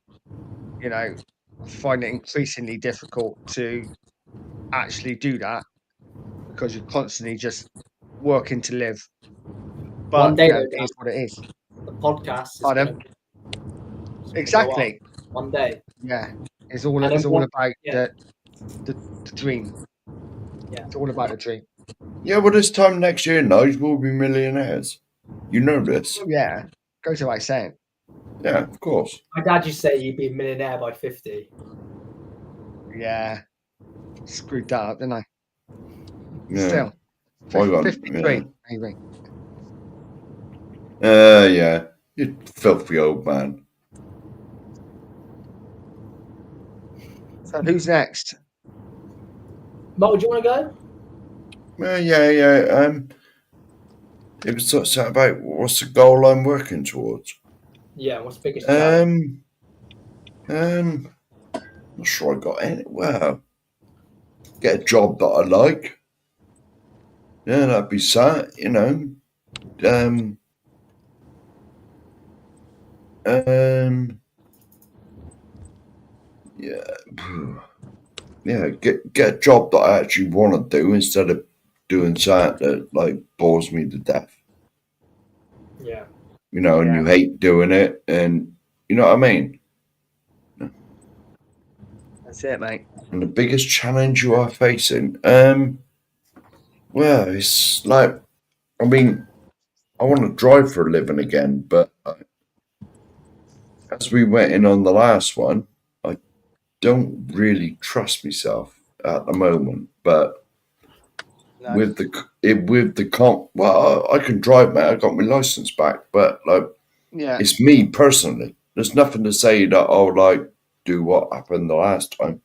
Speaker 2: you know, I find it increasingly difficult to actually do that because you're constantly just working to live. But
Speaker 4: One day,
Speaker 2: you know,
Speaker 4: though,
Speaker 2: it is what it is.
Speaker 4: The podcast is
Speaker 2: Pardon?
Speaker 4: gonna- it's gonna go
Speaker 2: Exactly.
Speaker 4: up one day.
Speaker 2: Yeah. It's all
Speaker 4: And then
Speaker 2: about
Speaker 4: yeah.
Speaker 2: the dream.
Speaker 4: Yeah.
Speaker 2: It's all about the dream.
Speaker 3: Yeah, well, this time next year, Nige, we'll be millionaires. You know this.
Speaker 2: Yeah. Goes without saying.
Speaker 3: Yeah, of course.
Speaker 4: My dad used to say you'd be a millionaire by 50.
Speaker 2: Yeah. Screwed that up, didn't I?
Speaker 3: Yeah.
Speaker 2: Still.
Speaker 3: Why not?
Speaker 2: 53, maybe.
Speaker 3: Yeah. You filthy old man.
Speaker 2: So who's next?
Speaker 4: Mo, do you want to go?
Speaker 3: Yeah. It was sort of about what's the goal I'm working towards.
Speaker 4: Yeah, what's the biggest challenge?
Speaker 3: Not sure I got any. Well, get a job that I like. Yeah, that'd be sad, you know. Yeah, get a job that I actually want to do instead of doing something that like bores me to death.
Speaker 4: Yeah.
Speaker 3: You know, and
Speaker 2: Yeah.
Speaker 3: you hate doing it, and you know what I mean.
Speaker 2: That's it, mate.
Speaker 3: And the biggest challenge you are facing, well, it's like, I mean, I want to drive for a living again, but as we went in on the last one, I don't really trust myself at the moment. But
Speaker 2: No.
Speaker 3: well, I can drive, mate. I got my license back, but like,
Speaker 2: Yeah.
Speaker 3: it's me personally. There's nothing to say that I'll like do what happened the last time.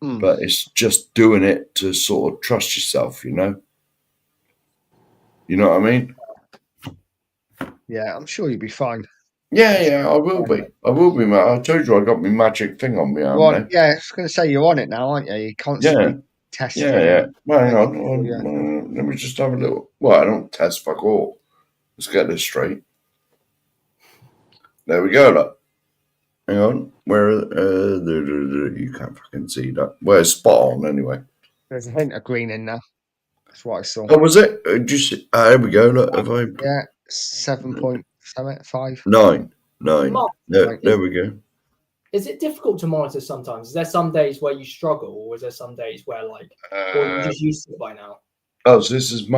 Speaker 3: But it's just doing it to sort of trust yourself, you know? You know what I mean?
Speaker 2: Yeah, I'm sure you'll be fine.
Speaker 3: Yeah, I will be. I will be, mate. I told you I got my magic thing on me, haven't
Speaker 2: Yeah, I was going to say you're on it now, aren't you? You're constantly testing.
Speaker 3: Yeah. Well, hang
Speaker 2: Yeah.
Speaker 3: on. Let me just have a little... Well, I don't test fuck all. Let's get this straight. There we go, look. Hang on. Where... you can't fucking see that. Well, it's spot on, anyway.
Speaker 2: There's a hint of green in there. That's what I saw.
Speaker 3: Oh, was it? There we go. Look, have I...
Speaker 2: Yeah, 7.5.
Speaker 3: 9.
Speaker 4: Mark,
Speaker 3: There we go.
Speaker 4: Is it difficult to monitor sometimes? Is there some days where you struggle, or is there some days where like, or you're just used to it by now?
Speaker 3: Oh, so this is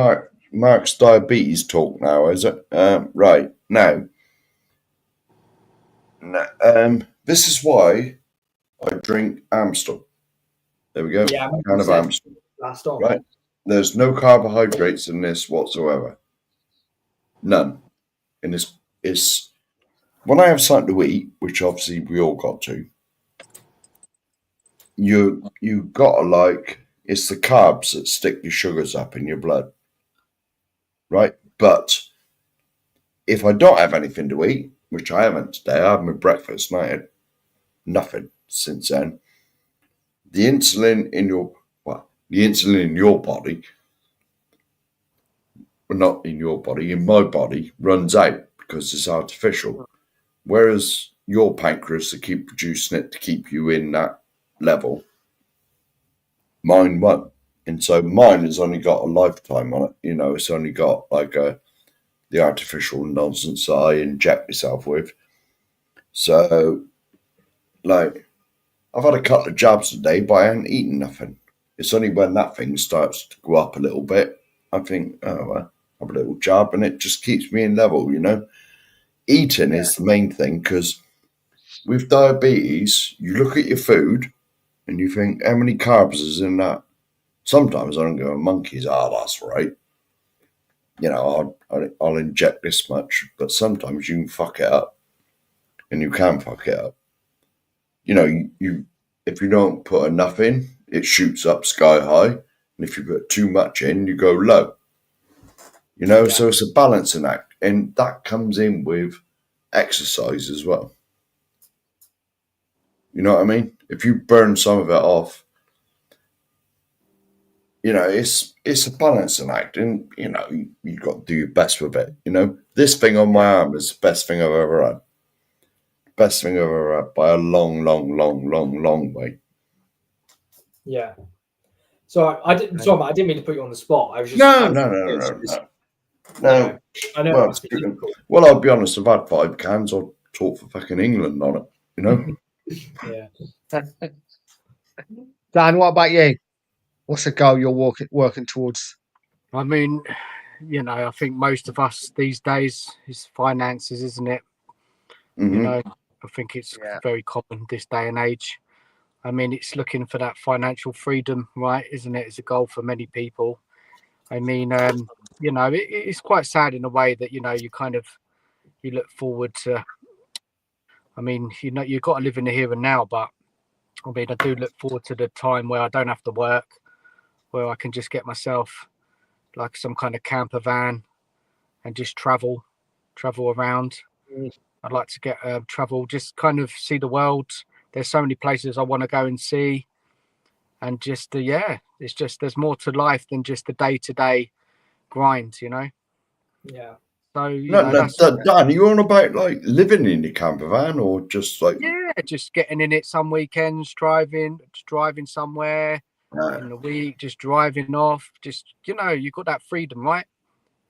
Speaker 3: Mark's diabetes talk now, is it? Right now. This is why I drink Amstel. There we go.
Speaker 4: Yeah,
Speaker 3: Kind of Amstel.
Speaker 4: last on.
Speaker 3: Right. There's no carbohydrates in this whatsoever. None. And it's when I have something to eat, which obviously we all got to. You gotta like it's the carbs that stick your sugars up in your blood, right? But if I don't have anything to eat, which I haven't today, I had my breakfast and I had nothing since then. The insulin in your body, well, not in your body, in my body, runs out because it's artificial. Whereas your pancreas to keep producing it to keep you in that level, mine won't. And so mine has only got a lifetime on it. You know, it's only got like the artificial nonsense that I inject myself with. So, like, I've had a couple of jabs today, but I haven't eaten nothing. It's only when that thing starts to go up a little bit, I think, oh, well, have a little jab, and it just keeps me in level, you know. Eating is the main thing, because with diabetes, you look at your food and you think, how many carbs is in that? Sometimes I don't go, monkeys, that's right. You know, I'll inject this much, but sometimes you can fuck it up, and you can fuck it up. You know, you if you don't put enough in, it shoots up sky high, and if you put too much in, you go low. You know, so it's a balancing act, and that comes in with exercise as well. You know what I mean? If you burn some of it off, you know, it's a balancing act, and you know, you got to do your best with it. You know, this thing on my arm is the best thing I've ever had. Best thing I've ever had by a long, long, long, long, long way.
Speaker 4: Yeah. So I didn't. Sorry, I didn't mean to put you on the spot. I was just
Speaker 3: No.
Speaker 4: I know.
Speaker 3: Well, I'll be honest. I've had 5 cans. I'll talk for fucking England on it. You know.
Speaker 4: Yeah.
Speaker 2: Dan, what about you? What's the goal you're working towards?
Speaker 5: I mean, you know, I think most of us these days is finances, isn't it?
Speaker 3: Mm-hmm.
Speaker 5: You know, I think it's very common this day and age. I mean, it's looking for that financial freedom, right? Isn't it? It's a goal for many people. I mean, you know, it's quite sad in a way that, you know, you look forward to, I mean, you know, you've got to live in the here and now, but I mean, I do look forward to the time where I don't have to work, where I can just get myself like some kind of camper van and just travel around. I'd like to get travel, just kind of see the world. There's so many places I want to go and see, and just it's just there's more to life than just the day-to-day grind, you know.
Speaker 4: Yeah.
Speaker 5: So
Speaker 3: Dan, are you on about like living in your camper van or just like
Speaker 5: just getting in it some weekends, driving somewhere in the week, just driving off. Just, you know, you got that freedom, right?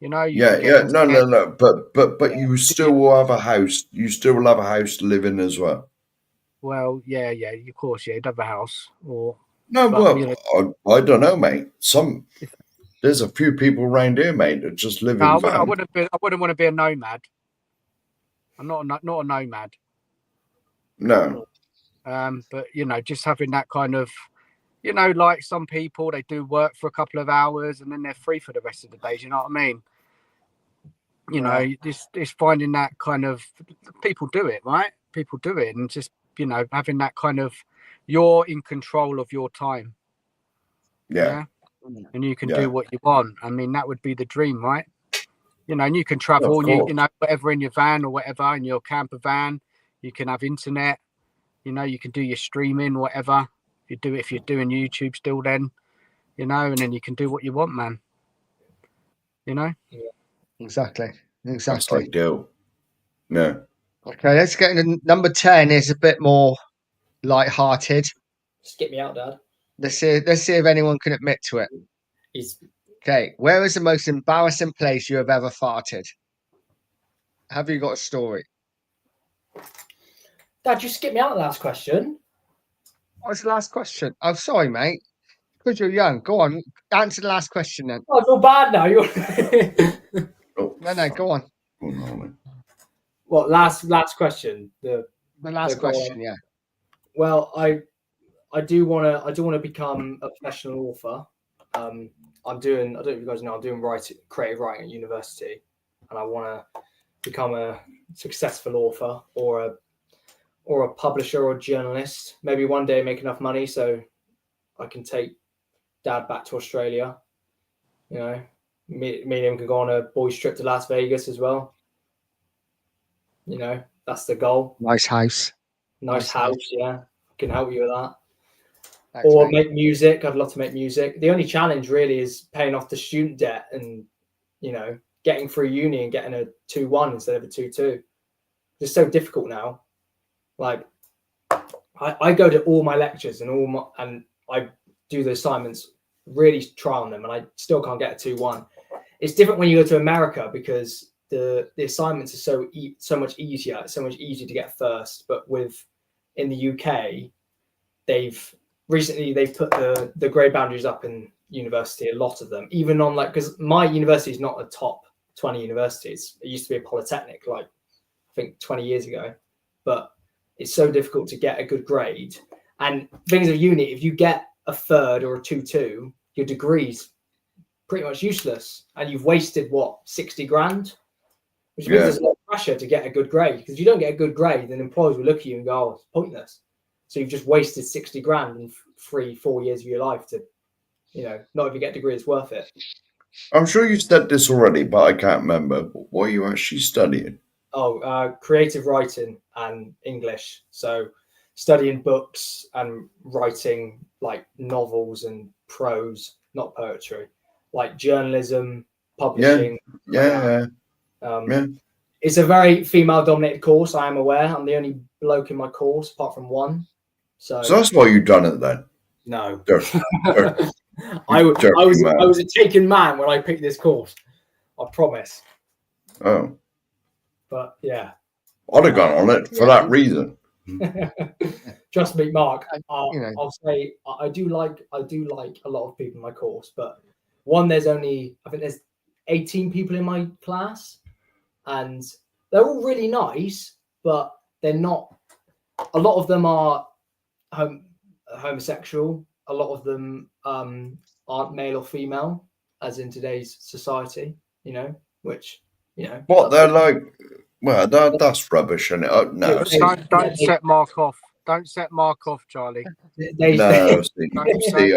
Speaker 5: You know.
Speaker 3: No. But you still have a house. You still have a house to live in as well.
Speaker 5: Well, yeah, of course, you'd have a house or.
Speaker 3: No,
Speaker 5: but,
Speaker 3: well,
Speaker 5: you know,
Speaker 3: I don't know, mate. There's a few people around here, mate, that just live in vans.
Speaker 5: I wouldn't want to be a nomad. I'm not a nomad.
Speaker 3: No.
Speaker 5: But you know, just having that kind of, you know, like some people, they do work for a couple of hours and then they're free for the rest of the days. You know what I mean? You know, just finding that kind of, people do it, right? People do it, and just, you know, having that kind of, you're in control of your time.
Speaker 3: Yeah.
Speaker 5: And you can do what you want. I mean, that would be the dream, right? You know, and you can travel, you know, whatever in your van or whatever, in your camper van, you can have internet, you know, you can do your streaming, whatever. If you're doing YouTube still then, you know, and then you can do what you want, man. You know?
Speaker 2: Exactly.
Speaker 3: That's ideal. Yeah.
Speaker 2: Okay, let's get into number 10. Is a bit more light-hearted.
Speaker 4: Skip me out, Dad.
Speaker 2: Let's see if anyone can admit to it. Okay, where is the most embarrassing place you have ever farted? Have you got a story?
Speaker 4: Dad, you skipped me out of the last question.
Speaker 2: What's the last question? Oh, sorry, mate. Because you're young. Go on. Answer the last question then.
Speaker 4: Oh, I feel bad now.
Speaker 3: Oh,
Speaker 2: No, go on.
Speaker 3: oh, no.
Speaker 4: What, last question?
Speaker 2: The last
Speaker 4: go on.
Speaker 2: question, yeah.
Speaker 4: Well, I do want to become a professional author. I don't know if you guys know, I'm doing creative writing at university, and I want to become a successful author or a publisher or journalist. Maybe one day make enough money so I can take Dad back to Australia. You know, me and him can go on a boys' trip to Las Vegas as well. You know, that's the goal.
Speaker 2: Nice house.
Speaker 4: Nice house, yeah. Can help you with that.
Speaker 2: Thanks,
Speaker 4: Or
Speaker 2: mate.
Speaker 4: make music. I'd love to make music. The only challenge really is paying off the student debt and, you know, getting through uni and getting a 2-1 instead of a 2-2. It's so difficult now. Like, I go to all my lectures and I do the assignments, really try on them, and I still can't get a 2-1. It's different when you go to America because the assignments are so much easier. It's so much easier to get first. But in the UK, they've put the grade boundaries up in university, a lot of them, even on because my university is not a top 20 universities. It used to be a polytechnic, like I think 20 years ago, but it's so difficult to get a good grade. And things of uni, if you get a 3rd or a 2-2, your degree's pretty much useless, and you've wasted 60 grand, which means there's a lot of pressure to get a good grade. Because if you don't get a good grade, then employers will look at you and go, "Oh, it's pointless." So you've just wasted 60 grand in 3-4 years of your life to, you know, not if you get a degree, it's worth it.
Speaker 3: I'm sure you said this already, but I can't remember. What are you actually studying?
Speaker 4: Oh, creative writing and English. So studying books and writing like novels and prose, not poetry, like journalism, publishing.
Speaker 3: Yeah.
Speaker 4: It's a very female-dominated course. I am aware. I'm the only bloke in my course, apart from one. So
Speaker 3: that's why you've done it then.
Speaker 4: No. I was a taken man when I picked this course. I promise.
Speaker 3: Oh.
Speaker 4: But yeah.
Speaker 3: I'd have gone on it for that reason.
Speaker 4: Trust me, Mark.
Speaker 2: You know.
Speaker 4: I'll say I do like a lot of people in my course, but there's 18 people in my class, and they're all really nice, but they're not. A lot of them are homosexual. A lot of them aren't male or female, as in today's society. You know, which you know.
Speaker 3: What they're like. Well, that's rubbish, isn't it? No,
Speaker 5: don't set Mark off. Don't set Mark off, Charlie.
Speaker 3: No, see,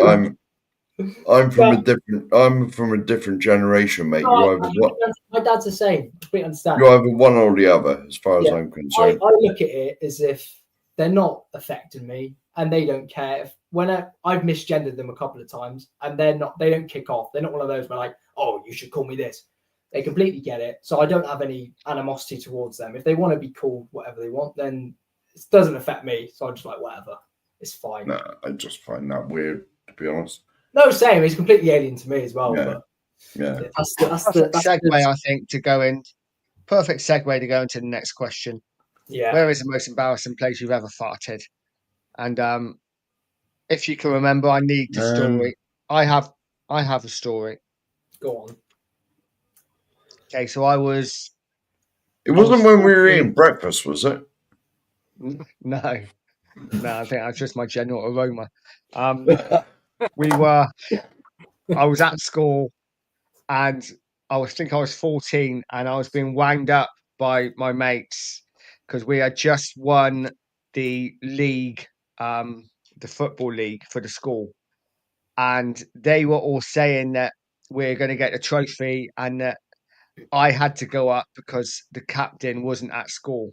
Speaker 3: I'm from a different generation, mate.
Speaker 4: My dad's the same. I understand.
Speaker 3: You're either one or the other, as far as I'm concerned.
Speaker 4: I look at it as if they're not affecting me, and they don't care. I've misgendered them a couple of times, and they don't kick off. They're not one of those where like, oh, you should call me this. They completely get it. So I don't have any animosity towards them. If they want to be called whatever they want, then it doesn't affect me. So I'm just like, whatever. It's fine.
Speaker 3: No, I just find that weird, to be honest.
Speaker 4: No, same. It's completely alien to me as well.
Speaker 3: Yeah.
Speaker 4: But
Speaker 3: yeah.
Speaker 2: That's the segue, I think, to go in. Perfect segue to go into the next question.
Speaker 4: Yeah.
Speaker 2: Where is the most embarrassing place you've ever farted? And if you can remember, I need the story. I have a story.
Speaker 4: Go on.
Speaker 2: Okay, so I was.
Speaker 3: It wasn't when we were eating breakfast, was it?
Speaker 2: No, I think that's just my general aroma. I was at school, and I was 14, and I was being wound up by my mates because we had just won the league, the football league for the school, and they were all saying that we're going to get a trophy and that I had to go up because the captain wasn't at school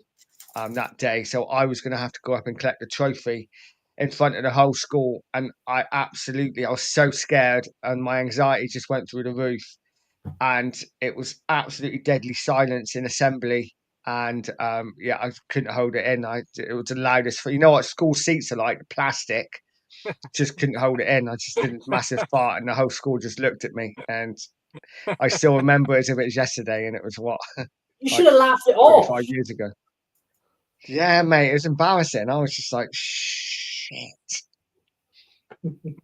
Speaker 2: that day. So I was going to have to go up and collect the trophy in front of the whole school. And I was so scared, and my anxiety just went through the roof. And it was absolutely deadly silence in assembly. And I couldn't hold it in. It was the loudest. You know what school seats are like, plastic. Just couldn't hold it in. I just did a massive fart, and the whole school just looked at me. And I still remember it as if it was yesterday, and it was what?
Speaker 4: You should have laughed it off.
Speaker 2: 5 years ago. Yeah, mate, it was embarrassing. I was just like, shit.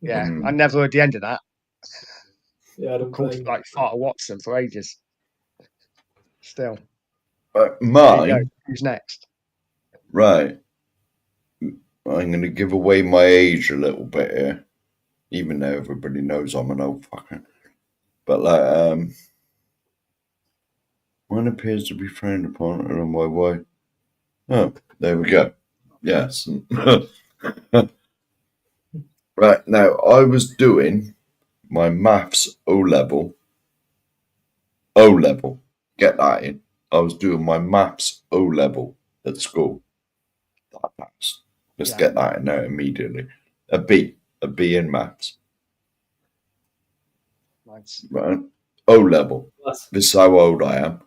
Speaker 2: Yeah, I never heard the end of that.
Speaker 4: Yeah, I don't
Speaker 2: Called
Speaker 4: blame you.
Speaker 2: like Farter Watson for ages. Still,
Speaker 3: But
Speaker 2: there you go.
Speaker 3: mine,
Speaker 2: Who's next?
Speaker 3: right. I'm going to give away my age a little bit here, even though everybody knows I'm an old fucker. But like, one appears to be frowned upon, and on my way. Oh, there we go. Yes. Right, now I was doing my maths O level. Get that in. I was doing my maths O level at school. I passed. Let's
Speaker 2: Yeah.
Speaker 3: get that in there immediately. A B in maths.
Speaker 2: Nice.
Speaker 3: Right, O level.
Speaker 4: That's-
Speaker 3: This is how old I am.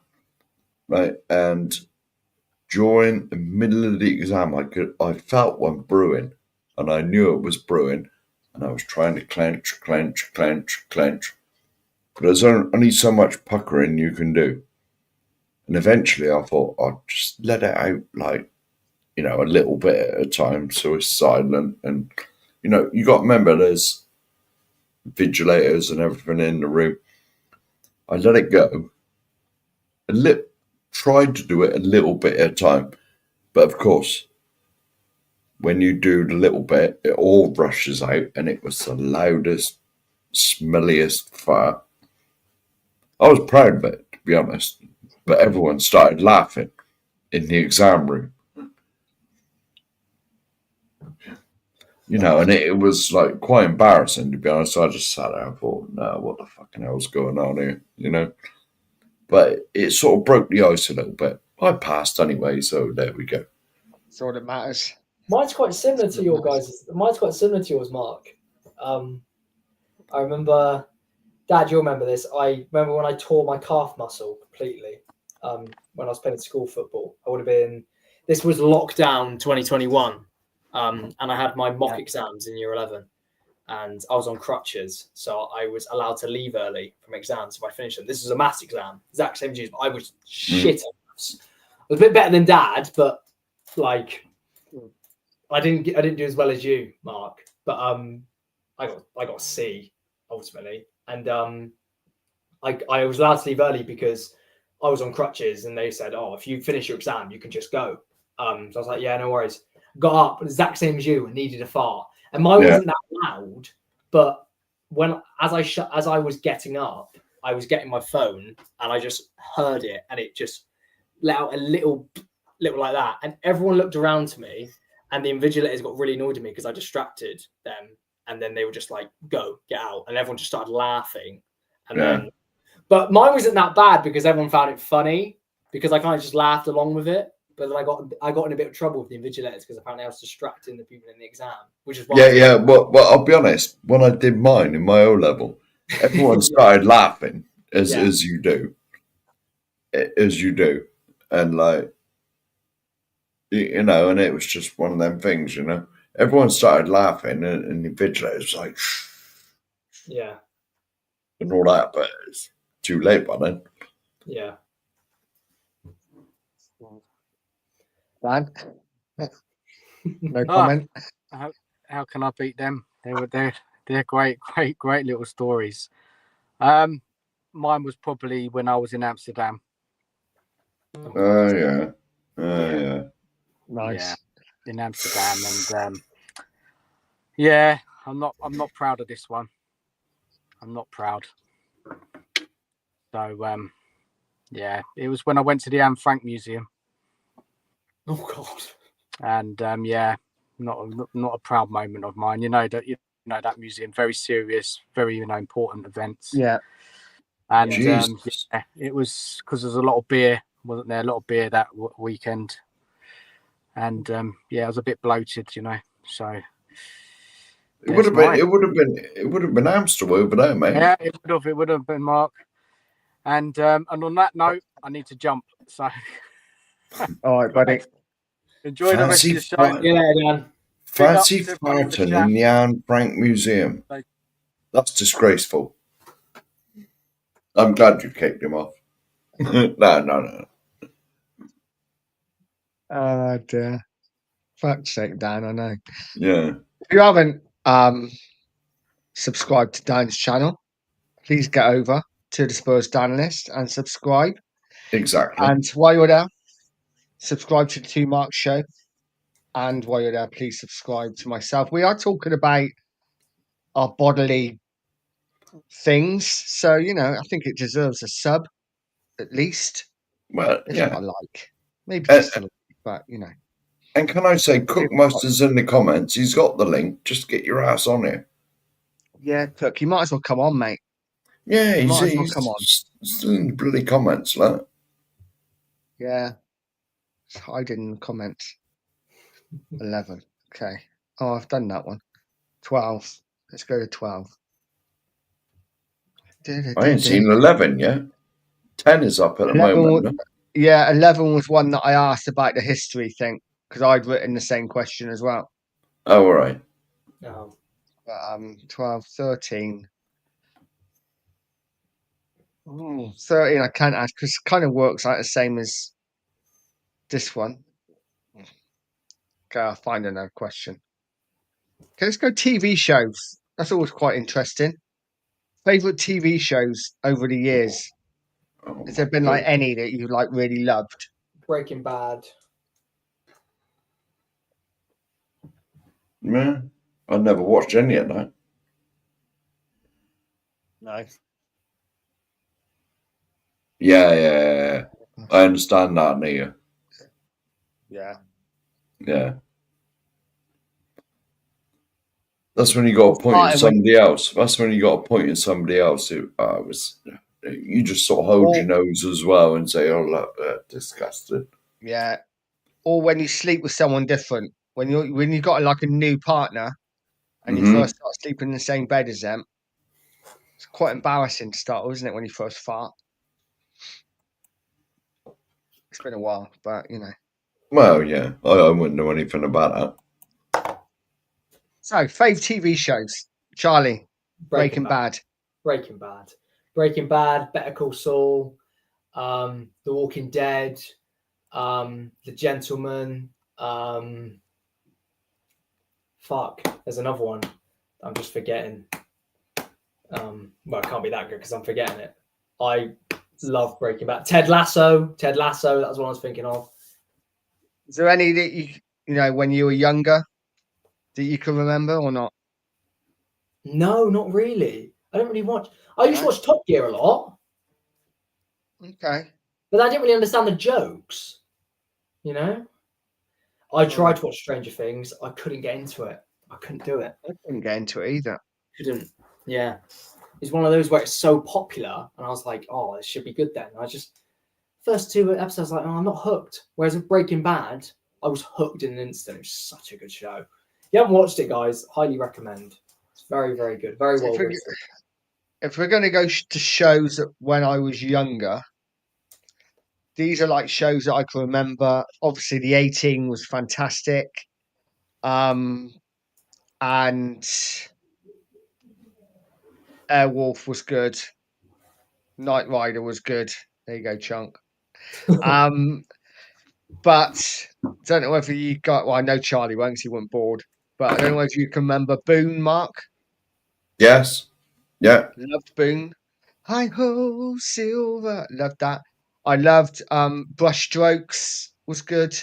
Speaker 3: Right, and during the middle of the exam, I felt one brewing, and I knew it was brewing, and I was trying to clench. But there's only so much puckering you can do. And eventually I thought I'd just let it out, like, a little bit at a time, so it's silent. And, you got to remember there's vigilators and everything in the room. I let it go. Tried to do it a little bit at a time. But of course, when you do the little bit, it all rushes out, and it was the loudest, smelliest fart. I was proud of it, to be honest, but everyone started laughing in the exam room. And it was like quite embarrassing, to be honest. I just sat there and thought, no, what the fucking hell's going on here, But it sort of broke the ice a little bit. I passed anyway, so there we go.
Speaker 2: That's all that matters.
Speaker 4: Mine's quite similar to your guys'. Mine's quite similar to yours, Mark. I remember, Dad, you'll remember this. I remember when I tore my calf muscle completely when I was playing school football. This was lockdown 2021, and I had my mock exams in year 11, and I was on crutches, so I was allowed to leave early from exams if I finished them. This was a maths exam, exact same as, but I was shit at maths. I was a bit better than Dad, but like I didn't do as well as you, Mark. But I got a C ultimately, and I was allowed to leave early because I was on crutches, and they said, "Oh, if you finish your exam, you can just go." So I was like, "Yeah, no worries." Got up, exact same as you, and needed a fart, and mine wasn't that loud. But as I was getting up, I was getting my phone, and I just heard it, and it just let out a little like that, and everyone looked around to me, and the invigilators got really annoyed at me because I distracted them, and then they were just like, "Go, get out," and everyone just started laughing, and then. But mine wasn't that bad because everyone found it funny because I kind of just laughed along with it. But then I got in a bit of trouble with the invigilators because apparently I was distracting the people in the exam, which is why.
Speaker 3: Yeah. Well, I'll be honest. When I did mine in my O level, everyone started laughing as you do, and like, and it was just one of them things, Everyone started laughing, and the invigilator was like, shh,
Speaker 4: Yeah.
Speaker 3: and all that, but it's too late by then.
Speaker 4: Yeah.
Speaker 2: Dan? No comment?
Speaker 5: How can I beat them? They're great little stories. Mine was probably when I was in Amsterdam.
Speaker 3: Yeah.
Speaker 2: Nice.
Speaker 5: Yeah, in Amsterdam, and I'm not proud of this one. I'm not proud. So it was when I went to the Anne Frank Museum.
Speaker 4: Oh God.
Speaker 5: And not a proud moment of mine. That museum, very serious, very important events.
Speaker 2: Yeah.
Speaker 5: And it was because there's a lot of beer, wasn't there? A lot of beer that weekend, and I was a bit bloated, So
Speaker 3: it would have been Amsterdam over there, mate.
Speaker 5: Yeah, it would have been, Mark. And on that note, I need to jump. So
Speaker 2: All right, buddy.
Speaker 5: enjoy the rest of the show.
Speaker 4: Dan.
Speaker 3: Fancy farting in the Anne Frank Museum. That's disgraceful. I'm glad you kicked him off. No.
Speaker 2: Oh dear. Fuck's sake, Dan, I know.
Speaker 3: Yeah,
Speaker 2: If you haven't subscribed to Dan's channel, please get over to the Spurs Dan List and subscribe.
Speaker 3: exactly.
Speaker 2: And while you're there, subscribe to the Two Mark Show. And while you're there, please subscribe to myself. We are talking about our bodily things. So, you know, I think it deserves a sub, at least.
Speaker 3: Well,
Speaker 2: If
Speaker 3: yeah.
Speaker 2: not a like. Maybe
Speaker 3: Uh,
Speaker 2: just a like, but, you know.
Speaker 3: And can I say, Cookmaster's in the comments. He's got the link. Just get your ass on here.
Speaker 2: Yeah, Cook, you might as well come on, mate.
Speaker 3: Yeah,
Speaker 2: You
Speaker 3: he's,
Speaker 2: might as well
Speaker 3: he's
Speaker 2: come on.
Speaker 3: still in the bloody comments, like.
Speaker 2: Yeah. It's hiding in the comments. 11. Okay. Oh, I've done that one. 12. Let's go to 12.
Speaker 3: I ain't seen 11 yet. 10 is up at the
Speaker 2: 11
Speaker 3: moment.
Speaker 2: wa-
Speaker 3: no?
Speaker 2: Yeah, 11 was one that I asked about the history thing because I'd written the same question as well.
Speaker 3: Oh, all right.
Speaker 4: No.
Speaker 2: But 12, 13. Ooh, 13 I can't ask because it kind of works out the same as this one. Okay, I'll find another question. Okay, let's go TV shows. That's always quite interesting. Favorite TV shows over the years?
Speaker 3: Oh,
Speaker 2: Has there been like any that you like really loved?
Speaker 4: Breaking Bad.
Speaker 3: Yeah, I never watched any of that.
Speaker 2: No.
Speaker 3: Yeah. I understand that, Nia.
Speaker 2: Yeah.
Speaker 3: Yeah. That's when you got a point
Speaker 2: Starting
Speaker 3: at somebody else. That's when you got a point at somebody else who was. You just sort of hold your nose as well and say, "Oh, look, disgusting."
Speaker 2: Yeah. Or when you sleep with someone different. When you've got like a new partner and you first start sleeping in the same bed as them. It's quite embarrassing to start, isn't it, when you first fart? It's been a while, but you know.
Speaker 3: Well, yeah, I wouldn't know anything about that.
Speaker 2: So, fave TV shows. Charlie, Breaking Bad.
Speaker 4: Breaking Bad. Breaking Bad, Better Call Saul, The Walking Dead, The Gentleman. There's another one I'm just forgetting. Well, it can't be that good because I'm forgetting it. I love Breaking Bad. Ted Lasso. That was what I was thinking of.
Speaker 2: Is there any that you know, when you were younger that you can remember or not?
Speaker 4: No, not really. I don't really watch. I used to watch Top Gear a lot.
Speaker 2: Okay.
Speaker 4: But I didn't really understand the jokes, you know? I tried to watch Stranger Things. I couldn't get into it. I couldn't do it.
Speaker 2: I couldn't get into it either.
Speaker 4: Couldn't. Yeah. It's one of those where it's so popular. And I was like, oh, it should be good then. First 2 episodes, like, oh, I'm not hooked. Whereas with Breaking Bad, I was hooked in an instant. It was such a good show. If you haven't watched it, guys, highly recommend. It's very, very good. Very well written.
Speaker 2: If we're going to go to shows that when I was younger, these are like shows that I can remember. Obviously, the 18 was fantastic. And Airwolf was good. Knight Rider was good. There you go, Chunk. But don't know whether you got. Well, I know Charlie won't, 'cause he wasn't bored. But I don't know if you can remember Boone, Mark.
Speaker 3: Yes. Yeah.
Speaker 2: Loved Boone. Hi ho, Silver. Loved that. I loved Brushstrokes. Was good.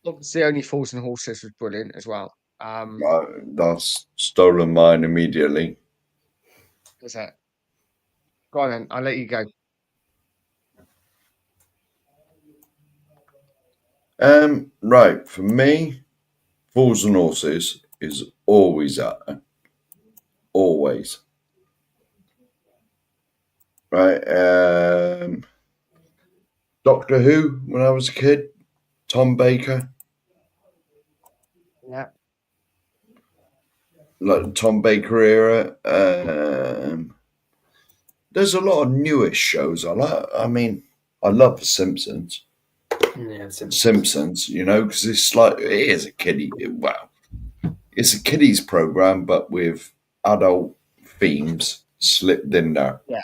Speaker 2: Obviously, Only Fools and Horses was brilliant as well.
Speaker 3: That's stolen mine immediately.
Speaker 2: What's that? Go on then. I'll let you go.
Speaker 3: Right, for me, Fools and Horses is always up there. Always. Right, Doctor Who, when I was a kid, Tom Baker.
Speaker 2: Yeah.
Speaker 3: Like Tom Baker era. There's a lot of newish shows I like. I mean, I love The Simpsons.
Speaker 4: Yeah,
Speaker 3: Simpsons, you know, because it's like, it is a kiddie. Well, it's a kiddies program, but with adult themes slipped in there.
Speaker 2: Yeah.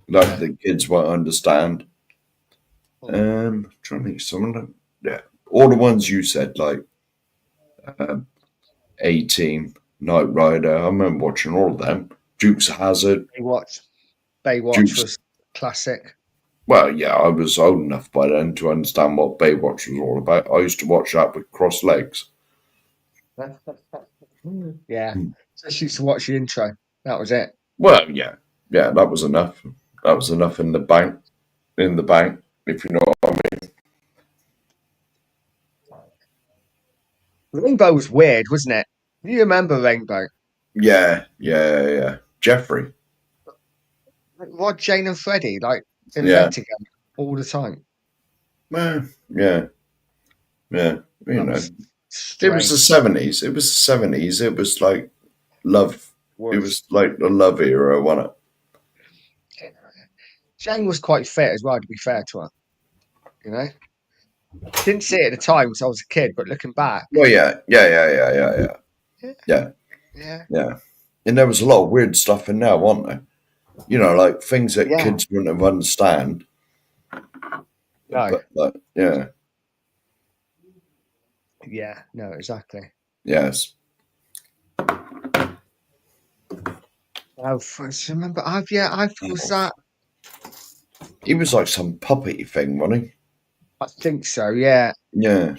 Speaker 3: Like the kids won't understand. Trying to think of some of them. Yeah, all the ones you said, like A-Team, Knight Rider. I remember watching all of them. Dukes of Hazzard.
Speaker 2: Baywatch
Speaker 3: Dukes.
Speaker 2: was classic.
Speaker 3: Well, yeah, I was old enough by then to understand what Baywatch was all about. I used to watch that with crossed legs.
Speaker 2: Yeah, just used to watch the intro. That was it.
Speaker 3: Well, yeah, that was enough. That was enough in the bank, if you know what I mean.
Speaker 2: Rainbow was weird, wasn't it? You remember Rainbow?
Speaker 3: Yeah. Jeffrey.
Speaker 2: Like Rod, Jane, and Freddie, like in bed together all the time.
Speaker 3: Yeah. You know,
Speaker 2: was
Speaker 3: it was the 70s. It was the 70s. It was like love. It was like the love era, wasn't it?
Speaker 2: Jane was quite fit as well, to be fair to her. You know? Didn't see it at the time because I was a kid, but looking back.
Speaker 3: Well, yeah. And there was a lot of weird stuff in there, wasn't there? You know, like things that kids wouldn't have understand.
Speaker 2: No.
Speaker 3: But yeah.
Speaker 2: Yeah, no, exactly.
Speaker 3: Yes.
Speaker 2: Oh, remember? I was that.
Speaker 3: He was like some puppety thing, wasn't he?
Speaker 2: I think so. Yeah.
Speaker 3: Yeah.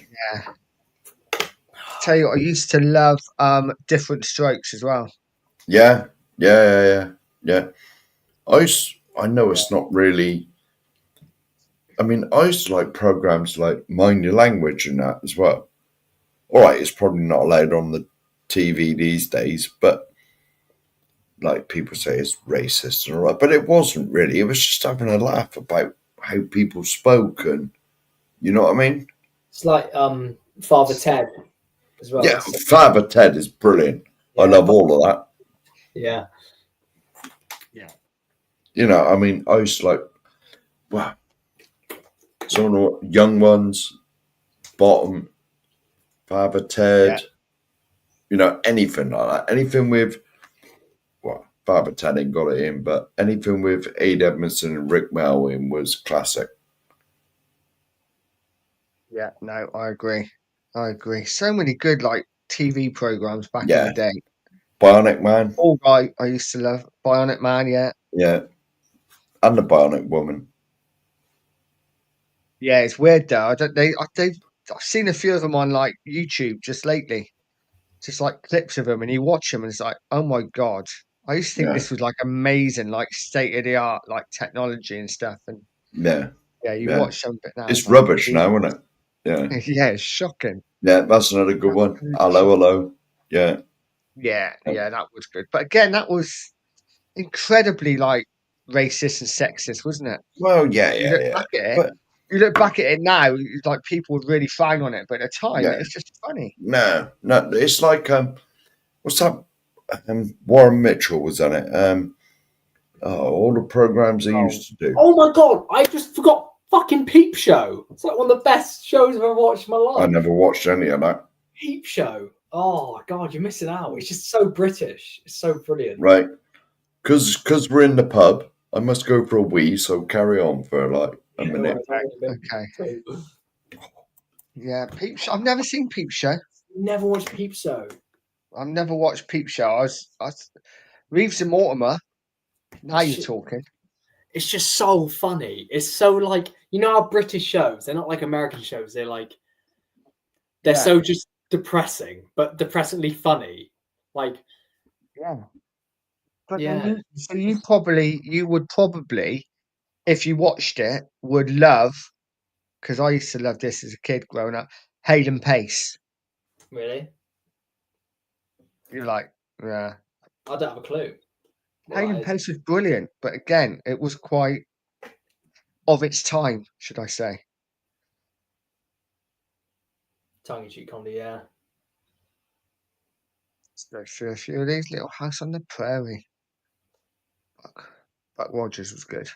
Speaker 2: Tell you what, I used to love Different Strokes as well.
Speaker 3: Yeah. I know it's not really. I mean, I used to like programs like Mind Your Language and that as well. All right, it's probably not allowed on the TV these days, but like people say it's racist and all that, but it wasn't really. It was just having a laugh about how people spoke, and you know what I mean.
Speaker 4: It's like Father Ted as well.
Speaker 3: Yeah, Father Ted is brilliant. Yeah. I love all of that.
Speaker 4: Yeah.
Speaker 3: You know, I mean, I used to like, wow, some of the young ones, Bottom, Father Ted, you know, anything like that. Anything with, well, Father Ted ain't got it in, but anything with Ade Edmondson and Rick Melvin was classic.
Speaker 2: Yeah, no, I agree. So many good like TV programs back in the day.
Speaker 3: Bionic Man.
Speaker 2: All right, I used to love Bionic Man.
Speaker 3: Yeah, and the Bionic Woman.
Speaker 2: Yeah, it's weird though. I've seen a few of them on like YouTube just lately, just like clips of them, and you watch them, and it's like, oh my god! I used to think this was like amazing, like state of the art, like technology and stuff. And you watch some bit now.
Speaker 3: It's rubbish now, isn't it? Yeah,
Speaker 2: yeah, it's shocking.
Speaker 3: Yeah, that's another good one. Hello. Yeah,
Speaker 2: that was good. But again, that was incredibly like racist and sexist, wasn't it?
Speaker 3: Well, yeah.
Speaker 2: You look back at it now, like people would really frown on it, but at the time, it's just funny.
Speaker 3: No, it's like what's that? Warren Mitchell was on it. All the programs they used to do.
Speaker 4: Oh my god, I just forgot fucking Peep Show. It's like one of the best shows I've ever watched in my life.
Speaker 3: I never watched any of that.
Speaker 4: Peep Show. Oh god, you're missing out. It's just so British. It's so brilliant.
Speaker 3: Right, because we're in the pub. I must go for a wee, so carry on for like a minute.
Speaker 2: Okay. Yeah, Peep Show. I've never seen Peep Show.
Speaker 4: Never watched Peep Show.
Speaker 2: I've never watched Peep Show. I was Reeves and Mortimer. Now you're talking.
Speaker 4: It's just so funny. It's so like, you know how British shows, they're not like American shows. They're so just depressing, but depressingly funny. Like,
Speaker 2: But so you would probably, if you watched it, would love, because I used to love this as a kid growing up, Hayden Pace.
Speaker 4: Really?
Speaker 2: You're like, yeah.
Speaker 4: I don't have a clue.
Speaker 2: Hayden Pace was brilliant, but again, it was quite of its time, should I say.
Speaker 4: Tongue-in-cheek comedy, yeah.
Speaker 2: So for a few of these, Little House on the Prairie. Buck Rogers was good.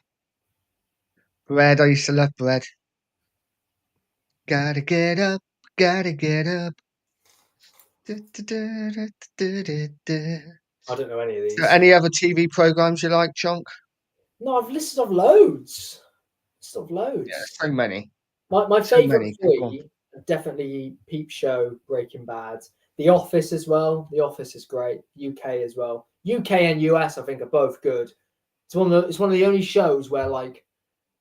Speaker 2: Bread, I used to love Bread. Gotta get up, gotta get up.
Speaker 4: I don't know any of these.
Speaker 2: So any other TV programs you like, Chonk?
Speaker 4: No, I've listed off loads. Stuff loads.
Speaker 2: Yeah, so many.
Speaker 4: My
Speaker 2: So
Speaker 4: favourite
Speaker 2: many. Go on.
Speaker 4: three are definitely Peep Show, Breaking Bad, The Office as well. The Office is great. UK as well. UK and US, I think, are both good. It's one of the only shows where like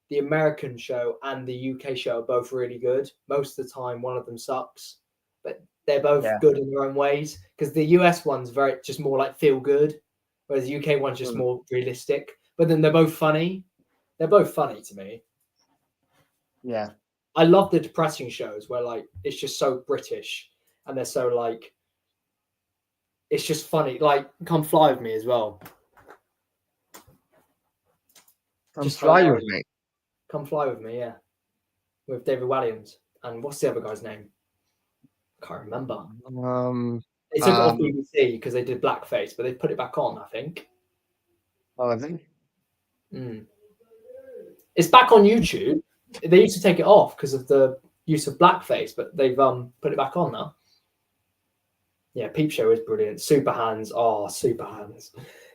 Speaker 4: the American show and the UK show are both really good. Most of the time, one of them sucks, but they're both
Speaker 2: Yeah.
Speaker 4: good in their own ways. Because the US one's very just more like feel good, whereas the UK one's just more realistic. But then they're both funny. They're both funny to me.
Speaker 2: Yeah.
Speaker 4: I love the depressing shows where like it's just so British and they're so like it's just funny. Like Come Fly With Me as well.
Speaker 2: Just fly with
Speaker 4: hilarious.
Speaker 2: me.
Speaker 4: Come Fly With Me, yeah. With David Walliams. And what's the other guy's name? I can't remember. They took it off BBC because they did blackface, but they put it back on, I think.
Speaker 2: Oh, I think.
Speaker 4: It's back on YouTube. They used to take it off because of the use of blackface, but they've put it back on now. Yeah, Peep Show is brilliant. Super Hands, Super Hands.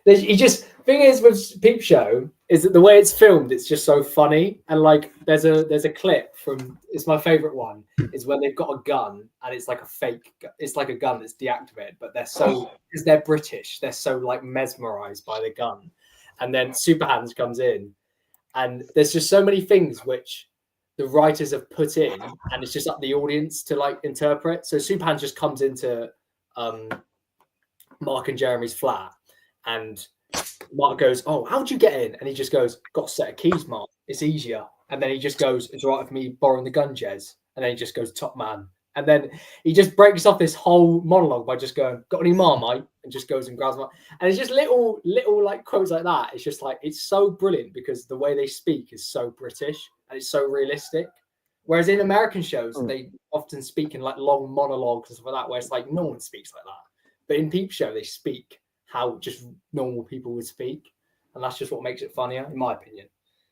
Speaker 4: Thing is with Peep Show is that the way it's filmed, it's just so funny. And like, there's a clip from it's my favorite one is when they've got a gun and it's like a fake. It's like a gun that's deactivated, but they're so because they're British, they're so like mesmerized by the gun. And then Super Hands comes in, and there's just so many things which the writers have put in, and it's just up the audience to like interpret. So Super Hands just comes into Mark and Jeremy's flat, and Mark goes, "Oh, how'd you get in?" And he just goes, "Got a set of keys, Mark. It's easier." And then he just goes, "It's all right with me borrowing the gun, Jez." And then he just goes, "Top man." And then he just breaks off this whole monologue by just going, "Got any Marmite?" And just goes and grabs one. And it's just little like quotes like that. It's just like, it's so brilliant because the way they speak is so British and it's so realistic. Whereas in American shows, they often speak in like long monologues and stuff like that, where it's like no one speaks like that. But in Peep Show, they speak how just normal people would speak. And that's just what makes it funnier, in my opinion.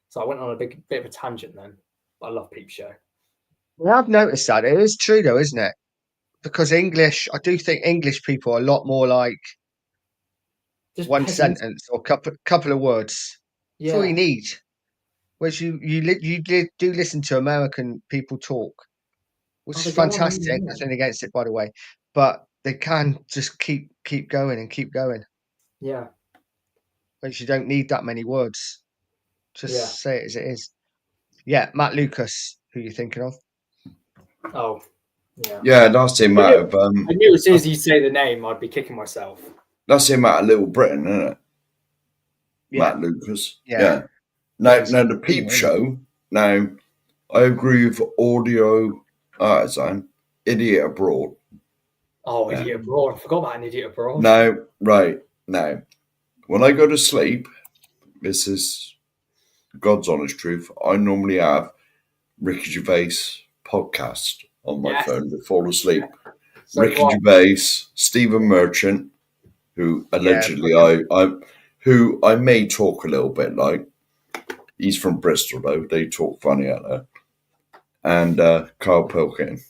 Speaker 4: So I went on a bit of a tangent then. But I love Peep Show.
Speaker 2: Well, I've noticed that. It is true though, isn't it? Because English, I do think English people are a lot more like
Speaker 4: Just
Speaker 2: one
Speaker 4: peasants.
Speaker 2: sentence or couple of words. That's all you need. Whereas you do listen to American people talk, which is
Speaker 4: they go on,
Speaker 2: fantastic.
Speaker 4: yeah.
Speaker 2: Nothing against it, by the way, but they can just keep going and keep going.
Speaker 4: Yeah.
Speaker 2: Whereas you don't need that many words. Just say it as it is. Yeah, Matt Lucas, who you thinking of?
Speaker 4: Oh, yeah.
Speaker 3: Yeah, that's him out of
Speaker 4: I knew as soon as you say the name, I'd be kicking myself.
Speaker 3: that's him out of Little Britain, isn't it?
Speaker 2: Yeah.
Speaker 3: Matt Lucas.
Speaker 2: Yeah.
Speaker 3: Now the Peep Show. Now, I agree with Audio Artisan, Idiot Abroad.
Speaker 4: Oh, Idiot Abroad. I forgot about an Idiot Abroad.
Speaker 3: Now, when I go to sleep, this is God's honest truth. I normally have Ricky Gervais podcast on my phone to fall asleep.
Speaker 4: So
Speaker 3: Ricky
Speaker 4: what?
Speaker 3: Gervais, Stephen Merchant, who allegedly I may talk a little bit like. He's from Bristol though. They talk funny out there. And Carl Pilkington,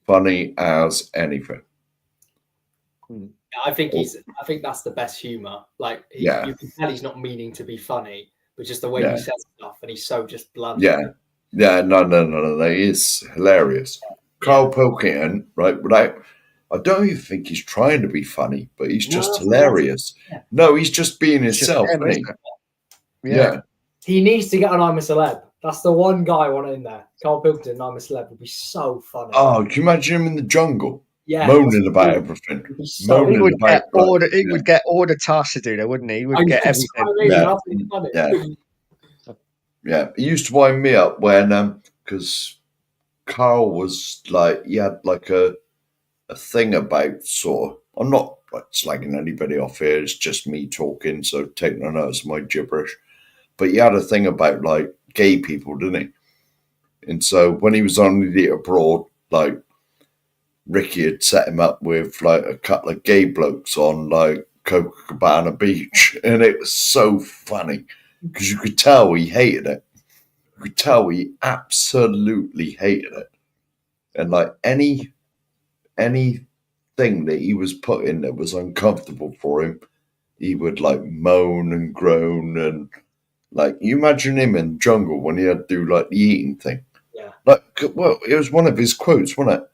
Speaker 3: funny as anything.
Speaker 4: I think that's the best humor. Like, you can tell he's not meaning to be funny, but just the way he says stuff, and he's so just blunt.
Speaker 3: No. He is hilarious. Carl Pilkington, right? I don't even think he's trying to be funny, but he's just hilarious.
Speaker 4: Yeah.
Speaker 3: No, he's just being himself, isn't he?
Speaker 2: Yeah.
Speaker 4: He needs to get on I'm a Celeb. That's the one guy I want in there. Carl Pilkington, I'm a Celeb would be so funny.
Speaker 3: Oh, can you imagine him in the jungle?
Speaker 4: Yeah,
Speaker 3: moaning about everything.
Speaker 2: He would get all the tasks to do, though, wouldn't he? He would get everything.
Speaker 3: Yeah. He used to wind me up when because Carl was like, he had like a thing about sort of, I'm not like slagging anybody off here, it's just me talking, so take no notice of my gibberish. But he had a thing about like gay people, didn't he? And so when he was on Idiot Abroad, like Ricky had set him up with like a couple of gay blokes on like Copacabana Beach, and it was so funny because you could tell he hated it. You could tell he absolutely hated it, and like anything that he was put in that was uncomfortable for him, he would like moan and groan, and Like, you imagine him in the jungle when he had to do, like, the eating thing.
Speaker 4: Yeah.
Speaker 3: Like, well, it was one of his quotes, wasn't it?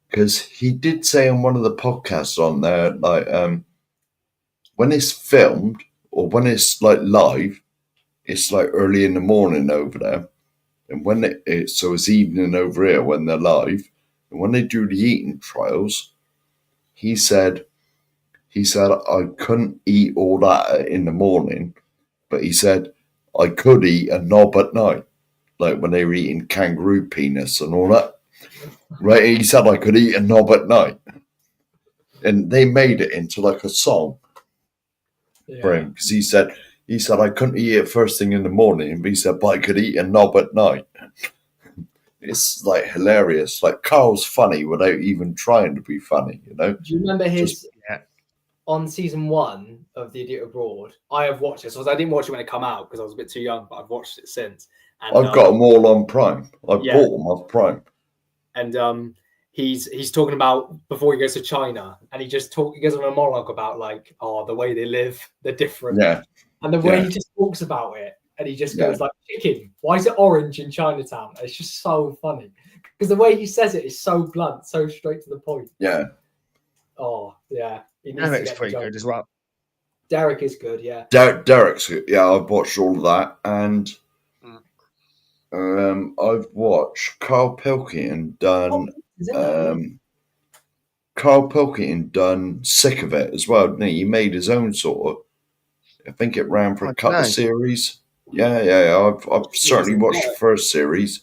Speaker 3: Because he did say on one of the podcasts on there, like, when it's filmed or when it's, like, live, it's, like, early in the morning over there. And when so it's evening over here when they're live. And when they do the eating trials, he said I couldn't eat all that in the morning, but he said I could eat a knob at night, like when they were eating kangaroo penis and all that. Right? He said I could eat a knob at night, and they made it into like a song for him because he said I couldn't eat it first thing in the morning, but he said but I could eat a knob at night. It's like hilarious. Like Carl's funny without even trying to be funny, you know.
Speaker 4: Do you remember his
Speaker 3: Just-
Speaker 4: on season 1 of The Idiot Abroad? I have watched it. So I didn't watch it when it came out because I was a bit too young, but I've watched it since. And,
Speaker 3: I've got them all on Prime. I
Speaker 4: Yeah.
Speaker 3: bought them off Prime.
Speaker 4: And he's talking about before he goes to China, and he goes on a monologue about like, oh, the way they live, they're different.
Speaker 3: Yeah,
Speaker 4: And the way
Speaker 3: Yeah.
Speaker 4: he just talks about it, and he just
Speaker 3: Yeah.
Speaker 4: goes like, chicken, why is it orange in Chinatown? And it's just so funny because the way he says it is so blunt, so straight to the point.
Speaker 3: yeah.
Speaker 4: Oh yeah, he needs to
Speaker 2: Derek's
Speaker 4: get
Speaker 2: pretty
Speaker 4: the job.
Speaker 2: good as well.
Speaker 4: Derek is good, yeah.
Speaker 3: Derek's good. Yeah, I've watched all of that, and I've watched Carl Pilkington done.
Speaker 4: Is it?
Speaker 3: Carl Pilkington done Sick of It as well, didn't he? He made his own sort of. I think it ran for
Speaker 2: I
Speaker 3: a couple
Speaker 2: dunno.
Speaker 3: of series. Yeah. I've certainly watched the first series.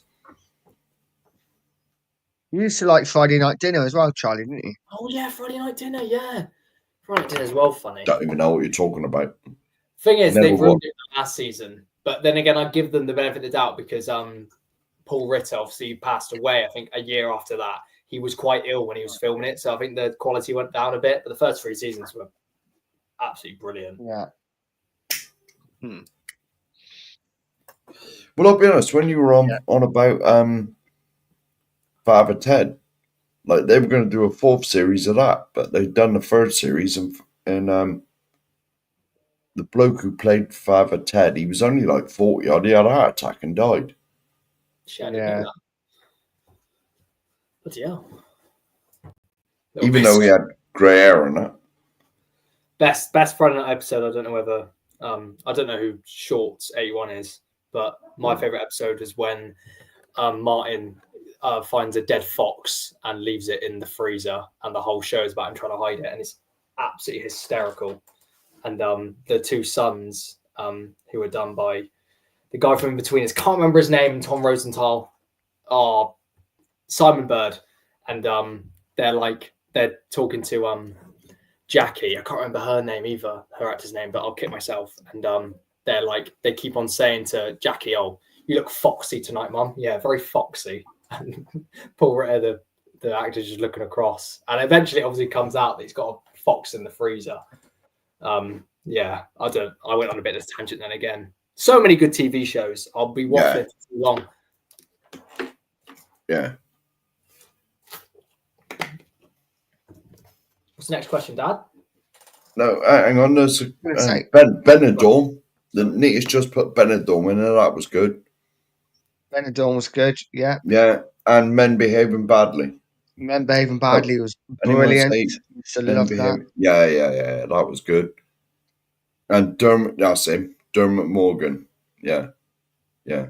Speaker 2: You used to like Friday Night Dinner as well, Charlie, didn't you?
Speaker 4: Oh yeah, Friday Night Dinner, yeah. Friday Night Dinner is well funny.
Speaker 3: Don't even know what you're talking about.
Speaker 4: Thing is,
Speaker 3: Never
Speaker 4: they've ruined it last season. But then again, I give them the benefit of the doubt because Paul Ritter obviously passed away, I think, a year after that. He was quite ill when he was filming it, so I think the quality went down a bit. But the first 3 seasons were absolutely brilliant.
Speaker 2: Yeah.
Speaker 3: Well, I'll be honest. When you were on about Father Ted, like they were going to do a 4th series of that, but they'd done the 3rd series, and the bloke who played Father Ted, he was only like 40 odd. He had a heart attack and died.
Speaker 4: Shit, I didn't
Speaker 2: Yeah.
Speaker 4: know that. But yeah.
Speaker 3: Even though he had grey hair and that.
Speaker 4: Best Friday Night episode. I don't know whether I don't know who Shorts 81 is, but my favorite episode is when Martin finds a dead fox and leaves it in the freezer, and the whole show is about him trying to hide it, and it's absolutely hysterical. And the 2 sons who are done by the guy from In Between, I can't remember his name, Tom Rosenthal, are Simon Bird, and they're talking to Jackie. I can't remember her name either, her actor's name, but I'll kick myself. And they keep on saying to Jackie, "Oh, you look foxy tonight, Mum." Yeah, very foxy. And Paul Ritter, the actor's just looking across, and eventually, it obviously comes out that he's got a fox in the freezer. Yeah, I went on a bit of a tangent then again. So many good TV shows. I'll be watching it for too long.
Speaker 3: Yeah.
Speaker 4: What's the next question, Dad?
Speaker 3: No, hang on. There's
Speaker 2: gonna say-
Speaker 3: Benidorm. The Neatest just put Benidorm in there. That was good.
Speaker 2: Benidorm was good. Yeah.
Speaker 3: Yeah, and Men Behaving Badly.
Speaker 2: Men Behaving Badly was
Speaker 3: Anyone
Speaker 2: brilliant.
Speaker 3: say
Speaker 2: Used to
Speaker 3: Men
Speaker 2: love that.
Speaker 3: Behaving- Yeah. That was good. And Dermot, that's him. Dermot Morgan. Yeah.
Speaker 2: Yeah.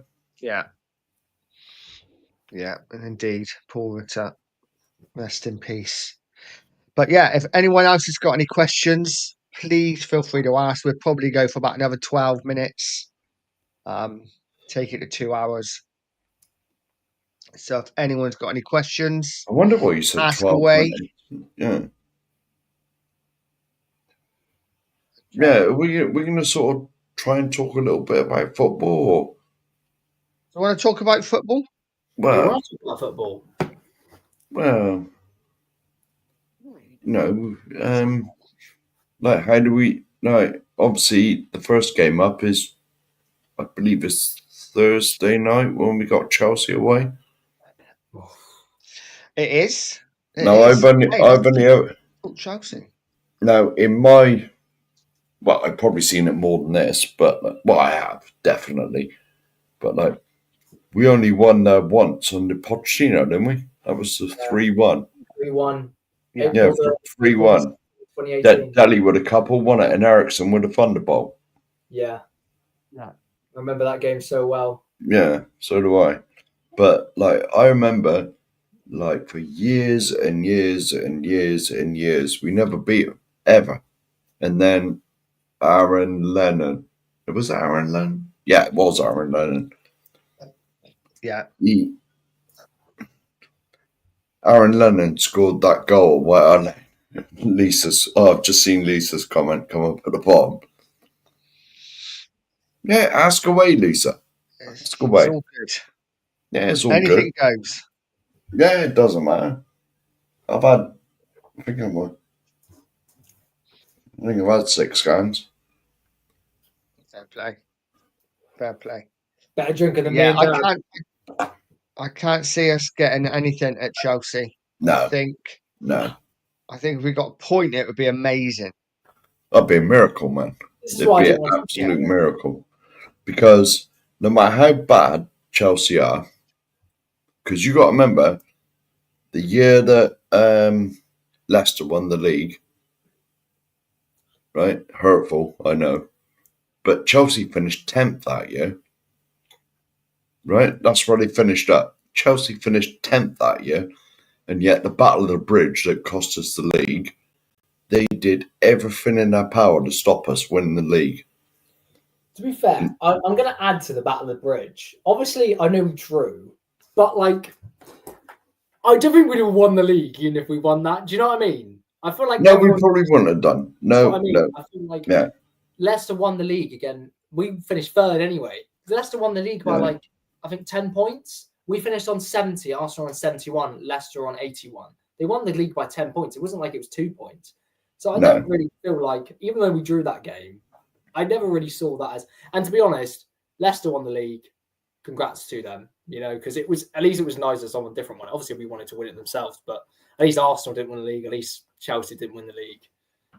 Speaker 2: Yeah, and indeed, Paul Ritter, rest in peace. But yeah, if anyone else has got any questions, please feel free to ask. We'll probably go for about another 12 minutes. Take it to 2 hours. So if anyone's got any questions,
Speaker 3: I wonder what you said.
Speaker 2: Ask
Speaker 3: 12
Speaker 2: away.
Speaker 3: minutes. Yeah. Yeah, we're going to sort of try and talk a little bit about football. Or,
Speaker 2: do you want to talk about football?
Speaker 4: You
Speaker 3: well,
Speaker 4: want to talk about football?
Speaker 3: Like how do we? Like obviously, the first game up is, I believe, it's Thursday night when we got Chelsea away.
Speaker 2: It is. It
Speaker 3: No,
Speaker 2: is.
Speaker 3: I've only
Speaker 2: Hey,
Speaker 3: Chelsea.
Speaker 2: Chelsea.
Speaker 3: Now, in my well, I've probably seen it more than this, but well, I have definitely. But like, we only won once on the Pochettino, didn't we? That was the 3-1.
Speaker 4: 3-1.
Speaker 2: Yeah.
Speaker 3: Yeah,
Speaker 4: April
Speaker 3: 3-1.
Speaker 4: 2018.
Speaker 3: Delhi with a couple, won it, and Ericsson with a thunderbolt.
Speaker 4: Yeah.
Speaker 2: Yeah.
Speaker 4: I remember that game so well.
Speaker 3: Yeah, so do I. But like, I remember, like, for years and years and years and years, we never beat them ever. And then Aaron Lennon. It was Aaron Lennon? Yeah, it was Aaron Lennon.
Speaker 2: Yeah.
Speaker 3: Aaron Lennon scored that goal. Well, Lisa's. Oh, I've just seen Lisa's comment come up at the bottom. Yeah, ask away, Lisa.
Speaker 2: It's
Speaker 3: away.
Speaker 2: all good.
Speaker 3: Yeah, it's all
Speaker 2: Anything
Speaker 3: good.
Speaker 2: goes.
Speaker 3: Yeah, it doesn't matter. I think I've had 6 games.
Speaker 2: Fair play. Fair play.
Speaker 4: Better drinking than
Speaker 2: Yeah,
Speaker 4: me and Darren.
Speaker 2: I can't see us getting anything at Chelsea. I
Speaker 3: No,
Speaker 2: think if we got a point, it would be amazing.
Speaker 3: that'd be a miracle, man.
Speaker 4: This is
Speaker 3: It'd
Speaker 4: why I
Speaker 3: be
Speaker 4: didn't
Speaker 3: an
Speaker 4: want to.
Speaker 3: absolute miracle. Because no matter how bad Chelsea are, because you got to remember the year that Leicester won the league, right? Hurtful, I know. But Chelsea finished 10th that year, right? That's where they finished up. Chelsea finished 10th that year, and yet the Battle of the Bridge that cost us the league, they did everything in their power to stop us winning the league.
Speaker 4: To be fair, I'm going to add to the Battle of the Bridge. Obviously, I know we drew, but like, I don't think we'd have won the league even if we won that. Do you know what I mean? I feel like
Speaker 3: No, we probably wouldn't have done. No,
Speaker 4: I mean?
Speaker 3: no.
Speaker 4: I feel like
Speaker 3: Yeah.
Speaker 4: Leicester won the league again. We finished third anyway. Leicester won the league by
Speaker 3: Yeah.
Speaker 4: like, I think 10 points. We finished on 70, Arsenal on 71, Leicester on 81. They won the league by 10 points. It wasn't like it was 2 points. So I
Speaker 3: No.
Speaker 4: don't really feel like, even though we drew that game, I never really saw that as. And to be honest, Leicester won the league. Congrats to them, you know, because it was at least it was nice that someone different won. Obviously, we wanted to win it themselves, but at least Arsenal didn't win the league. At least Chelsea didn't win the league.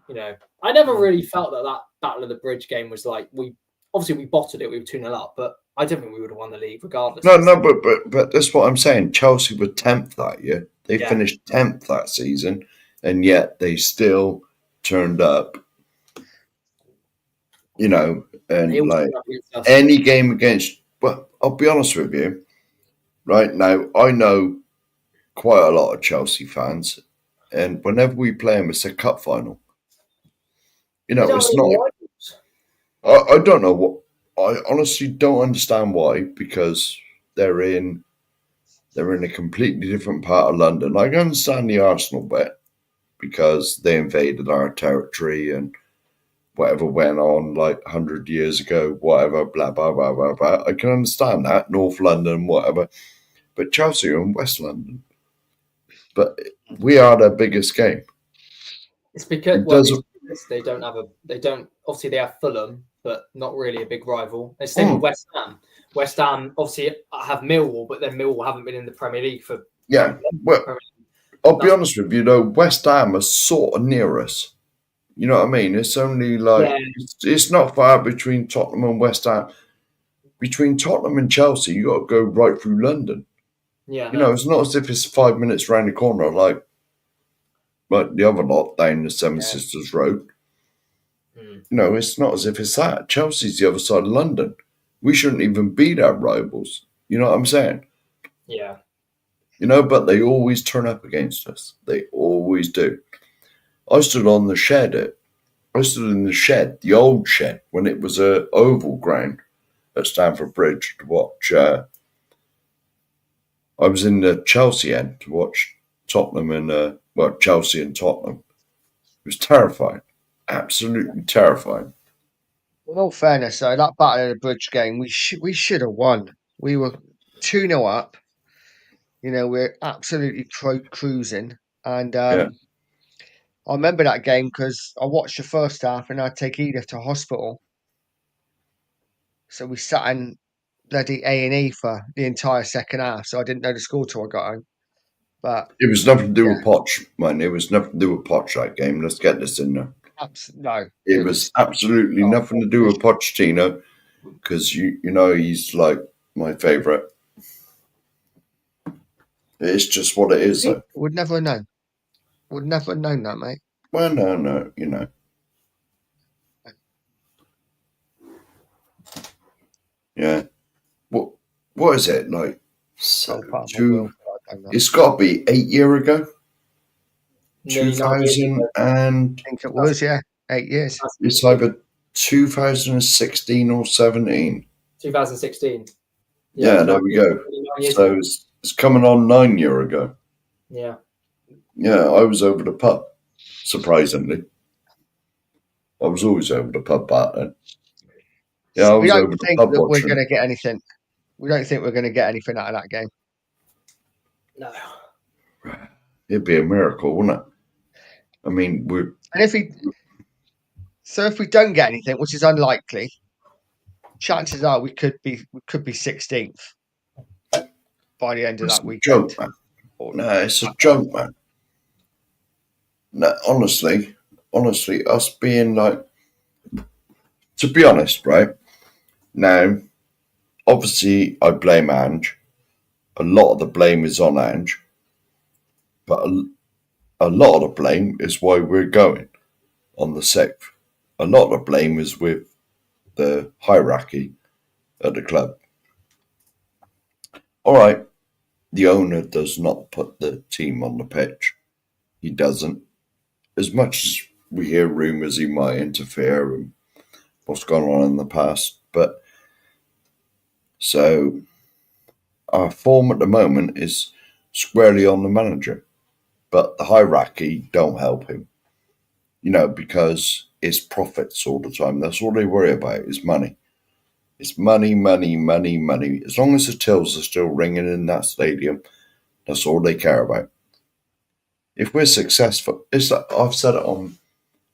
Speaker 4: You know, I never really felt that Battle of the Bridge game was like we bottled it. We were 2-0 up, but I don't think we would have won the league regardless.
Speaker 3: No, but that's what I'm saying. Chelsea were 10th that year. They
Speaker 4: Yeah.
Speaker 3: finished 10th that season, and yet they still turned up. You know, and
Speaker 4: They always
Speaker 3: like
Speaker 4: turned up against us.
Speaker 3: any game against. Well, I'll be honest with you. Right now, I know quite a lot of Chelsea fans, and whenever we play them, it's a cup final. You know,
Speaker 4: They don't
Speaker 3: it's
Speaker 4: have
Speaker 3: not.
Speaker 4: any rivals.
Speaker 3: I don't know what. I honestly don't understand why, because they're in a completely different part of London. I can understand the Arsenal bit because they invaded our territory and whatever went on like 100 years ago, whatever, blah, blah, blah, blah, blah. I can understand that, North London, whatever. But Chelsea are in West London. But we are their biggest game.
Speaker 4: It's because
Speaker 3: It
Speaker 4: well,
Speaker 3: doesn't-
Speaker 4: they don't obviously they have Fulham, but not really a big rival. It's the same with West Ham. West Ham obviously have Millwall, but then Millwall haven't been in the Premier League for
Speaker 3: Yeah, well, I'll be honest with you, though, West Ham are sort of near us. You know what I mean? It's only like, it's not far between Tottenham and West Ham. Between Tottenham and Chelsea, you got to go right through London.
Speaker 4: Yeah.
Speaker 3: You know, it's not as if it's 5 minutes round the corner like the other lot down the Seven Sisters Road.
Speaker 4: Mm.
Speaker 3: You know, it's not as if it's that. Chelsea's the other side of London. We shouldn't even be their rivals. You know what I'm saying?
Speaker 4: Yeah.
Speaker 3: You know, but they always turn up against us. They always do. I stood in the shed, the old shed, when it was a oval ground at Stamford Bridge to watch. I was in the Chelsea end to watch Tottenham and Chelsea and Tottenham. It was terrifying, absolutely terrifying.
Speaker 2: In all fairness, though, that Battle of the Bridge game, we should have won. We were 2-0 up. You know, we're absolutely cruising. And I remember that game because I watched the first half and I'd take Edith to hospital. So we sat in bloody A&E for the entire second half. So I didn't know the score till I got home. But
Speaker 3: it was nothing to do with Poch, man. It was nothing to do with Poch, that game. Let's get this in there.
Speaker 2: No.
Speaker 3: It was absolutely nothing to do with Pochettino, because you know he's like my favourite. It's just what it is, though.
Speaker 2: Would never have known. Would never have known that, mate.
Speaker 3: Well, no, you know. Yeah. What is it like?
Speaker 2: Part of my will, I don't know.
Speaker 3: It's got to be 8 years ago.
Speaker 4: Nearly 9 years
Speaker 3: 2000
Speaker 4: ago.
Speaker 3: and
Speaker 2: I think it was, yeah. 8 years.
Speaker 3: it's either 2016 or 17.
Speaker 4: 2016.
Speaker 3: Yeah, there we go.
Speaker 4: 9 years
Speaker 3: So
Speaker 4: ago.
Speaker 3: it's coming on 9 years ago.
Speaker 4: Yeah.
Speaker 3: Yeah, I was over the pub, surprisingly. I was always over the pub back then. Yeah, I
Speaker 2: We
Speaker 3: was
Speaker 2: don't
Speaker 3: over the
Speaker 2: think
Speaker 3: pub
Speaker 2: that we're
Speaker 3: watching.
Speaker 2: going to get anything. We don't think we're going to get anything out of that game.
Speaker 4: No.
Speaker 3: It'd be a miracle, wouldn't it? I mean,
Speaker 2: And if we don't get anything, which is unlikely, chances are we could be 16th by the end of
Speaker 3: it's
Speaker 2: that
Speaker 3: a
Speaker 2: weekend.
Speaker 3: joke, man. No, it's a joke, man. No, honestly, us being like, to be honest, right? Now, obviously, I blame Ange. A lot of the blame is on Ange. But a lot of the blame is why we're going on the 6th. A lot of the blame is with the hierarchy at the club. All right, the owner does not put the team on the pitch. He doesn't. As much as we hear rumours he might interfere and what's gone on in the past. But so our form at the moment is squarely on the manager. But the hierarchy don't help him. You know, because it's profits all the time. That's all they worry about is money. It's money, money, money, money. As long as the tills are still ringing in that stadium, that's all they care about. If we're successful, I've said it on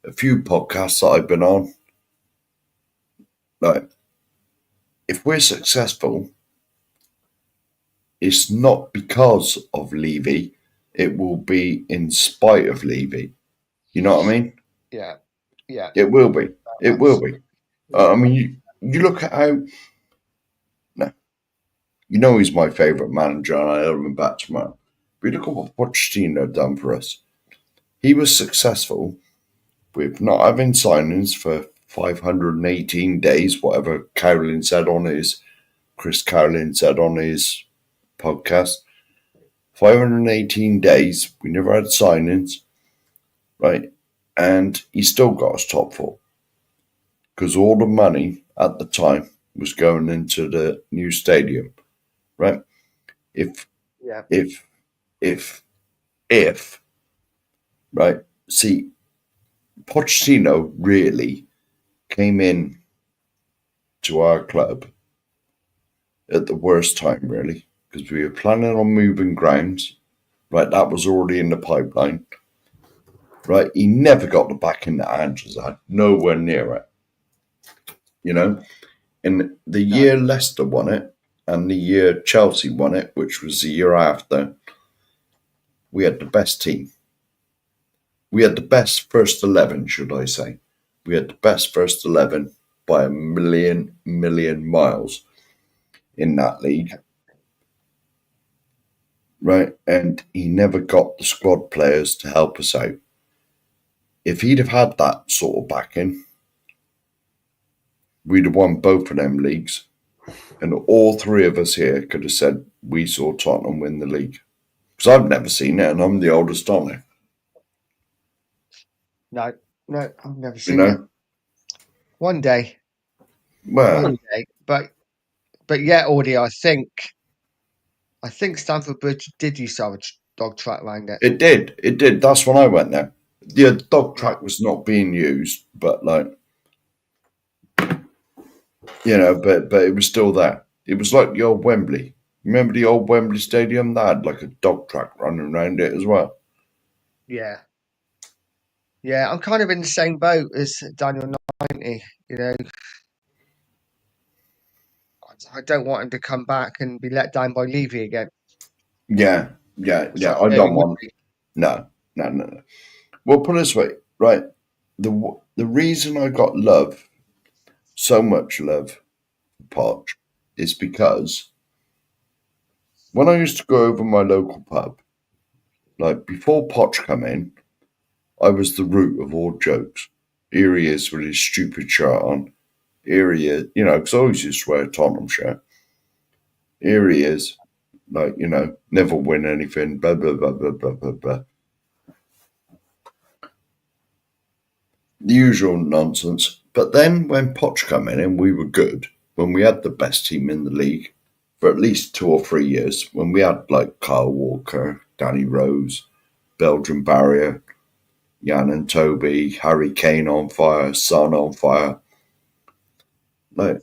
Speaker 3: a few podcasts that I've been on. Like, if we're successful, it's not because of Levy. It will be in spite of Levy. You know what I mean?
Speaker 2: Yeah. Yeah.
Speaker 3: It will be. It will be. I mean, you look at how. No. You know he's my favourite manager, and I have him back tomorrow. But look at what Pochettino done for us. He was successful with not having signings for 518 days, whatever Chris Carolyn said on his podcast. 518 days, we never had signings, right? And he still got us top 4. Because all the money at the time was going into the new stadium, right? If, right? See, Pochettino really came in to our club at the worst time, really, because we were planning on moving grounds, right? That was already in the pipeline, right? He never got the backing that Ange's had, nowhere near it, you know? In the year Leicester won it and the year Chelsea won it, which was the year after, we had the best team. We had the best first 11, should I say. We had the best first 11 by a million miles in that league. Right? And he never got the squad players to help us out. If he'd have had that sort of backing, we'd have won both of them leagues. And all 3 of us here could have said we saw Tottenham win the league. Because I've never seen it, and I'm the oldest on it.
Speaker 2: No, I've never seen
Speaker 3: You
Speaker 2: it.
Speaker 3: know?
Speaker 2: One day.
Speaker 3: Well,
Speaker 2: One day. But yeah, Audie, I think Stamford Bridge did used to have a dog track around it.
Speaker 3: it did. That's when I went there. The dog track was not being used, but like, you know, but it was still there. It was like the old Wembley. Remember the old Wembley Stadium? They had like a dog track running around it as well.
Speaker 2: Yeah. Yeah, I'm kind of in the same boat as Daniel 90, you know. I don't want him to come back and be let down by Levy again.
Speaker 3: Yeah.
Speaker 2: which
Speaker 3: I
Speaker 2: really
Speaker 3: don't
Speaker 2: would
Speaker 3: want.
Speaker 2: be.
Speaker 3: No. Well, put it this way, right? the reason I got so much love for Poch, is because when I used to go over my local pub, like before Poch come in, I was the root of all jokes. Here he is with his stupid shirt on. Here he is, because I always used to wear a Tottenham shirt. Here he is, like, never win anything, blah, blah, blah, blah, blah, blah, blah. The usual nonsense. But then when Poch come in and we were good, when we had the best team in the league for at least 2 or 3 years, when we had like Kyle Walker, Danny Rose, Belgian Barrier, Jan and Toby, Harry Kane on fire, Son on fire. Like,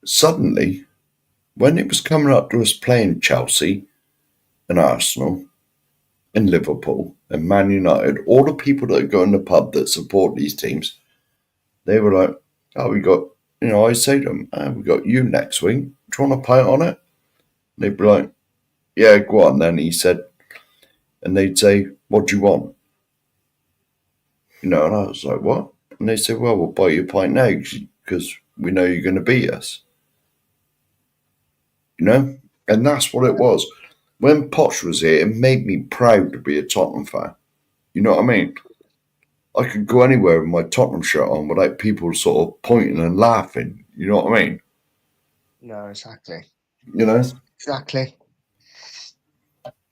Speaker 3: suddenly, when it was coming up to us playing Chelsea and Arsenal and Liverpool and Man United, all the people that go in the pub that support these teams, they were like, oh, we got, I say to them, we got you next week. Do you want to play on it? And they'd be like, yeah, go on then. He said, and they'd say, what do you want? And I was like, what? And they said, well, we'll buy you a pint now because we know you're going to beat us. And that's what it was. When Poch was here, it made me proud to be a Tottenham fan. You know what I mean? I could go anywhere with my Tottenham shirt on without people sort of pointing and laughing. You know what I mean?
Speaker 2: No, exactly.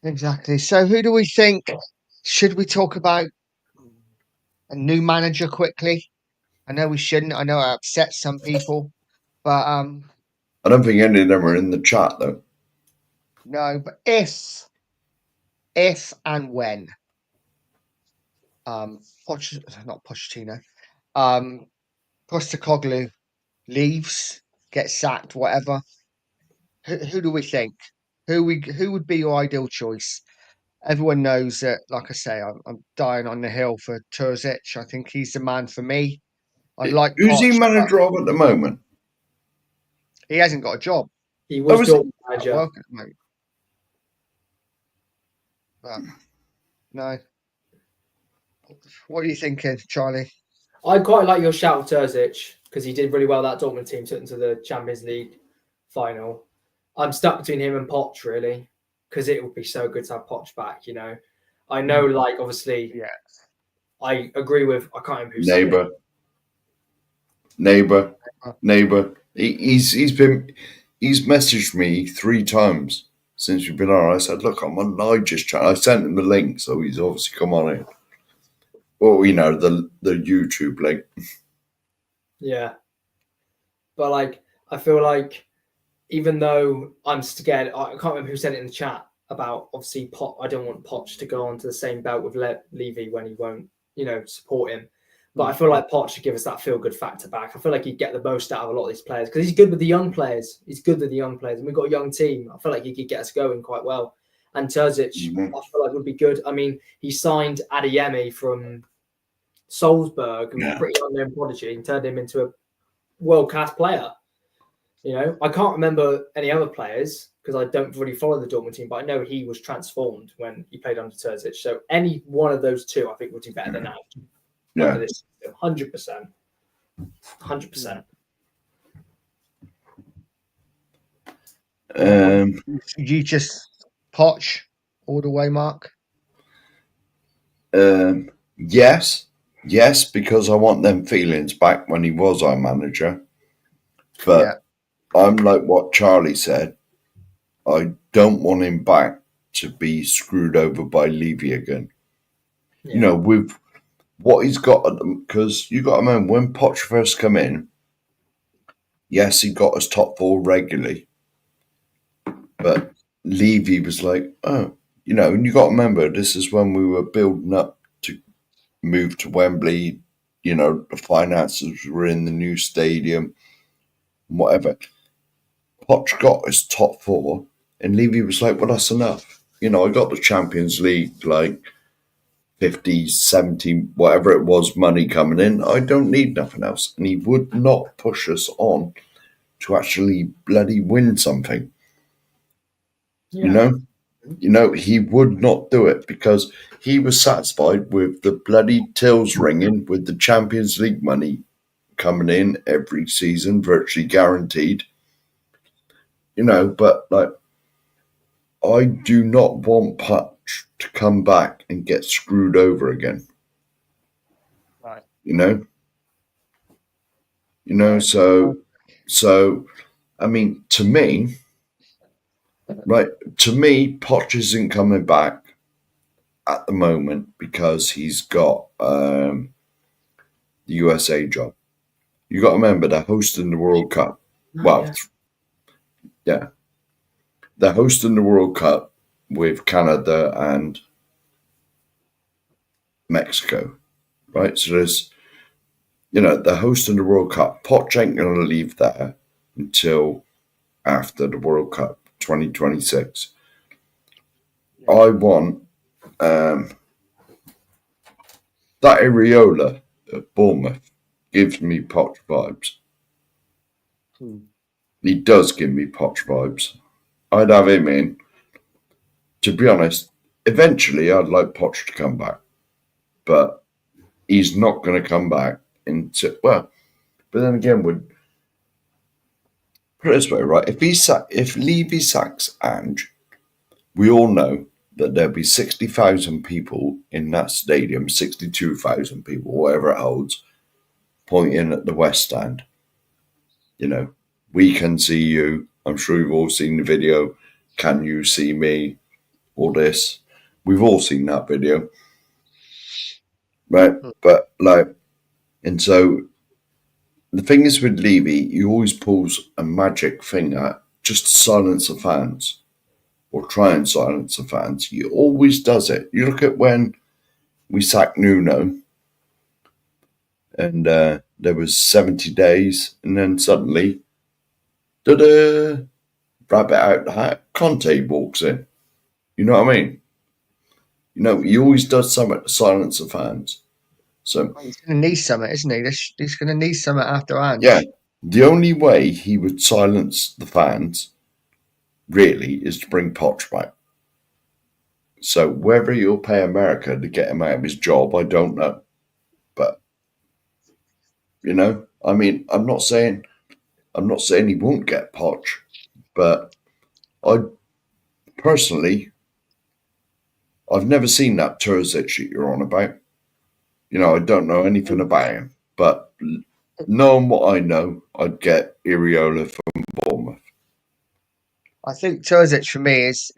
Speaker 2: Exactly. So who do we think? Should we talk about a new manager quickly? I know we shouldn't. I know it upsets some people, but
Speaker 3: I don't think any of them are in the chat though.
Speaker 2: no. But if and when not Pochettino, Postecoglou leaves, gets sacked, whatever, who do we think? Who would be your ideal choice? Everyone knows that, like I say, I'm dying on the hill for Terzic. I think he's the man for me. I like
Speaker 3: Who's he
Speaker 2: Poch,
Speaker 3: manager of at the moment?
Speaker 2: he hasn't got a job.
Speaker 4: He was
Speaker 3: was
Speaker 4: Dortmund manager.
Speaker 2: Welcome, mate. But no. What are you thinking, Charlie?
Speaker 4: I quite like your shout of Terzic because he did really well. That Dortmund team took them to the Champions League final. I'm stuck between him and Poch, really, because it would be so good to have Poch back. I know, like, obviously,
Speaker 2: Yeah.
Speaker 4: I agree with. I can't remember who said it.
Speaker 3: Neighbor. He's messaged me 3 times since we've been on. I said, look, I'm on Niger's channel. I sent him the link, so he's obviously come on in. Well, the YouTube link.
Speaker 4: Yeah. But, like, I feel like even though I'm scared, I can't remember who said it in the chat about, obviously, Poch. I don't want Poch to go onto the same belt with Levy when he won't, support him. But I feel like Poch should give us that feel-good factor back. I feel like he'd get the most out of a lot of these players because he's good with the young players. And we've got a young team. I feel like he could get us going quite well. And Terzic, I feel like would be good. I mean, he signed Adeyemi from Salzburg, who was a pretty unknown prodigy, and turned him into a world-class player. I can't remember any other players because I don't really follow the Dortmund team, but I know he was transformed when he played under Terzic. So any one of those two, I think, would do better than that.
Speaker 3: Yeah.
Speaker 4: 100%. 100%.
Speaker 2: You just Poch all the way, Mark?
Speaker 3: Yes, because I want them feelings back when he was our manager. But I'm like what Charlie said. I don't want him back to be screwed over by Levy again.
Speaker 4: Yeah.
Speaker 3: With what he's got, because you got to remember when Poch first come in, yes, he got us top 4 regularly, but Levy was like, and you got to remember, this is when we were building up to move to Wembley, the finances were in the new stadium, whatever. Poch got us top 4, and Levy was like, well, that's enough. I got the Champions League, like, 50, 70, whatever it was, money coming in. I don't need nothing else. And he would not push us on to actually bloody win something.
Speaker 4: Yeah.
Speaker 3: You know, he would not do it because he was satisfied with the bloody tills ringing with the Champions League money coming in every season, virtually guaranteed. You know, but like, I do not want Putch to come back and get screwed over again.
Speaker 2: Right.
Speaker 3: You know,
Speaker 2: Right.
Speaker 3: so I mean, to me, Poch isn't coming back at the moment because he's got the USA job. You got to remember they're hosting the World Cup. Well, yeah, they're hosting the World Cup with Canada and Mexico, right? So there's, they're hosting the World Cup. Poch ain't going to leave there until after the World Cup 2026. I want that Areola at Bournemouth gives me Poch vibes. He does give me Poch vibes. I'd have him in. To be honest, eventually I'd like Poch to come back, but he's not going to come back into, well, but then again, put it this way, right? If Levy sacks Ange, we all know that there'll be 60,000 people in that stadium, 62,000 people, whatever it holds, pointing at the West Stand. You know, we can see you. I'm sure you've all seen the video. Can you see me? All this. We've all seen that video. Right? But and so the thing is with Levy, he always pulls a magic finger just to silence the fans or try and silence the fans. He always does it. You look at when we sacked Nuno and there was 70 days and then suddenly, rabbit out the hat, Conte walks in. You know what I mean? He always does something to silence the fans. So
Speaker 2: He's going to need something, isn't he? He's going to need something after Ange.
Speaker 3: yeah, the only way he would silence the fans really is to bring Poch back. So whether you'll pay America to get him out of his job, I don't know. But I mean, I'm not saying he won't get Poch, but I've never seen that Terzic that you're on about. I don't know anything about him, but knowing what I know, I'd get Areola from Bournemouth.
Speaker 2: I think Terzic for me is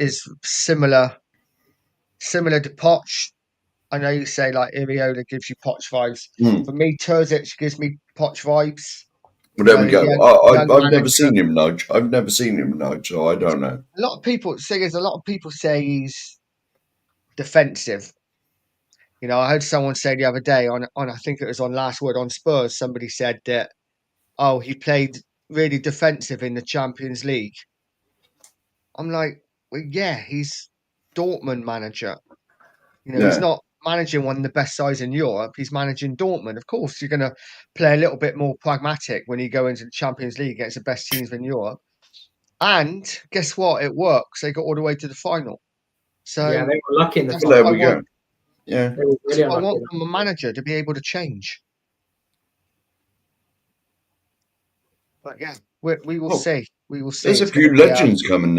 Speaker 2: similar to Poch. I know you say like Areola gives you Poch vibes. For me, Terzic gives me Poch vibes.
Speaker 3: Well, there we go. I've never
Speaker 2: manager.
Speaker 3: seen him nudge. I've never seen him nudge, so I don't know.
Speaker 2: A lot of people say he's defensive. I heard someone say the other day on I think it was on Last Word on Spurs, somebody said that, oh, he played really defensive in the Champions League. I'm like, well, yeah, he's Dortmund manager. He's not managing one of the best sides in Europe. He's managing Dortmund. Of course, you're going to play a little bit more pragmatic when you go into the Champions League against the best teams in Europe. And guess what? It works. They got all the way to the final. So
Speaker 4: yeah, they were lucky in the
Speaker 3: final. There we go. Yeah,
Speaker 2: really I want from a manager to be able to change. But yeah, we will see. We will see.
Speaker 3: There's a few legends coming.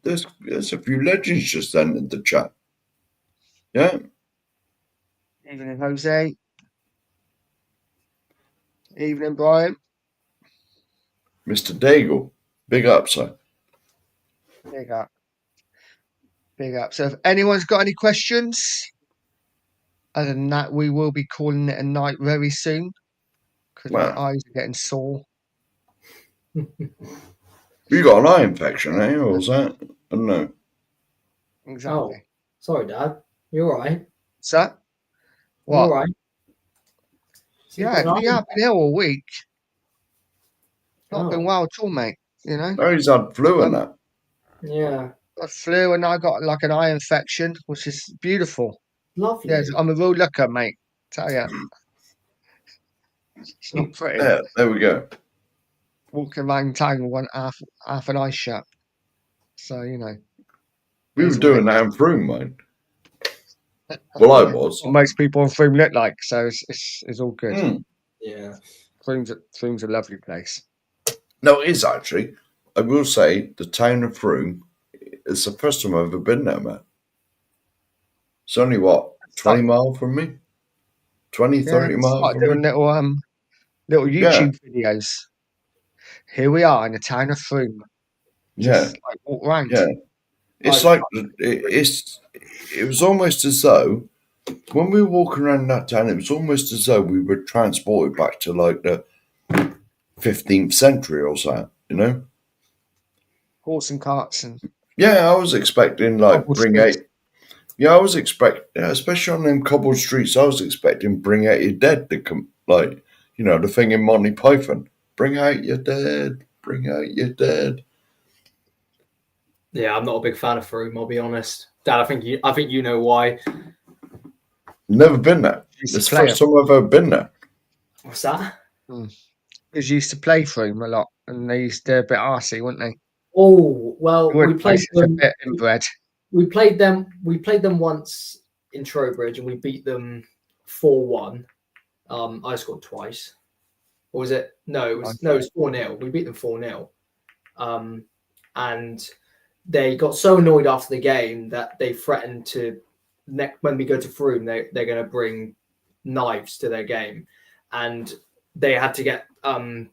Speaker 3: There's a few legends just entered the chat. Yeah.
Speaker 2: Evening, Jose. Evening, Brian.
Speaker 3: Mr. Daigle. Big up, sir.
Speaker 2: Big up. Big up. So if anyone's got any questions, other than that, we will be calling it a night very soon because my eyes are getting sore.
Speaker 3: You got an eye infection, eh? Or was that? I don't know.
Speaker 2: Exactly.
Speaker 4: Oh, sorry, Dad. You're all right.
Speaker 2: What's that? What?
Speaker 4: You're all right.
Speaker 2: Yeah, I've been ill all week. Not been well at all, mate.
Speaker 3: Oh, he's had flu and that.
Speaker 4: Yeah.
Speaker 2: Got flu and I got like an eye infection, which is beautiful.
Speaker 4: Lovely.
Speaker 2: Yeah, I'm a real looker, mate. Tell you. It's not pretty.
Speaker 3: Yeah, there we go.
Speaker 2: Walking around town with half an eye shut. So,
Speaker 3: We were
Speaker 2: That's
Speaker 3: doing
Speaker 2: what
Speaker 3: that in Froome, mate. Well, I was.
Speaker 2: most people on Froome look like, so it's all good.
Speaker 3: Mm.
Speaker 4: Yeah.
Speaker 2: Froome's a lovely place.
Speaker 3: No, it is actually. I will say the town of Froome. It's the first time I've ever been there, mate. It's only what 20 miles from me. 20, 30 miles
Speaker 2: Start
Speaker 3: from
Speaker 2: doing
Speaker 3: me.
Speaker 2: little
Speaker 3: Yeah.
Speaker 2: YouTube videos. Here we are in the town of Froome.
Speaker 3: Yeah,
Speaker 2: Just like walk around.
Speaker 3: yeah. It's like it was almost as though when we were walking around that town, it was almost as though we were transported back to like the 15th century or so. You know?
Speaker 2: Horse and carts and
Speaker 3: Yeah, I was expecting like
Speaker 2: cobbled
Speaker 3: bring
Speaker 2: streets.
Speaker 3: eight. Yeah, I was expecting, especially on them cobbled streets. I was expecting bring out your dead to come, like the thing in Monty Python. Bring out your dead. Bring out your dead.
Speaker 4: Yeah, I'm not a big fan of Froome, I'll be honest. Dad, I think you know why.
Speaker 3: Never been there.
Speaker 2: Used to
Speaker 3: It's the
Speaker 2: play
Speaker 3: first time I've ever been there.
Speaker 4: What's that?
Speaker 2: Because used to play Froome a lot, and they used to be a bit arsey, weren't they?
Speaker 4: Oh, well,
Speaker 2: They were places a bit inbred.
Speaker 4: We played them once in Trowbridge and we beat them 4-1. I scored twice. Or was it? No, it was 4-0. We beat them 4-0. And they got so annoyed after the game that they threatened to when we go to Froome, they're going to bring knives to their game. And they had to get when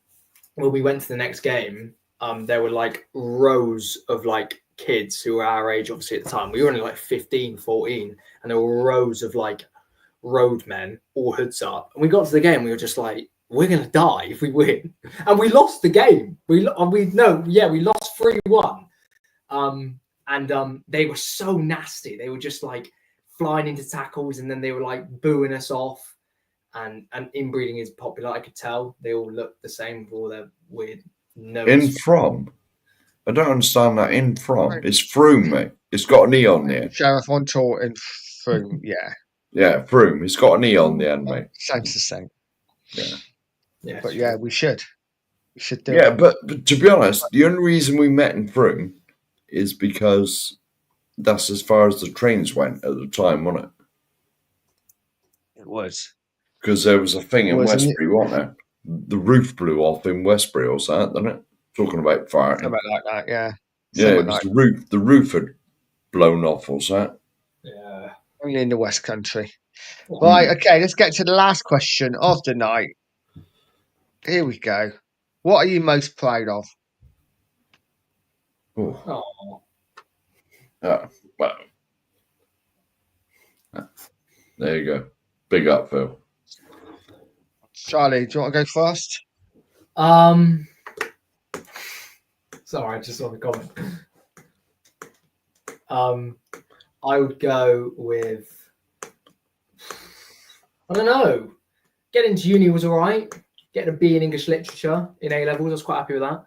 Speaker 4: we went to the next game, there were like rows of like kids who were our age, obviously at the time. We were only like 15, 14, and there were rows of like roadmen, all hoods up. And we got to the game, we were just like, we're gonna die if we win, and we lost the game. We lost 3-1. They were so nasty. They were just like flying into tackles, and then they were like booing us off. And inbreeding is popular. I could tell they all look the same with all their weird nose.
Speaker 3: In from? I don't understand that. In from? It's Froome, mate. It's got an E on there.
Speaker 2: Sheriff on tour in Froome, yeah.
Speaker 3: Yeah, Froome. It's got an E on the end, mate.
Speaker 2: Sounds the same.
Speaker 4: Yeah,
Speaker 2: But yeah, we should. We should do
Speaker 3: Yeah,
Speaker 2: it.
Speaker 3: but to be honest, the only reason we met in Froome is because that's as far as the trains went at the time, wasn't it?
Speaker 2: It was.
Speaker 3: Because there was a thing in
Speaker 2: Wasn't it?
Speaker 3: Westbury, wasn't there? The roof blew off in Westbury or something, didn't it? Talking about fire.
Speaker 2: Something like that, yeah.
Speaker 3: Yeah, it
Speaker 2: Something
Speaker 3: was
Speaker 2: like
Speaker 3: the roof. The roof had blown off or something.
Speaker 4: Yeah.
Speaker 2: only in the West Country. Right, okay, let's get to the last question of the night. Here we go. What are you most proud of?
Speaker 3: Oh,
Speaker 4: Oh,
Speaker 3: well. There you go. Big up, Phil.
Speaker 2: Charlie, do you want to go first?
Speaker 4: sorry, I just saw the comment. I would go with, I don't know. Getting to uni was all right. Getting a B in English literature in A levels, I was quite happy with that.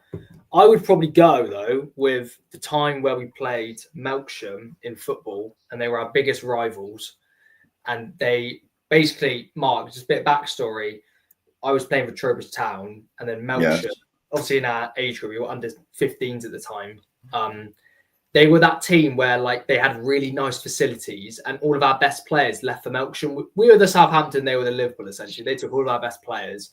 Speaker 4: I would probably go though with the time where we played Melksham in football, and they were our biggest rivals. And they basically, Mark, just a bit of backstory. I was playing for Trowbridge Town, and then Melksham, obviously in our age group, we were under 15s at the time. They were that team where like they had really nice facilities, and all of our best players left for Melksham. We were the Southampton, they were the Liverpool essentially. They took all of our best players.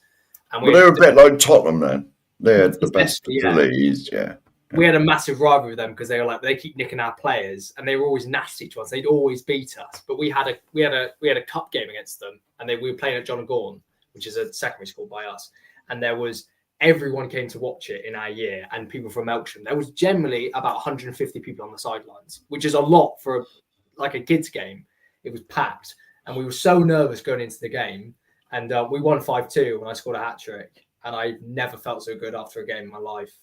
Speaker 4: And
Speaker 3: Well, they were a bit like Tottenham then. They had the best
Speaker 4: Yeah.
Speaker 3: facilities, yeah.
Speaker 4: We had a massive rivalry with them because they were like, they keep nicking our players, and they were always nasty to us. They'd always beat us. But we had a cup game against them, and we were playing at John O'Gorn, which is a secondary school by us. And everyone came to watch it in our year, and people from Melksham. There was generally about 150 people on the sidelines, which is a lot for a kids game. It was packed, and we were so nervous going into the game. And we won 5-2 when I scored a hat trick, and I never felt so good after a game in my life.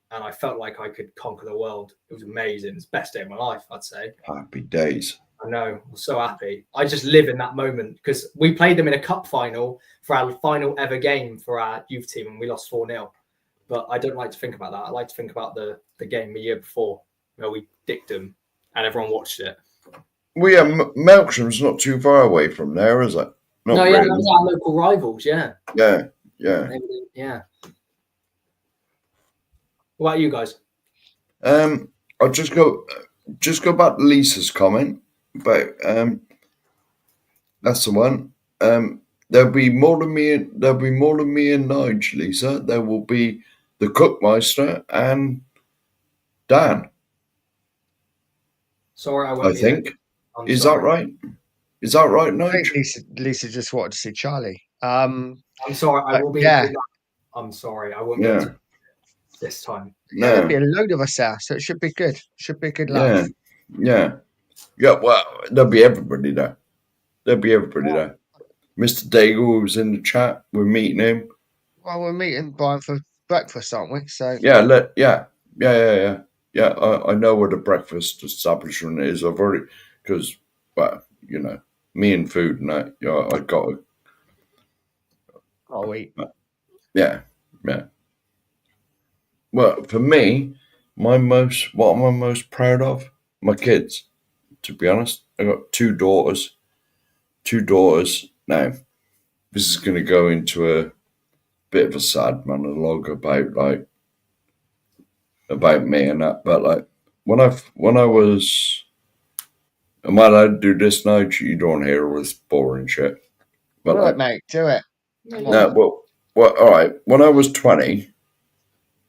Speaker 4: And I felt like I could conquer the world. It was amazing. It's the best day of my life, I'd say.
Speaker 3: Happy days.
Speaker 4: I know. I was so happy. I just live in that moment because we played them in a cup final for our final ever game for our youth team, and we lost 4-0. But I don't like to think about that. I like to think about the game the year before where we dicked them and everyone watched it.
Speaker 3: Well, yeah, Melksham's not too far away from there, is it? Not
Speaker 4: No,
Speaker 3: really.
Speaker 4: yeah, that was our local rivals. Yeah.
Speaker 3: Yeah, yeah.
Speaker 4: Yeah. What about you guys?
Speaker 3: I'll just go. just go back to Lisa's comment about that's the one. There'll be more than me and Nige, Lisa. There will be the Cookmeister and Dan.
Speaker 4: Sorry, I
Speaker 3: I
Speaker 4: won't be there.
Speaker 3: think.
Speaker 4: I'm
Speaker 3: Is
Speaker 4: sorry.
Speaker 3: that right? Is that right,
Speaker 2: I think
Speaker 3: Nige?
Speaker 2: Lisa just wanted to see Charlie.
Speaker 4: I'm sorry. I will be.
Speaker 2: Yeah.
Speaker 4: I'm sorry. I won't be able
Speaker 3: Yeah.
Speaker 4: to this time.
Speaker 2: Yeah, there'll be
Speaker 3: No.
Speaker 2: a load of us there, so it should be good. Should be a good
Speaker 3: Yeah.
Speaker 2: laugh.
Speaker 3: Yeah. Yeah. Well, there'll be everybody there. There'll be everybody there. Mr. Daigle was in the chat. We're meeting him.
Speaker 2: Well, we're meeting Brian for breakfast, aren't we? So
Speaker 3: Yeah. Yeah. I know where the breakfast establishment is. I've already because, well, you know, me and food and that. Yeah, I got to.
Speaker 2: I'll eat.
Speaker 3: Yeah. Well, for me, what am I most proud of? My kids. To be honest, I got two daughters. Now, this is going to go into a bit of a sad monologue about me and that. But like when I was, am I allowed to do this now? You don't hear all this boring shit. But
Speaker 2: All right,
Speaker 3: like,
Speaker 2: mate, do it.
Speaker 3: no, well, all right. When I was 20,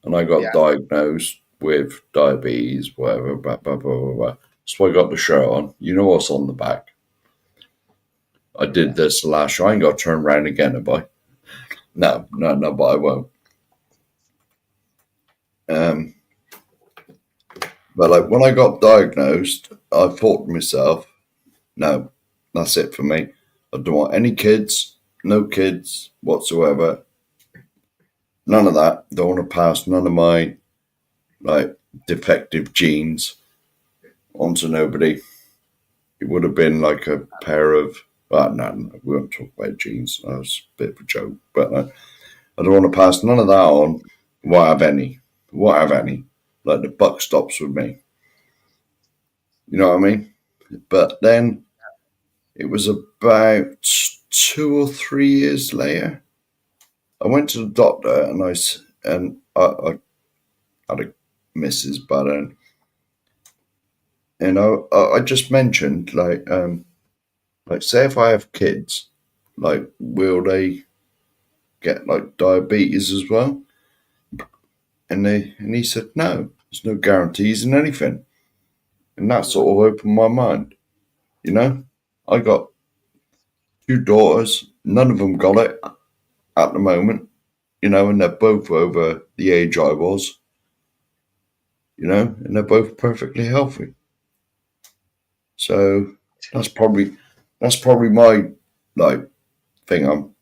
Speaker 3: and I got
Speaker 2: Yeah.
Speaker 3: diagnosed with diabetes, whatever, blah, blah, blah, blah, blah. So I got the shirt on. You know what's on the back. I did this the last show. I ain't got to turn around again, have I? No, but I won't. But like when I got diagnosed, I thought to myself, no, that's it for me. I don't want any kids, no kids whatsoever. None of that. Don't want to pass none of my like defective genes onto nobody. It would have been like a pair of. Well, no, we won't talk about genes. That was a bit of a joke. But I don't want to pass none of that on. What have any? Like the buck stops with me. You know what I mean? But then it was about 2 or 3 years later. I went to the doctor and I had a missus, but I just mentioned like say if I have kids, like will they get like diabetes as well? And he said no, there's no guarantees in anything, and that sort of opened my mind. You know, I got 2 daughters, none of them got it at the moment. You know, and they're both over the age I was. You know, and they're both perfectly healthy. So that's probably my like thing I'm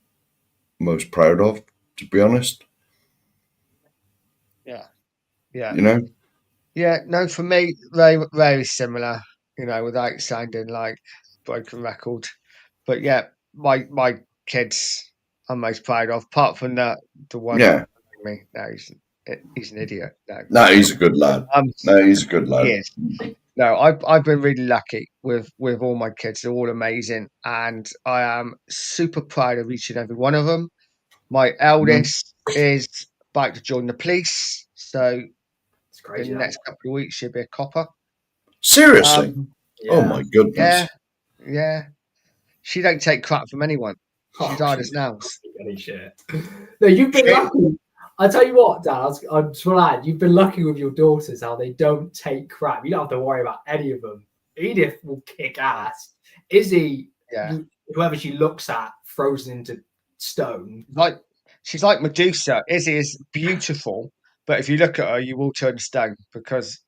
Speaker 3: most proud of, to be honest.
Speaker 2: Yeah.
Speaker 3: You know?
Speaker 2: Yeah, no, for me, very, very similar, you know, without sounding like broken record. But yeah, my kids I'm most proud of, apart from the one
Speaker 3: Yeah.
Speaker 2: me. No, he's an idiot.
Speaker 3: No, he's a good lad. He's a good lad.
Speaker 2: He is. No, I've been really lucky with all my kids. They're all amazing, and I am super proud of each and every one of them. My eldest is about to join the police, so
Speaker 4: It's crazy.
Speaker 2: in the next couple of weeks she'll be a copper.
Speaker 3: Seriously? Oh my goodness.
Speaker 2: Yeah. She don't take crap from anyone. She's hard as nails.
Speaker 4: Any shit. No, you've been lucky. I tell you what, Dan, I'm glad you've been lucky with your daughters. How they don't take crap. You don't have to worry about any of them. Edith will kick ass. Izzy, whoever she looks at, frozen into stone.
Speaker 2: Like she's like Medusa. Izzy is beautiful, but if you look at her, you will turn stone because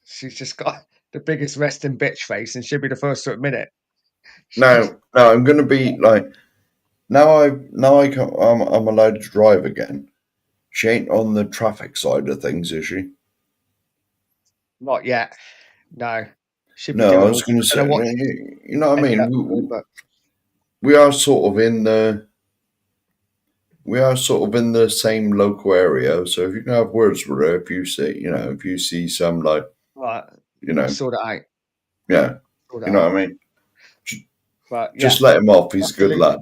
Speaker 2: she's just got the biggest resting bitch face, and she'll be the first to admit it.
Speaker 3: No, I'm going to be like I'm allowed to drive again. She ain't on the traffic side of things, is she?
Speaker 2: Not yet. No.
Speaker 3: No, I was going to say, you know what I mean? We are sort of in the same local area. So if you can have words with her, if you see some like,
Speaker 2: right, sort it out.
Speaker 3: Yeah, you know what I mean.
Speaker 2: But
Speaker 3: just let him off. He's absolutely. A good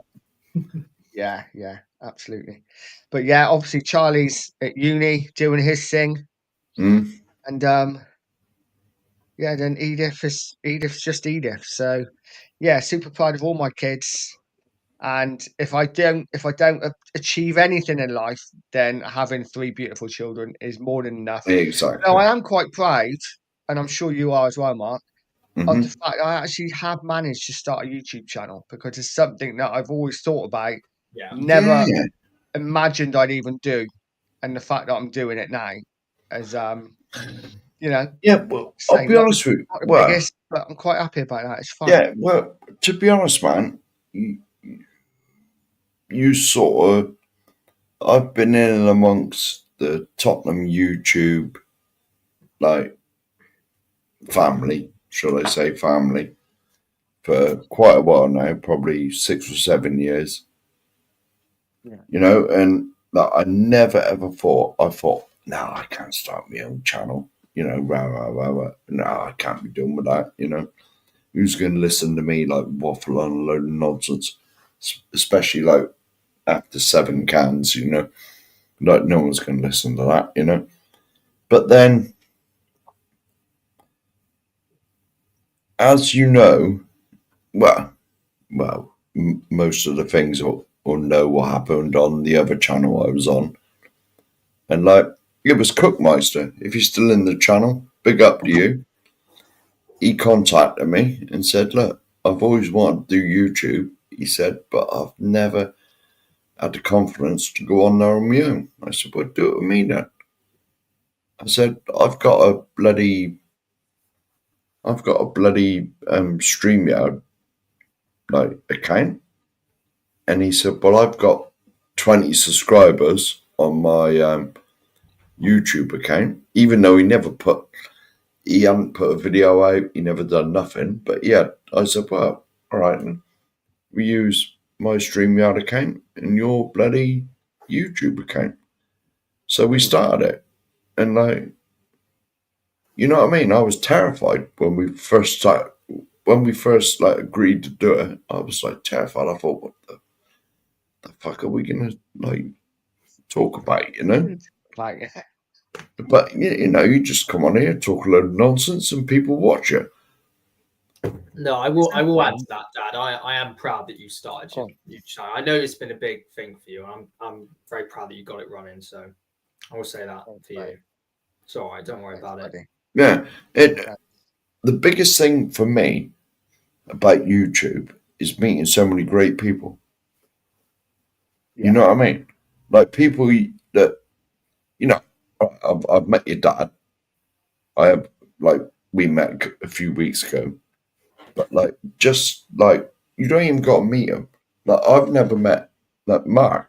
Speaker 3: lad.
Speaker 2: Yeah, absolutely. But yeah, obviously Charlie's at uni doing his thing, and yeah, then Edith's just Edith. So yeah, super proud of all my kids. And if I don't achieve anything in life, then having 3 beautiful children is more than enough. Now,
Speaker 3: Exactly.
Speaker 2: I am quite proud, and I'm sure you are as well, Mark, of
Speaker 3: Hmm.
Speaker 2: the fact I actually have managed to start a YouTube channel, because it's something that I've always thought about,
Speaker 4: Yeah.
Speaker 2: never
Speaker 3: Yeah,
Speaker 2: imagined I'd even do. And the fact that I'm doing it now is, you know,
Speaker 3: yeah. Well, I'll
Speaker 2: say
Speaker 3: be honest with you.
Speaker 2: not the
Speaker 3: Well,
Speaker 2: biggest, but I'm quite happy about that. It's fun.
Speaker 3: yeah. Well, to be honest, man, you sort of. I've been in and amongst the Tottenham YouTube like family, shall I say, family, for quite a while now, probably 6 or 7 years.
Speaker 2: Yeah.
Speaker 3: You know, and like, I never ever thought. I thought, no, I can't start my own channel. You know, rah rah rah rah. No, I can't be done with that. You know, who's going to listen to me like waffle on a load of nonsense, especially like after 7 cans. You know, like no one's going to listen to that. You know, but then, as you know, well, most of the things or know what happened on the other channel I was on, and like it was Cookmeister. If you're still in the channel, big up to you. He contacted me and said, "Look, I've always wanted to do YouTube." He said, "But I've never had the confidence to go on there on my own." I said, "Well, do it with me then." I said, I've got a bloody StreamYard like account." And he said, "Well, I've got 20 subscribers on my YouTube account," even though he hadn't put a video out, he never done nothing. But yeah, I said, "Well, all right, then we use my StreamYard account and your bloody YouTube account." So we started it, and like, you know what I mean? I was terrified when we first started. When we first like agreed to do it, I was like terrified. I thought, what the fuck are we gonna like talk about? You know?
Speaker 2: Like,
Speaker 3: But you know, you just come on here, talk a load of nonsense, and people watch it.
Speaker 4: No, I will. I will add to that, Dad. I am proud that you started your channel. I know it's been a big thing for you. I'm very proud that you got it running. So I will say that for you. It's all right. Don't worry about it.
Speaker 3: Yeah, the biggest thing for me about YouTube is meeting so many great people.
Speaker 2: Yeah.
Speaker 3: You know what I mean? Like people that, you know, I've met your dad. I have, like, we met a few weeks ago, but like, just like, you don't even got to meet him. Like, I've never met like Mark.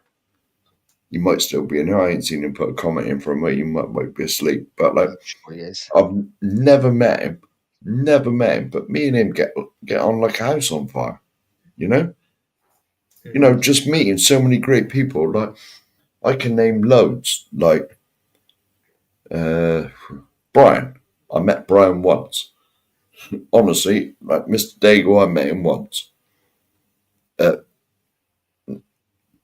Speaker 3: You might still be in here. I ain't seen him put a comment in for a minute. You might be asleep, but like,
Speaker 2: Sure he is.
Speaker 3: I've never met him. Never met him, but me and him get on like a house on fire. You know, just meeting so many great people. Like, I can name loads. Like, Brian. I met Brian once. Honestly, like Mr. Dago, I met him once at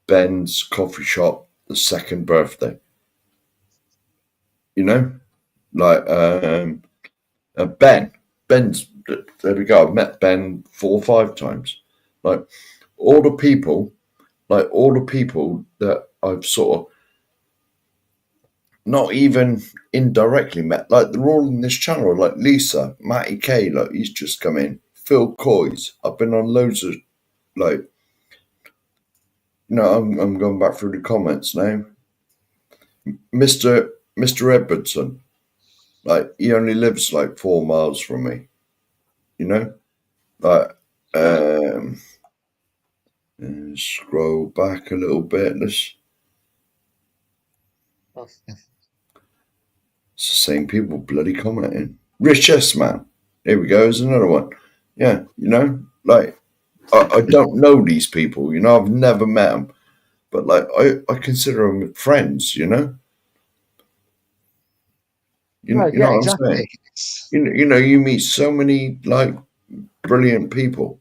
Speaker 3: Ben's coffee shop, the second birthday. You know, like Ben's. There we go. I've met Ben 4 or 5 times. Like all the people that I've sort of not even indirectly met. Like they're all in this channel. Like Lisa, Matty K. Like he's just come in. Phil Coys. I've been on loads of like. No, I'm going back through the comments now. Mr. Edwardson. Like he only lives like 4 miles from me. You know, like scroll back a little bit. It's the same people bloody commenting. Rich S man. Here we go. There's another one. Yeah, you know, like I don't know these people. You know, I've never met them, but like I consider them friends. You know. You know what
Speaker 2: exactly.
Speaker 3: I'm saying? You know, you meet so many like brilliant people.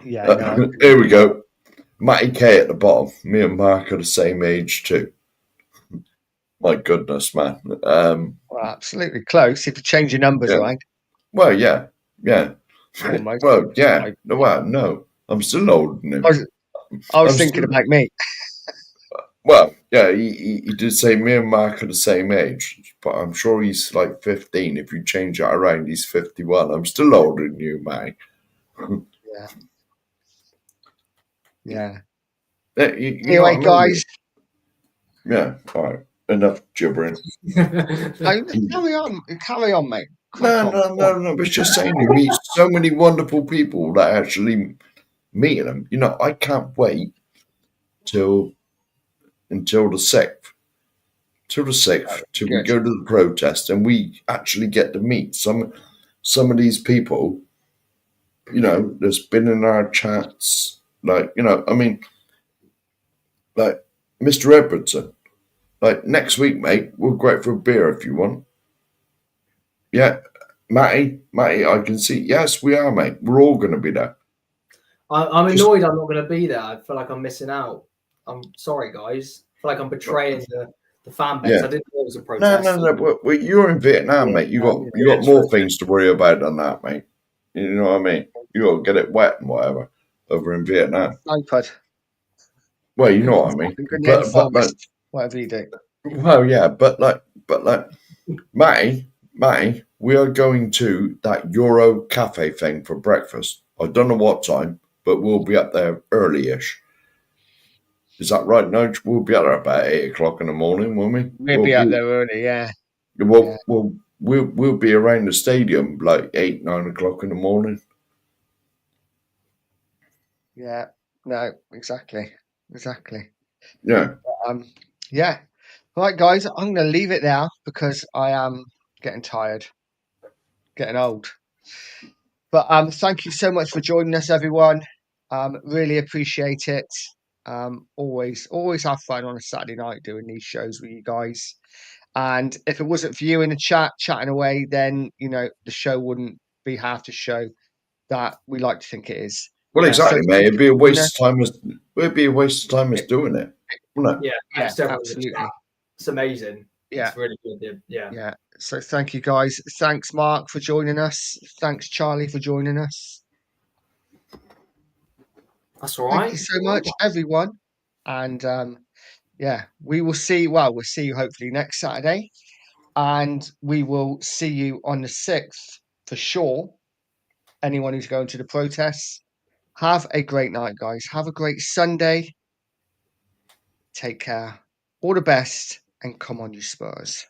Speaker 2: Yeah, no,
Speaker 3: Here we go. Matty K at the bottom. Me and Mark are the same age too. My goodness, man.
Speaker 2: Well, absolutely close. If you change your numbers
Speaker 3: Yeah.
Speaker 2: around,
Speaker 3: Well, yeah.
Speaker 2: almost.
Speaker 3: Well, yeah.
Speaker 2: Like,
Speaker 3: No. I'm still older than him.
Speaker 2: I was
Speaker 3: I'm
Speaker 2: thinking
Speaker 3: still-
Speaker 2: about me.
Speaker 3: Well, yeah, he did say me and Mark are the same age, but I'm sure he's like 15. If you change that around, he's 51. I'm still older than you, mate.
Speaker 2: Yeah. Yeah.
Speaker 3: You know
Speaker 2: Anyway,
Speaker 3: what I mean?
Speaker 2: guys,
Speaker 3: Yeah, all right. Enough gibbering.
Speaker 2: carry on, mate. Crack on.
Speaker 3: No. I was just saying, you meet so many wonderful people that actually meeting them. You know, I can't wait until the 6th. Till the 6th, till we
Speaker 2: Good.
Speaker 3: go to the protest and we actually get to meet some of these people, you know, that's been in our chats. Like, you know, I mean, like Mr. Edwardson. Like next week, mate, we'll go out for a beer if you want. Yeah, Matty, I can see. Yes, we are, mate. We're all going to be there.
Speaker 4: I'm annoyed I'm not going to be there. I feel like I'm missing out. I'm sorry, guys. I feel like I'm betraying the fan base.
Speaker 3: Yeah.
Speaker 4: I didn't know it was a protest.
Speaker 3: No. Well, you're in Vietnam, mate. You got more things to worry about than that, mate. You know what I mean? You got to get it wet and whatever over in Vietnam.
Speaker 2: iPad.
Speaker 3: Well, you know what I mean. But,
Speaker 2: Whatever you do.
Speaker 3: well, yeah, but like, Matty, we are going to that Euro Cafe thing for breakfast. I don't know what time, but we'll be up there early-ish. Is that right, Nudge? We'll be up there about 8 o'clock in the morning, won't we?
Speaker 2: We'll be out there early, yeah.
Speaker 3: We'll be around the stadium like 8, 9 o'clock in the morning.
Speaker 2: Yeah. No, exactly.
Speaker 3: Yeah.
Speaker 2: Yeah. Right, guys, I'm going to leave it there because I am getting tired, getting old. But thank you so much for joining us, everyone. Really appreciate it. Always have fun on a Saturday night doing these shows with you guys. And if it wasn't for you in the chat chatting away, then you know the show wouldn't be half the show that we like to think it is.
Speaker 3: Well, exactly, mate. It'd be a waste of time. It'd be a waste of time us doing it, wouldn't it?
Speaker 4: Yeah,
Speaker 2: absolutely.
Speaker 4: It's amazing.
Speaker 2: Yeah.
Speaker 4: It's really good. Yeah.
Speaker 2: So thank you, guys. Thanks, Mark, for joining us. Thanks, Charlie, for joining us.
Speaker 4: That's all right.
Speaker 2: Thank you so much, everyone. And we will see. Well, we'll see you hopefully next Saturday, and we will see you on the 6th for sure. Anyone who's going to the protests, have a great night, guys. Have a great Sunday. Take care. All the best, and come on, you Spurs.